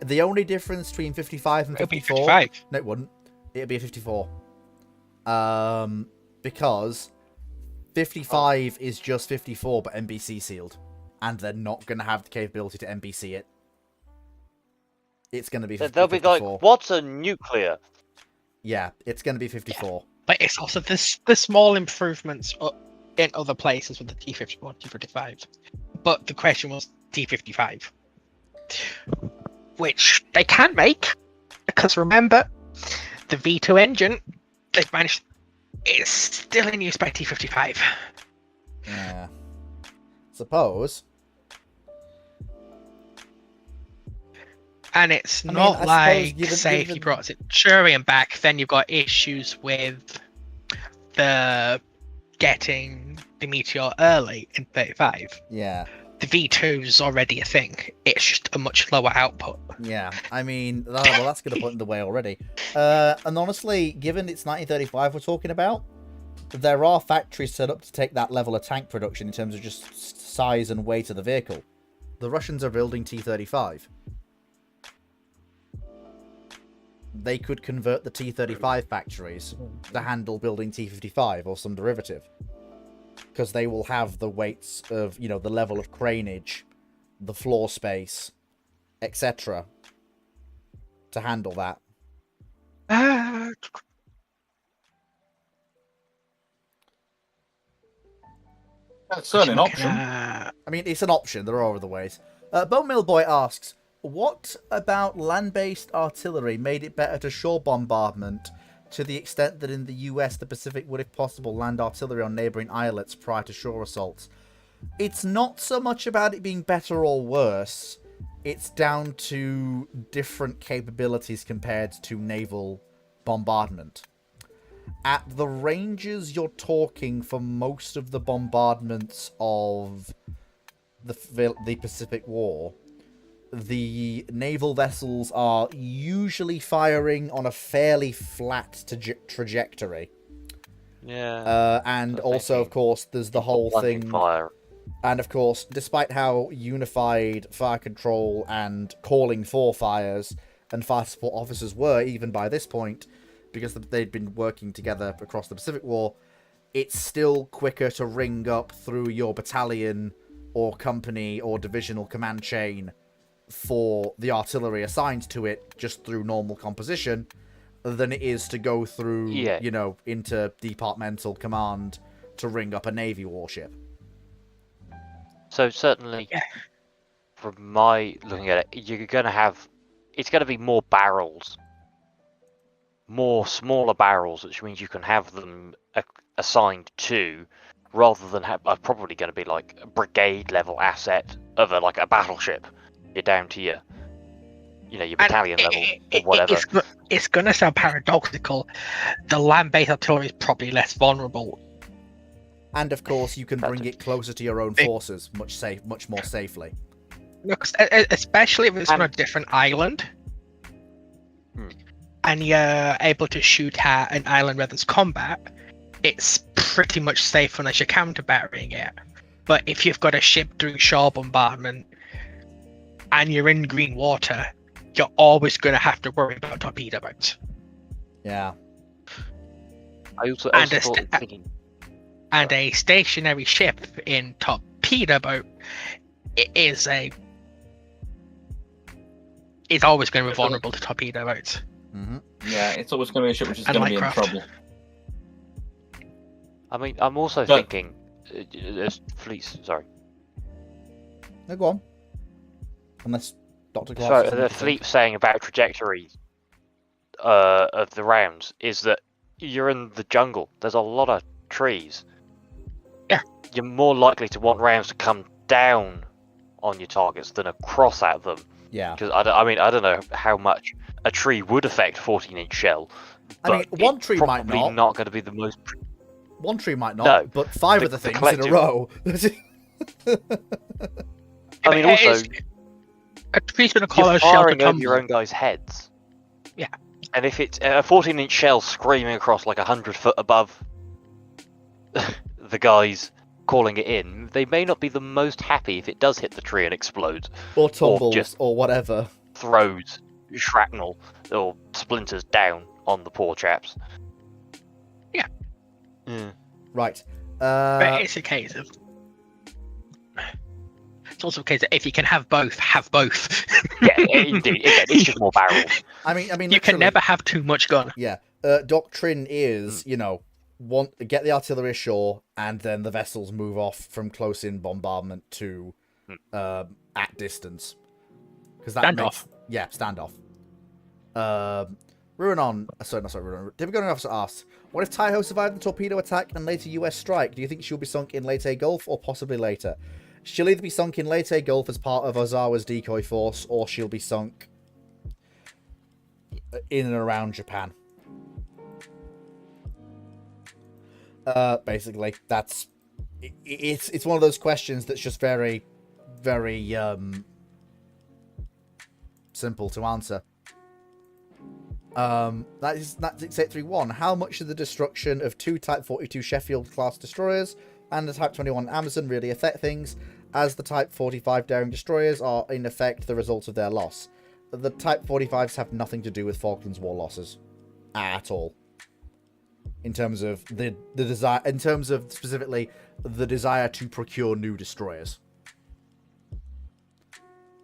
the only difference between 55 and it'll be 54. 55. No, it wouldn't. It'd be a 54. Because 55 is just 54, but NBC sealed, and they're not going to have the capability to NBC it. It's going to be 54. They'll be like, what's a nuclear? Yeah, it's going to be 54. But it's also the small improvements in other places with the T-54, T-55. But the question was T-55, which they can make, because remember, the V2 engine they've managed is still in use by T-55. Yeah. Suppose. And it's I not suppose like, given- say, if given- you brought Centurion back, then you've got issues with the getting the Meteor early in 35. Yeah. The V2 is already a thing. It's just a much lower output. Yeah, I mean, that's going to put in the way already. And honestly, given it's 1935 we're talking about, there are factories set up to take that level of tank production in terms of just size and weight of the vehicle. The Russians are building T-35. They could convert the T-35 factories to handle building T-55 or some derivative. Because they will have the weights of, the level of craneage, the floor space, etc. to handle that. That's certainly an option. I mean, it's an option. There are other ways. Bone Mill Boy asks, what about land-based artillery made it better to shore bombardment to the extent that in the US the Pacific would, if possible, land artillery on neighbouring islets prior to shore assaults? It's not so much about it being better or worse. It's down to different capabilities compared to naval bombardment. At the ranges you're talking for most of the bombardments of the Pacific War, the naval vessels are usually firing on a fairly flat trajectory. Yeah. And I'm also, of thinking course, there's the whole Blending thing. Fire. And of course, despite how unified fire control and calling for fires and fire support officers were, even by this point, because they'd been working together across the Pacific War, it's still quicker to ring up through your battalion or company or divisional command chain for the artillery assigned to it just through normal composition than it is to go through, into departmental command to ring up a Navy warship. So certainly, from my looking at it, you're going to have, it's going to be more barrels, more smaller barrels, which means you can have them assigned to, rather than probably going to be like a brigade level asset of a battleship. You're down to your battalion level or whatever. It's going to sound paradoxical. The land-based artillery is probably less vulnerable. And of course, you can bring it closer to your own forces, much more safely. Look, especially if it's on a different island, and you're able to shoot at an island where there's combat, it's pretty much safe unless you're counter-battering it. But if you've got a ship doing shore bombardment and you're in green water, you're always going to have to worry about torpedo boats. Yeah. I also And thought, thinking, And a stationary ship in torpedo boat is always going to be vulnerable to torpedo boats. Mm-hmm. Yeah, it's always going to be a ship which is And going to be in Lightcraft. trouble. I mean, I'm also But- thinking, there's fleets. Sorry, No, go on. Unless Dr. Clark. so has the something to say. fleet saying about trajectory of the rounds is that you're in the jungle. There's a lot of trees. Yeah. You're more likely to want rounds to come down on your targets than across at them. Yeah. Because I don't know how much a tree would affect 14-inch shell. I mean, but one it's tree might probably not. going to be the most. One tree might not, No, but five the- of the the things in a collective- row. I mean, also, A tree's going to call you're out a shell to firing over your tumble. own guys' heads. Yeah. And if it's a 14-inch shell screaming across like 100 foot above the guys calling it in, they may not be the most happy if it does hit the tree and explodes, or tumbles, just- or whatever. throws shrapnel or splinters down on the poor chaps. Yeah. Yeah. Right. But it's a case of. It's also a case of if you can have both, have both. Yeah, indeed. Again, it's just more barrels. I mean, You can literally, never have too much gun. Yeah. Doctrine is, get the artillery ashore, and then the vessels move off from close-in bombardment to at distance. Because that Standoff. Standoff. Ruinon, Ruinon. Difficult Officer asks, what if Taiho survived the torpedo attack and later US strike? Do you think she'll be sunk in Leyte Gulf or possibly later? She'll either be sunk in Leyte Gulf as part of Ozawa's decoy force, or she'll be sunk in and around Japan. Basically, that's it's one of those questions that's just very, very simple to answer. That's 831. How much of the destruction of two Type 42 Sheffield class destroyers and the Type 21 Amazon really affect things, as the Type 45 Daring destroyers are in effect the result of their loss? The Type 45s have nothing to do with Falklands War losses at all. In terms of the desire, in terms of specifically the desire to procure new destroyers.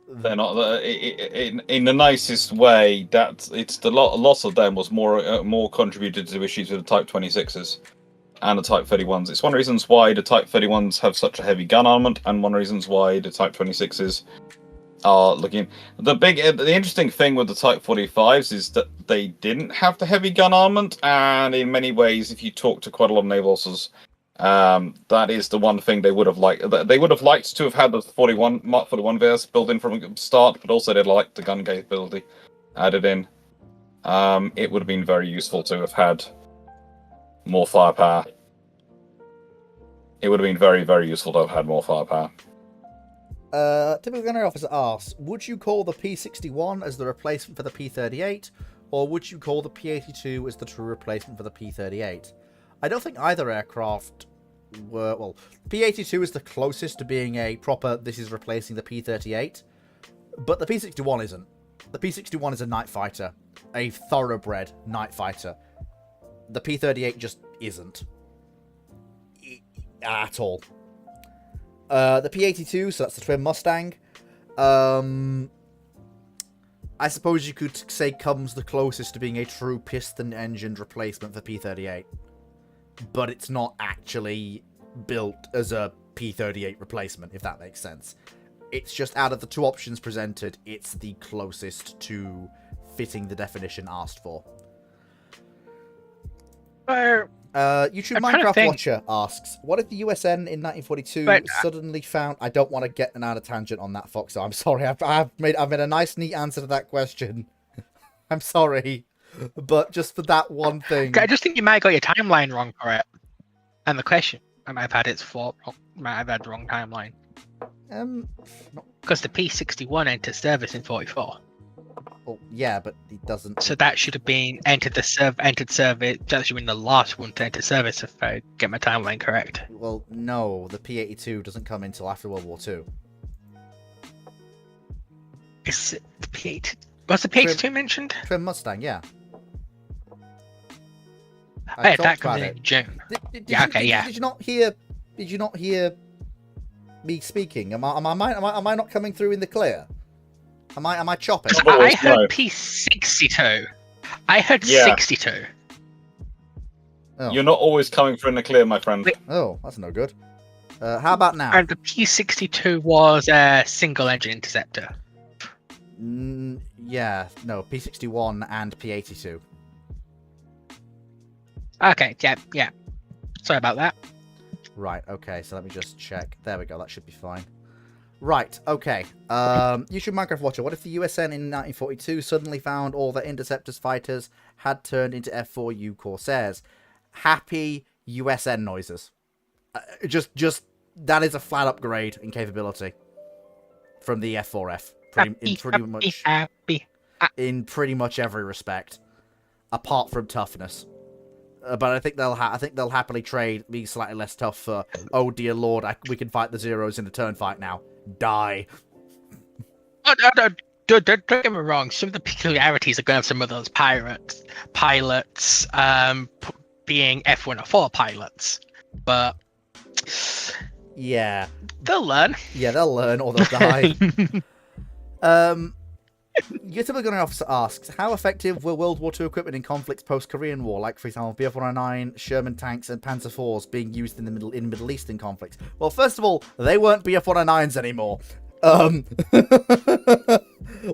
They're not in the nicest way. That it's the loss of them was more contributed to issues with the Type 26s and the Type 31s. It's one of the reasons why the Type 31s have such a heavy gun armament, and one of the reasons why the Type 26s are looking. The interesting thing with the Type 45s is that they didn't have the heavy gun armament, and in many ways, if you talk to quite a lot of naval officers, that is the one thing they would have liked. They would have liked to have had the Mark 41 VS built in from the start, but also they'd like the gun capability added in. It would have been very useful to have had more firepower. It would have been very, very useful to have had more firepower. Typical gunnery officer asks, would you call the P-61 as the replacement for the P-38, or would you call the P-82 as the true replacement for the P-38? I don't think either aircraft were... Well, P-82 is the closest to being a proper, this is replacing the P-38, but the P-61 isn't. The P-61 is a night fighter, a thoroughbred night fighter. The P-38 just isn't. At all. The P-82, so that's the twin Mustang. I suppose you could say comes the closest to being a true piston-engined replacement for P-38. But it's not actually built as a P-38 replacement, if that makes sense. It's just out of the two options presented, it's the closest to fitting the definition asked for. YouTube I'm trying to Minecraft think. Watcher asks, what if the USN in 1942 But, suddenly found... I don't want to get an out of tangent on that, Foxo. I'm sorry. I've made a nice, neat answer to that question. I'm sorry. But just for that one thing... I just think you might have got your timeline wrong for it. And the question, I might have had might have had the wrong timeline. not Because the P-61 entered service in 44. Well, yeah, but he doesn't. So that should have been entered service. That should have been the last one to enter service, if I get my timeline correct. Well, no, the P-82 doesn't come until after World War II. Is it the P-82? Was the P-82 mentioned? Trim Mustang, yeah. Hey, talked that comes about in it. June. Did Yeah, you, okay, did, yeah. Did you not hear? Did you not hear me speaking? Am I not coming through in the clear? Am I chopping? Oh, I heard no. P-62. I heard Yeah. 62. Oh. You're not always coming through in the clear, my friend. Oh, that's no good. How about now? And the P-62 was a single-engine interceptor. Yeah, no, P-61 and P-82. Okay, yeah. Sorry about that. Right, okay, so let me just check. There we go, that should be fine. Right, okay. YouTube Minecraft Watcher, what if the USN in 1942 suddenly found all their Interceptors fighters had turned into F-4U Corsairs? Happy USN noises. Just that is a flat upgrade in capability from the F4F. Happy. In pretty much every respect, apart from toughness. But I think they'll happily trade being slightly less tough for. Oh dear lord, we can fight the Zeros in a turn fight now. Die. Oh, no, don't get me wrong. Some of the peculiarities are going to have some of those pilots, being F-104 pilots, but Yeah. they'll learn. Yeah, they'll learn or they'll die. Your typical gunnery officer asks, how effective were World War II equipment in conflicts post-Korean War, like, for example, Bf-109, Sherman tanks, and Panzer IVs being used in the Middle Eastern conflicts? Well, first of all, they weren't Bf-109s anymore.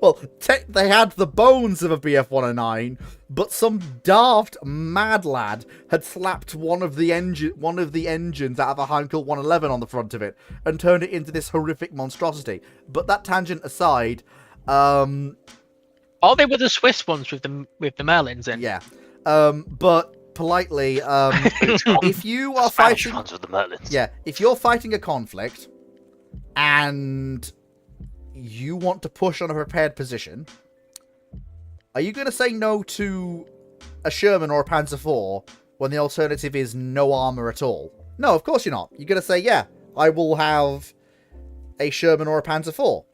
Well, they had the bones of a Bf-109, but some daft mad lad had slapped one of the engines out of a Heinkel 111 on the front of it and turned it into this horrific monstrosity. But that tangent aside, Oh, they were the Swiss ones with the Merlins in. yeah. But politely, if you are Spanish fighting, ones with the Merlins. yeah, if you're fighting a conflict and you want to push on a prepared position, are you going to say no to a Sherman or a Panzer IV when the alternative is no armor at all? No, of course you're not. You're going to say, yeah, I will have a Sherman or a Panzer IV.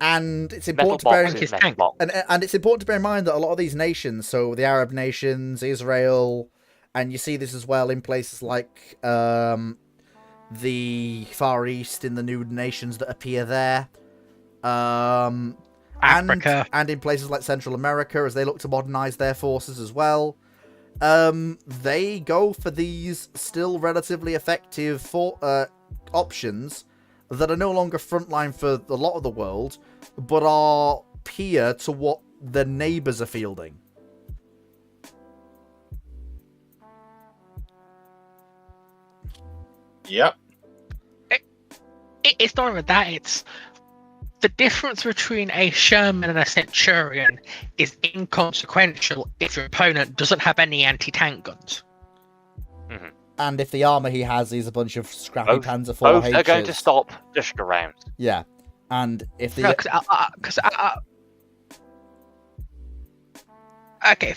And it's important to bear in his tank. and it's important to bear in mind that a lot of these nations, so the Arab nations, Israel, and you see this as well in places like the Far East, in the new nations that appear there, Africa, and in places like Central America as they look to modernize their forces as well. They go for these still relatively effective options that are no longer frontline for a lot of the world, but are peer to what the neighbours are fielding. Yep. it's not even that. It's the difference between a Sherman and a Centurion is inconsequential if your opponent doesn't have any anti-tank guns. Mm-hmm. And if the armour he has is a bunch of scrappy Both Panzer IV are H's. going to stop just around. Yeah. And if the... No, because okay,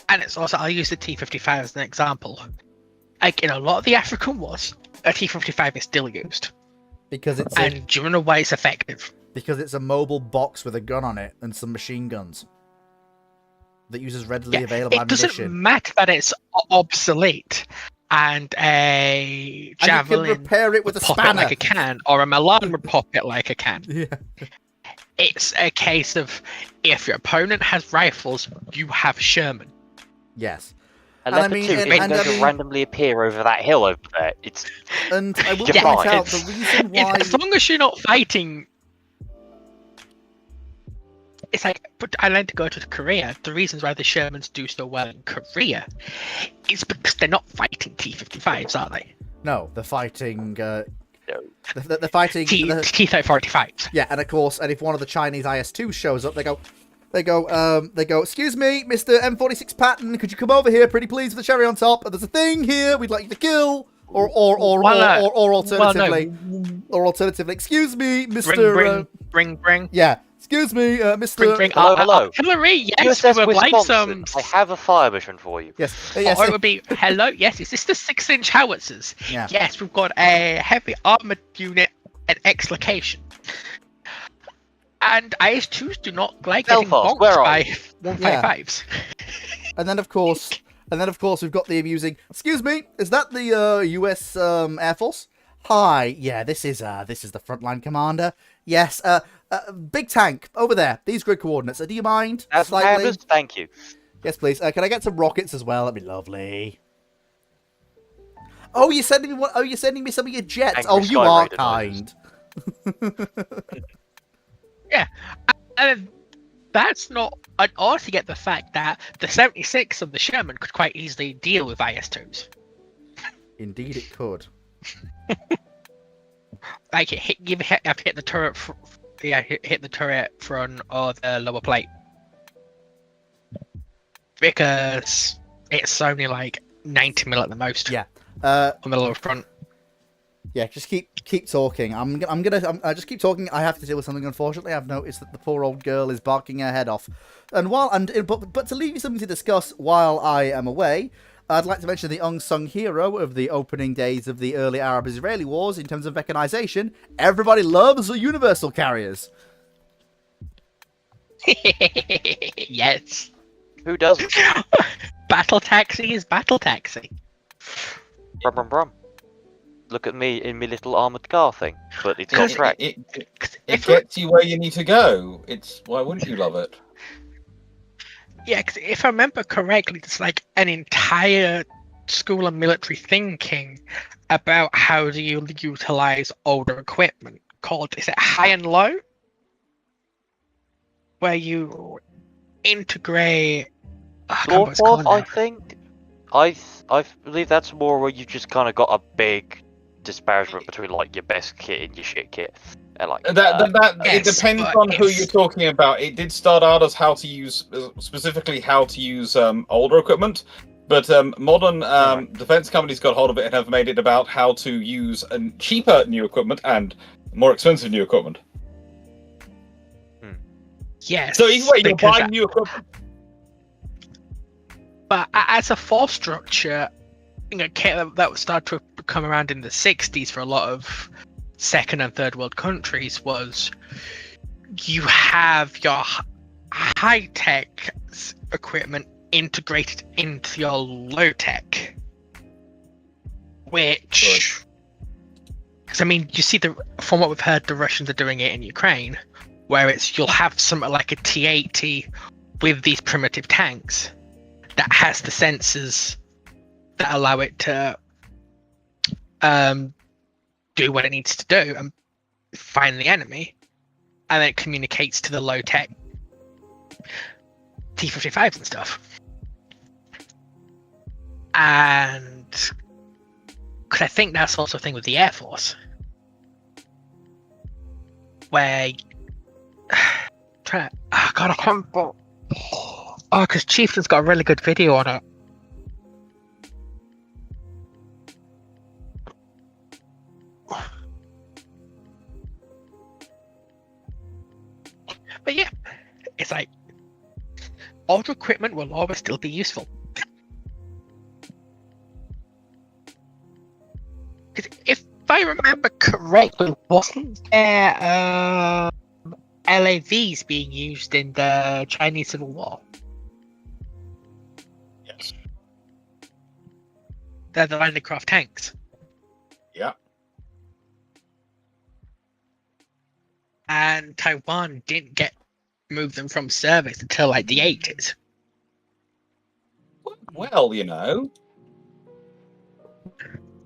and it's also, I'll use the T-55 as an example. Like in a lot of the African wars, a T-55 is still used, because it's and do you know why it's effective? because it's a mobile box with a gun on it and some machine guns that uses readily available It ammunition. doesn't matter that it's obsolete and a javelin and you can repair it with a pop spanner. it like a can, or a Milan would pop it like a can. Yeah. It's a case of if your opponent has rifles, you have Sherman. Yes. A And I Leopard mean- 2 and- isn't and going I to mean- randomly appear over that hill over there. It's And I will Yeah, point out it's- the reason why... As long as you're not fighting, it's like. But I like to go to Korea. The reasons why the Shermans do so well in Korea is because they're not fighting T-55s, are they? No, they're fighting... no. They're fighting... T-35s. Yeah, and of course, and if one of the Chinese IS-2s shows up, they go, excuse me, Mr. M46 Patton, could you come over here, pretty please, with the cherry on top? There's a thing here we'd like you to kill. Or alternatively, excuse me, Mr. Bring. Yeah, Excuse me, Mr. Hello. Hillary, yes, we USS would like Wisconsin, some. I have a fire mission for you. Yes, Or it would be, hello, yes, is this the 6-inch howitzers? Yeah. Yes, we've got a heavy armored unit at X location. And IS-2s do not like getting Belfast, bonked where are by you? 155s. And then of course we've got the amusing. Excuse me, is that the U.S. Air Force? Hi, yeah, this is the frontline commander. Yes, big tank over there. These grid coordinates. Do you mind? Slightly. Thank you. Yes, please. Can I get some rockets as well? That'd be lovely. Oh, you're sending me what? Oh, you're sending me some of your jets. Angry You are Skyraider kind. Yeah, and that's not an odd to get the fact that the 76 of the Sherman could quite easily deal with IS-2s. Indeed, it could. Like you have to hit the turret, hit the turret front or the lower plate, because it's only like 90 mil at the most. Yeah. On the lower front. Yeah, just keep talking. I'm gonna just keep talking. I have to deal with something. Unfortunately, I've noticed that the poor old girl is barking her head off. But to leave you something to discuss while I am away, I'd like to mention the unsung hero of the opening days of the early Arab-Israeli wars in terms of mechanization. Everybody loves the universal carriers. Yes. Who doesn't? Battle taxi is battle taxi. Brum. Look at me in my little armoured car thing, but it's got Because track. It gets you where you need to go. Why wouldn't you love it? Yeah, because if I remember correctly, it's like an entire school of military thinking about how do you utilize older equipment called, is it high and low? Where you integrate... Floor cloth, I think. I believe that's more where you just kind of got a big disparagement between like your best kit and your shit kit. And like It Yes, depends but on who it's- you're talking about. It did start out as how to use, specifically how to use older equipment, but modern defense companies got hold of it and have made it about how to use cheaper new equipment and more expensive new equipment. Yes. So either way, you're because buying new equipment. But as a force structure, kit that would start to come around in the 60s for a lot of second and third world countries was you have your high-tech equipment integrated into your low-tech, which... Because, I mean, you see, from what we've heard, the Russians are doing it in Ukraine, where you'll have something like a T-80 with these primitive tanks that has the sensors that allow it to do what it needs to do and find the enemy, and then it communicates to the low-tech T-55s and stuff. And because I think that's also a thing with the Air Force, where I can't remember. Oh, because Chieftain's got a really good video on it. But yeah, it's like older equipment will always still be useful. Because if I remember correctly, wasn't there LAVs being used in the Chinese Civil War? Yes. They're the landing craft tanks. Yeah. And Taiwan didn't move them from service until like the 80s. Well, you know,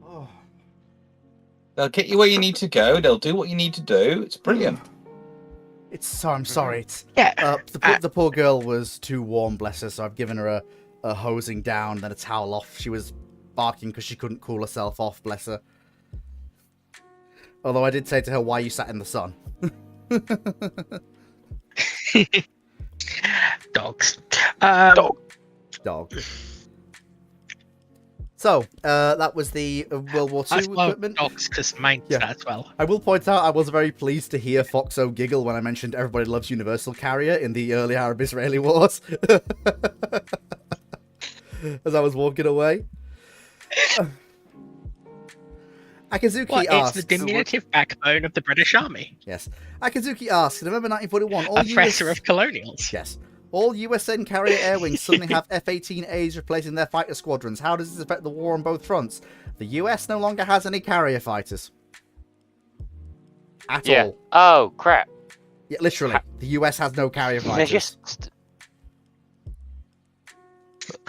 Oh. they'll get you where you need to go. They'll do what you need to do. It's brilliant. I'm sorry. It's Yeah. the poor girl was too warm, bless her. So I've given her a hosing down, then a towel off. She was barking because she couldn't cool herself off, bless her. Although I did say to her, "Why you sat in the sun?" Dogs. Dog. So, that was the World War II equipment. Dogs, because mine does Yeah. that as well. I will point out I was very pleased to hear Foxo giggle when I mentioned Everybody Loves Universal Carrier in the early Arab-Israeli wars. As I was walking away. Akazuki Well, it's asks... the diminutive backbone of the British Army. Yes. Akazuki asks, in November 1941, all Oppressor of colonials. Yes. All USN carrier air wings suddenly have F-18As replacing their fighter squadrons. How does this affect the war on both fronts? The US no longer has any carrier fighters. At all. Oh, crap. Yeah, literally. The US has no carrier They're fighters. just...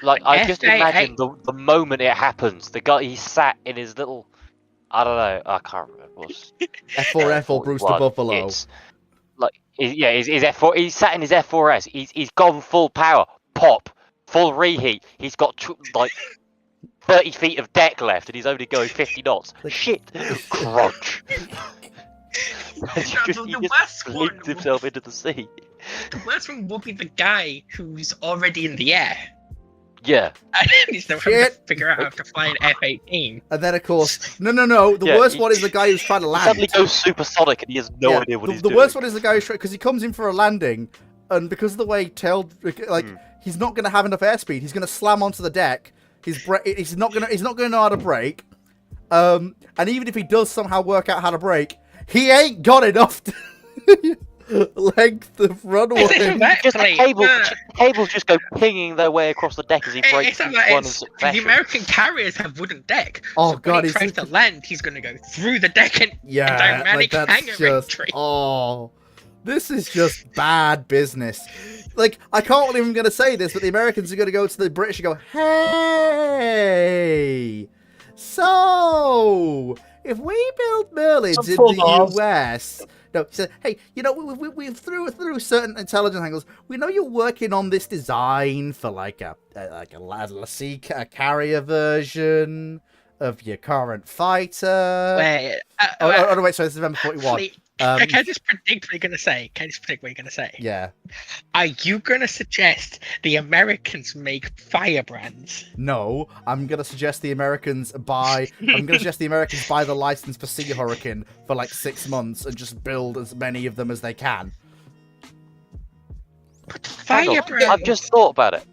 Like, I just imagine the moment it happens, the guy, he's sat in his little... I don't know, I can't remember. What's F4F or Brewster Buffalo. It's like, his F4. He's sat in his F4S. He's gone full power, pop, full reheat. He's got like 30 feet of deck left, and he's only going 50 knots. Shit, crunch. He just leaped himself into the sea. The worst one will be the guy who's already in the air. Yeah. And he's still trying to figure out how to fly an F-18. And then, of course, no. The worst one is the guy who's trying to land. Suddenly goes supersonic, and he has no idea what he's doing. The worst one is the guy who's because he comes in for a landing, and because of the way he's not going to have enough airspeed. He's going to slam onto the deck. He's not going to know how to brake. And even if he does somehow work out how to brake, he ain't got enough length of runway. Just the cables just go pinging their way across the deck as he breaks one in succession. The American carriers have wooden deck. Oh so god, when he tries to land, he's going to go through the deck and dynamic hangar entry. Oh, this is just bad business. Like, I can't believe I'm going to say this, but the Americans are going to go to the British and go, hey, so if we build Merlins in the US... No, he said, hey, you know, we've through certain intelligence angles, we know you're working on this design for like a carrier version of your current fighter. Wait, wait, sorry, this is November 41. Can I just predict what you're going to say? Yeah. Are you going to suggest the Americans make firebrands? No, I'm going to suggest the Americans buy the license for Sea Hurricane for like 6 months and just build as many of them as they can. Firebrands. I've just thought about it.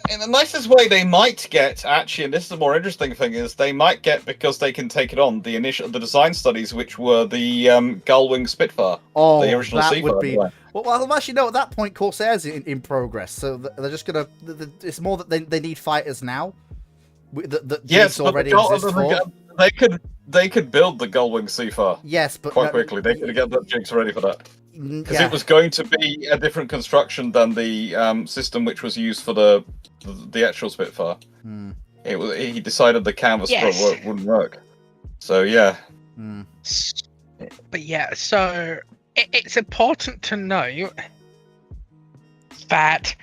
In the nicest way they might get, actually, and this is the more interesting thing, is they might get, because they can take it on, the design studies, which were the Gullwing Spitfire. Oh, the original that Seafire, would be... Well, actually, no, at that point, Corsair's in progress, so they're just going to... It's more that they need fighters now. That yes, already exist for. They could build the Gullwing Seafire. Yes, but... Quite quickly. They could get the jigs ready for that. Because Yeah. it was going to be a different construction than the system which was used for the actual Spitfire. He decided the canvas wouldn't work. So yeah. But yeah, so it's important to know that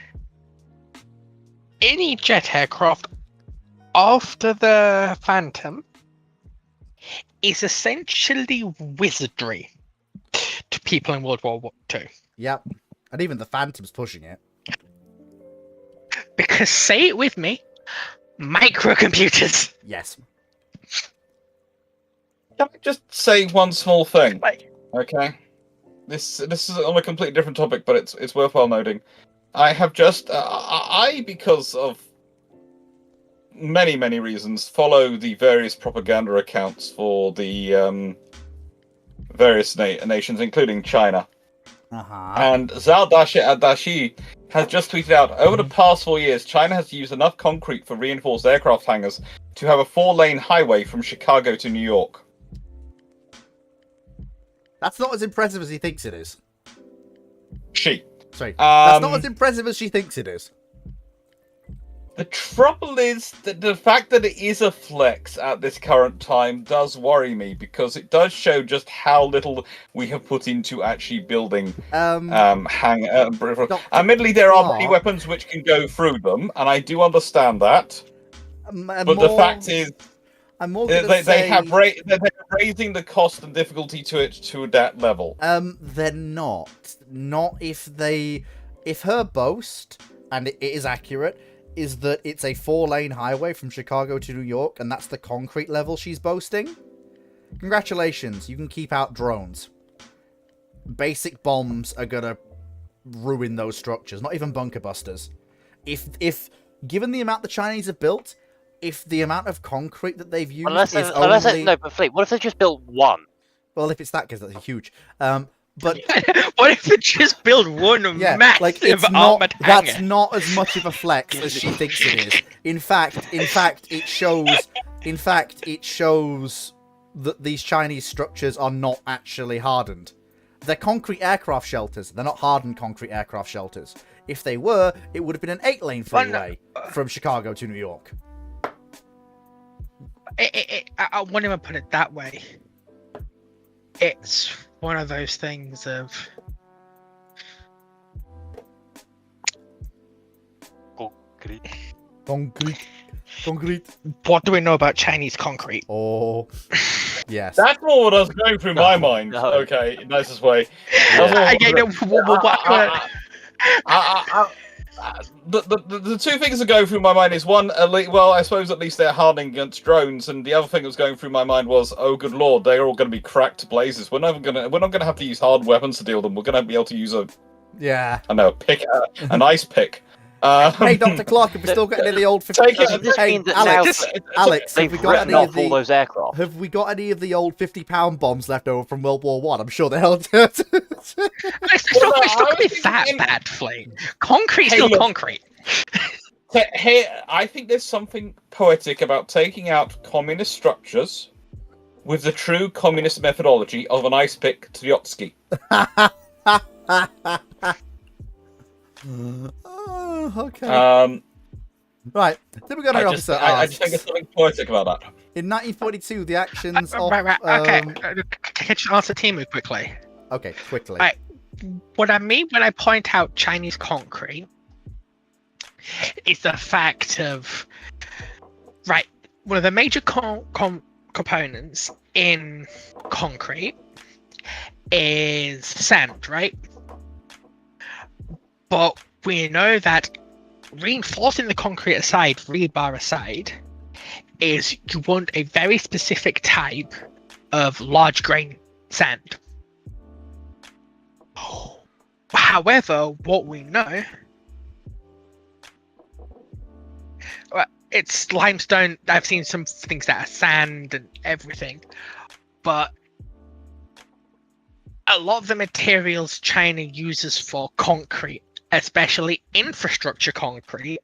any jet aircraft after the Phantom is essentially wizardry to people in World War II. Yep. And even the Phantom's pushing it. Because, say it with me, microcomputers. Yes. Can I just say one small thing? Like, Okay. This is on a completely different topic, but it's worthwhile noting. I have just because of many reasons, follow the various propaganda accounts for the various nations, including China. And Zhao Dashi has just tweeted out, over the past 4 years, China has used enough concrete for reinforced aircraft hangars to have a 4-lane highway from Chicago to New York. That's not as impressive as he thinks it is. Sorry. That's not as impressive as she thinks it is. The trouble is that the fact that it is a flex at this current time does worry me, because it does show just how little we have put into actually building Admittedly, there are many weapons which can go through them, and I do understand that. But the fact is, they're raising the cost and difficulty to it to that level. They're not. Not if her boast, and it is accurate, is that it's a 4-lane highway from Chicago to New York, and that's the concrete level she's boasting, congratulations, you can keep out drones. Basic bombs are gonna ruin those structures, not even bunker busters. If given the amount the Chinese have built, if the amount of concrete that they've used No, but Fleet, what if they just built one? Well, if it's that, because that's huge. But what if it just build one yeah, massive like it's not. armored That's hangar? not as much of a flex as she thinks it is. In fact, it shows. In fact, it shows that these Chinese structures are not actually hardened. They're concrete aircraft shelters. They're not hardened concrete aircraft shelters. If they were, it would have been an 8-lane freeway from Chicago to New York. I won't even put it that way. It's one of those things of Concrete. what do we know about Chinese concrete? Oh, yes. That's more what I was going through my mind. No. Okay, nicest way. The two things that go through my mind is one, well, I suppose at least they're hardening against drones, and the other thing that was going through my mind was, oh good lord, they're all going to be cracked to blazes. We're not going to have to use hard weapons to deal with them. We're going to be able to use an ice pick. Hey, Dr. Clark, have we still got any of the old 50? Doesn't this Hey, mean that Alex, have they've we got written any of off all the? those aircraft? Have we got any of the old 50-pound bombs left over from World War One? I'm sure they'll. It's not going to be that bad, Flame. Concrete's still concrete. Hey, I think there's something poetic about taking out communist structures with the true communist methodology of an ice pick Trotsky. Oh, okay. Right. Typical officer I just think there's something poetic about that. In 1942, the actions of... Right. Okay. Can I just answer Timu quickly? Okay, quickly. Right. What I mean when I point out Chinese concrete is the fact of... Right. One of the major components in concrete is sand, right? But we know that reinforcing the concrete aside, rebar aside, is you want a very specific type of large grain sand. However, what we know, it's limestone. I've seen some things that are sand and everything, but a lot of the materials China uses for concrete, especially infrastructure concrete,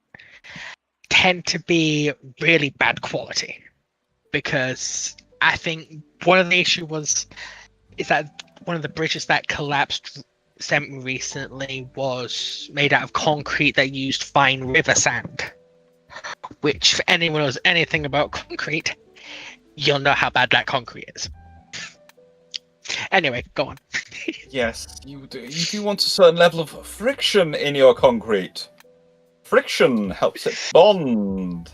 tend to be really bad quality. Because I think one of the issues is that one of the bridges that collapsed semi-recently was made out of concrete that used fine river sand. Which, for anyone who knows anything about concrete, you'll know how bad that concrete is. Anyway, go on. Yes, you do want a certain level of friction in your concrete. Friction helps it bond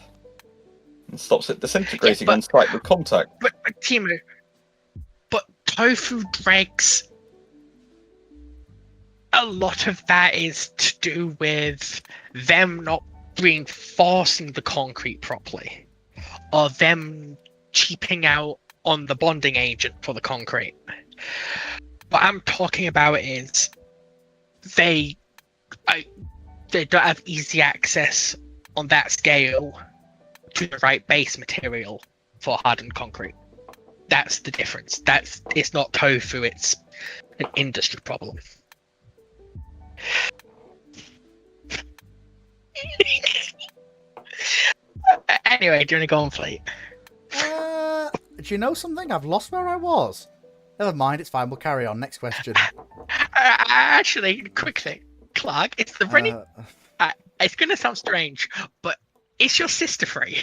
and stops it disintegrating on site with contact. But Timu, tofu dregs, a lot of that is to do with them not reinforcing the concrete properly, or them cheaping out on the bonding agent for the concrete. What I'm talking about is they don't have easy access on that scale to the right base material for hardened concrete. That's the difference. It's not tofu, it's an industry problem. Anyway, do you want to go on, Fleet? Do you know something? I've lost where I was. Never mind, it's fine. We'll carry on. Next question. Actually, quick thing, Clark. It's the running. It's gonna sound strange, but is your sister free?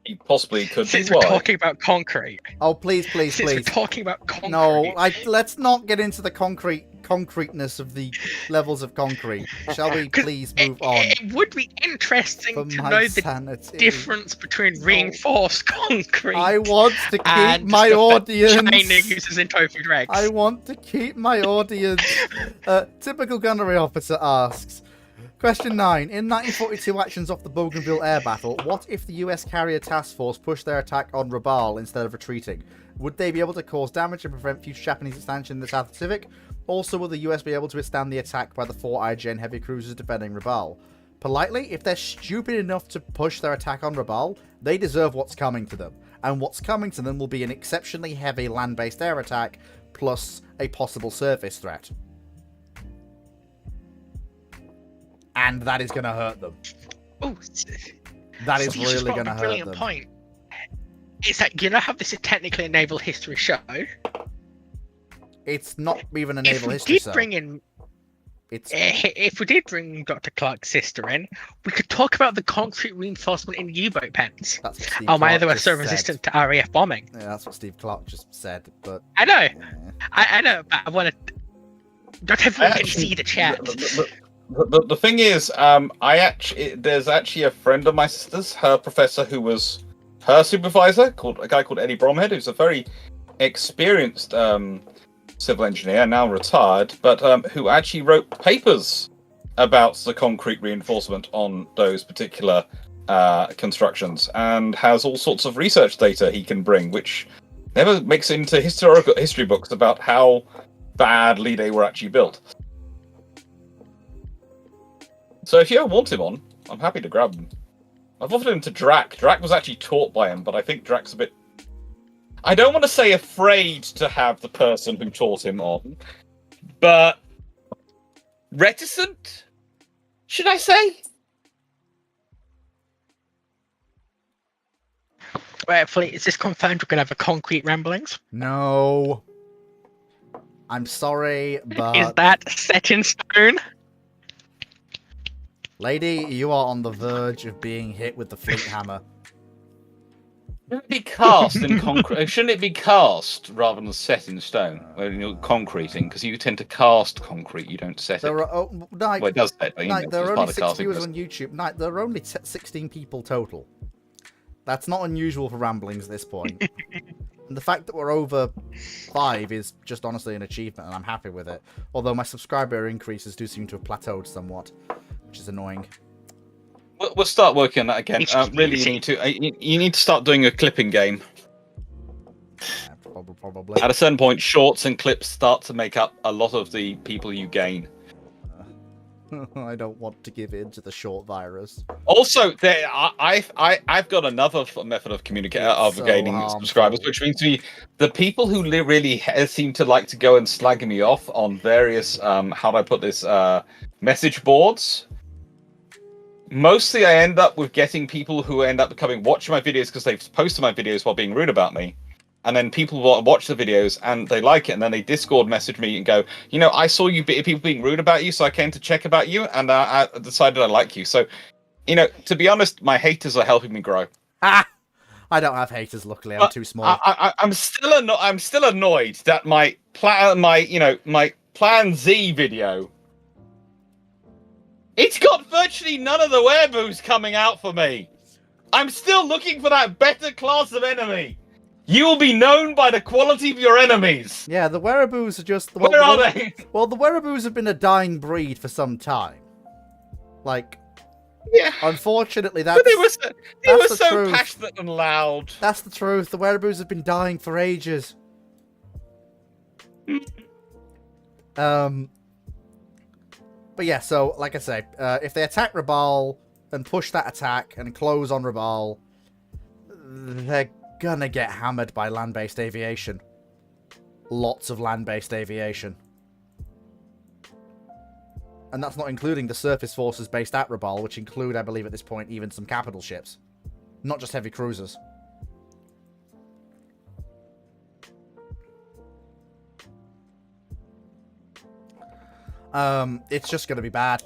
He possibly could Since be. we're Why? talking about concrete. Oh, please. Since we're talking about concrete. No, let's not get into the concreteness of the levels of concrete. Shall we please move on? It would be interesting For to my know the sanity. difference between reinforced concrete I want to keep and my stuff that audience. China uses in tofu dregs. I want to keep my audience. Typical gunnery officer asks, Question 9. In 1942 actions off the Bougainville air battle, what if the US carrier task force pushed their attack on Rabaul instead of retreating? Would they be able to cause damage and prevent future Japanese expansion in the South Pacific? Also, will the US be able to withstand the attack by the 4 IJN heavy cruisers defending Rabaul? Politely, if they're stupid enough to push their attack on Rabaul, they deserve what's coming to them. And what's coming to them will be an exceptionally heavy land-based air attack, plus a possible surface threat. And that is going to hurt them. Oh, That is you just really brought going to up a hurt brilliant them. point. It's that you know how this is technically a naval history show. It's not even a If naval we history did show. bring in, It's if we did bring Dr. Clark's sister in, we could talk about the concrete reinforcement in the U-boat pens. that's what Steve Oh, my, Clark they were just so said. resistant to RAF bombing. Yeah, that's what Steve Clark just said. But I know, yeah. I know, but I want to. Not everyone can Actually, see the chat. The thing is, there's actually a friend of my sister's, her professor, who was her supervisor, called a guy called Eddie Bromhead, who's a very experienced civil engineer, now retired, but who actually wrote papers about the concrete reinforcement on those particular constructions, and has all sorts of research data he can bring, which never makes it into history books about how badly they were actually built. So if you ever want him on, I'm happy to grab him. I've offered him to Drac. Drac was actually taught by him, but I think Drac's a bit... I don't want to say afraid to have the person who taught him on, but reticent, should I say? Right, Fleet, is this confirmed we're going to have a concrete ramblings? No. I'm sorry, Is but that set in stone? lady, you are on the verge of being hit with the fleet hammer. Shouldn't it be cast in concrete? Shouldn't it be cast rather than set in stone when you're concreting? Because you tend to cast concrete, you don't set it. There are Nike, Well, it does set, but Nike, there it's are part only of 6 casting viewers process. on YouTube. Nike, there are only 16 people total. That's not unusual for ramblings at this point. And the fact that we're over 5 is just honestly an achievement, and I'm happy with it. Although my subscriber increases do seem to have plateaued somewhat, which is annoying. We'll start working on that again. It's just Really, easy. you need to start doing a clipping game. Yeah, probably. At a certain point, shorts and clips start to make up a lot of the people you gain. I don't want to give in to the short virus. Also, I've got another method of communicating of so gaining harmful. subscribers, which means the people who really seem to like to go and slag me off on various how do I put this message boards. Mostly, I end up with getting people who end up watching my videos because they've posted my videos while being rude about me. And then people will watch the videos and they like it, and then they Discord message me and go, you know, I saw you people being rude about you, so I came to check about you, and I decided I like you. So, you know, to be honest, my haters are helping me grow. Ah! I don't have haters, luckily. I'm too small. I'm still annoyed that my Plan Z video. It's got virtually none of the wereabouts coming out for me. I'm still looking for that better class of enemy. You will be known by the quality of your enemies. Yeah, the wereabouts are just... Where are they? Well, the wereabouts have been a dying breed for some time. Like, Yeah. unfortunately, that's... But they were the so truth. passionate and loud. That's the truth. The wereabouts have been dying for ages. But yeah, so, like I say, if they attack Rabaul and push that attack and close on Rabaul, they're gonna get hammered by land-based aviation. Lots of land-based aviation. And that's not including the surface forces based at Rabaul, which include, I believe at this point, even some capital ships. Not just heavy cruisers. It's just going to be bad.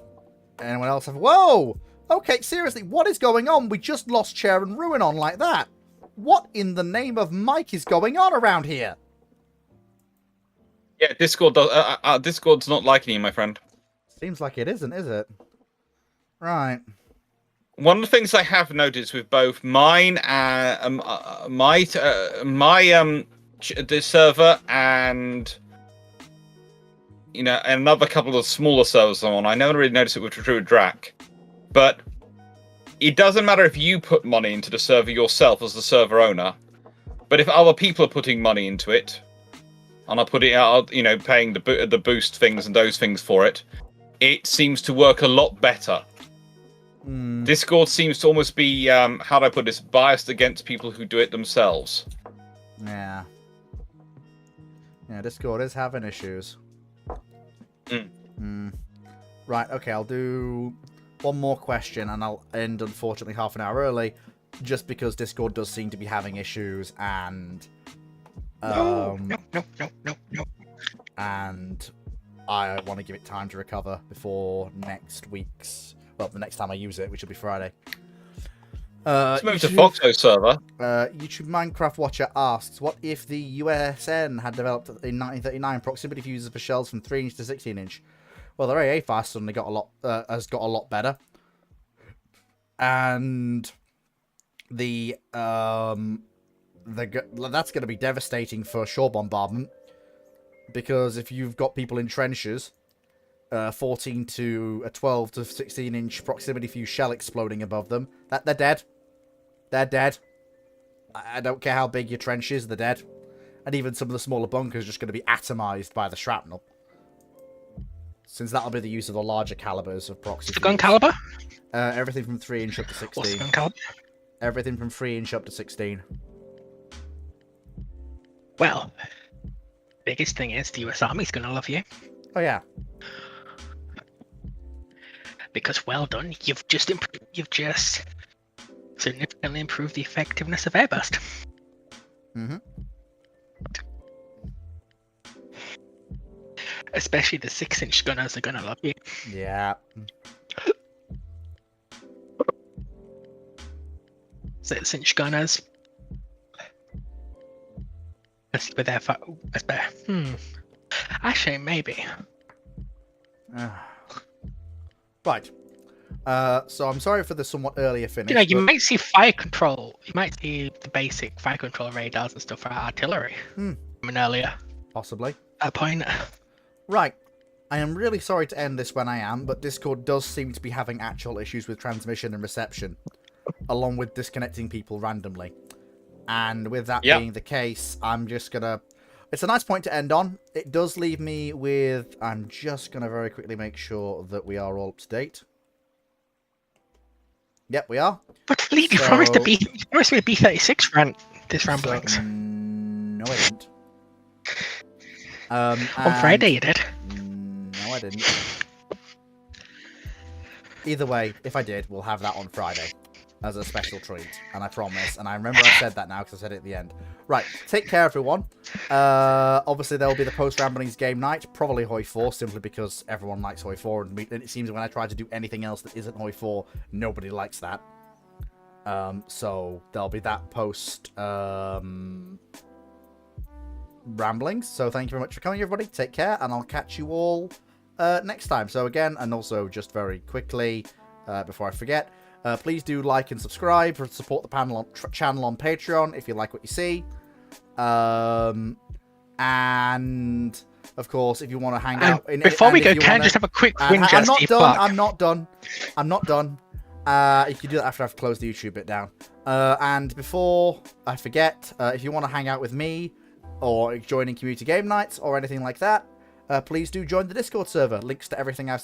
Anyone else have... Whoa! Okay, seriously, what is going on? We just lost Chair and Ruin on like that. What in the name of Mike is going on around here? Yeah, Discord's not liking you, my friend. Seems like it isn't, is it? Right. One of the things I have noticed with both mine, the server and you know, and another couple of smaller servers I'm on. I never really noticed it with Druid Drac, but it doesn't matter if you put money into the server yourself as the server owner, but if other people are putting money into it, and are putting out, you know, paying the boost things and those things for it, it seems to work a lot better. Discord seems to almost be, how do I put this, biased against people who do it themselves. Yeah. Yeah, Discord is having issues. Right, okay, I'll do one more question and I'll end, unfortunately, half an hour early, just because Discord does seem to be having issues and... No. And I want to give it time to recover before next week's... Well, the next time I use it, which will be Friday. Let's move to Foxo server. YouTube Minecraft Watcher asks, what if the USN had developed in 1939 proximity fuses for shells from 3-inch to 16-inch? Well, their AA fast suddenly has got a lot better. And that's going to be devastating for shore bombardment. Because if you've got people in trenches, 14 to a 12 to 16-inch proximity fuse shell exploding above them, they're dead. They're dead. I don't care how big your trench is, they're dead. And even some of the smaller bunkers are just going to be atomized by the shrapnel. Since that'll be the use of the larger calibers of proxy. What's the gun caliber? Everything from 3-inch up to 16. What's the gun caliber? Everything from 3-inch up to 16. Well, biggest thing is the US Army's gonna love you. Oh yeah. Because well done, you've just significantly improved the effectiveness of airburst. Especially the 6-inch gunners are gonna love you. Yeah. 6-inch gunners. With their actually, maybe. Right. So I'm sorry for the somewhat earlier finish. You know, you but... might see fire control. You might see the basic fire control radars and stuff for artillery. From an earlier. Possibly. At point. Right. I am really sorry to end this when I am, but Discord does seem to be having actual issues with transmission and reception, along with disconnecting people randomly. And with that being the case, I'm just gonna... It's a nice point to end on. It does leave me with... I'm just gonna very quickly make sure that we are all up to date. Yep, we are. But Fleet, you promised me a B-36 ran this ramblings. No, I didn't. On Friday you did. No, I didn't. Either way, if I did, we'll have that on Friday as a special treat, and I promise. And I remember I said that now because I said it at the end. Right, take care, everyone. Obviously, there will be the post-Ramblings game night, probably Hoi 4, simply because everyone likes Hoi 4, and it seems when I try to do anything else that isn't Hoi 4, nobody likes that. So there'll be that post Ramblings. So thank you very much for coming, everybody. Take care, and I'll catch you all next time. So again, and also just very quickly, before I forget, please do like and subscribe to support the channel on Patreon if you like what you see. And of course, if you want to hang out... Before we go, can I just have a quick whinge? I'm not done. You can do that after I've closed the YouTube bit down. And before I forget, if you want to hang out with me or join in community game nights or anything like that, please do join the Discord server. Links to everything I've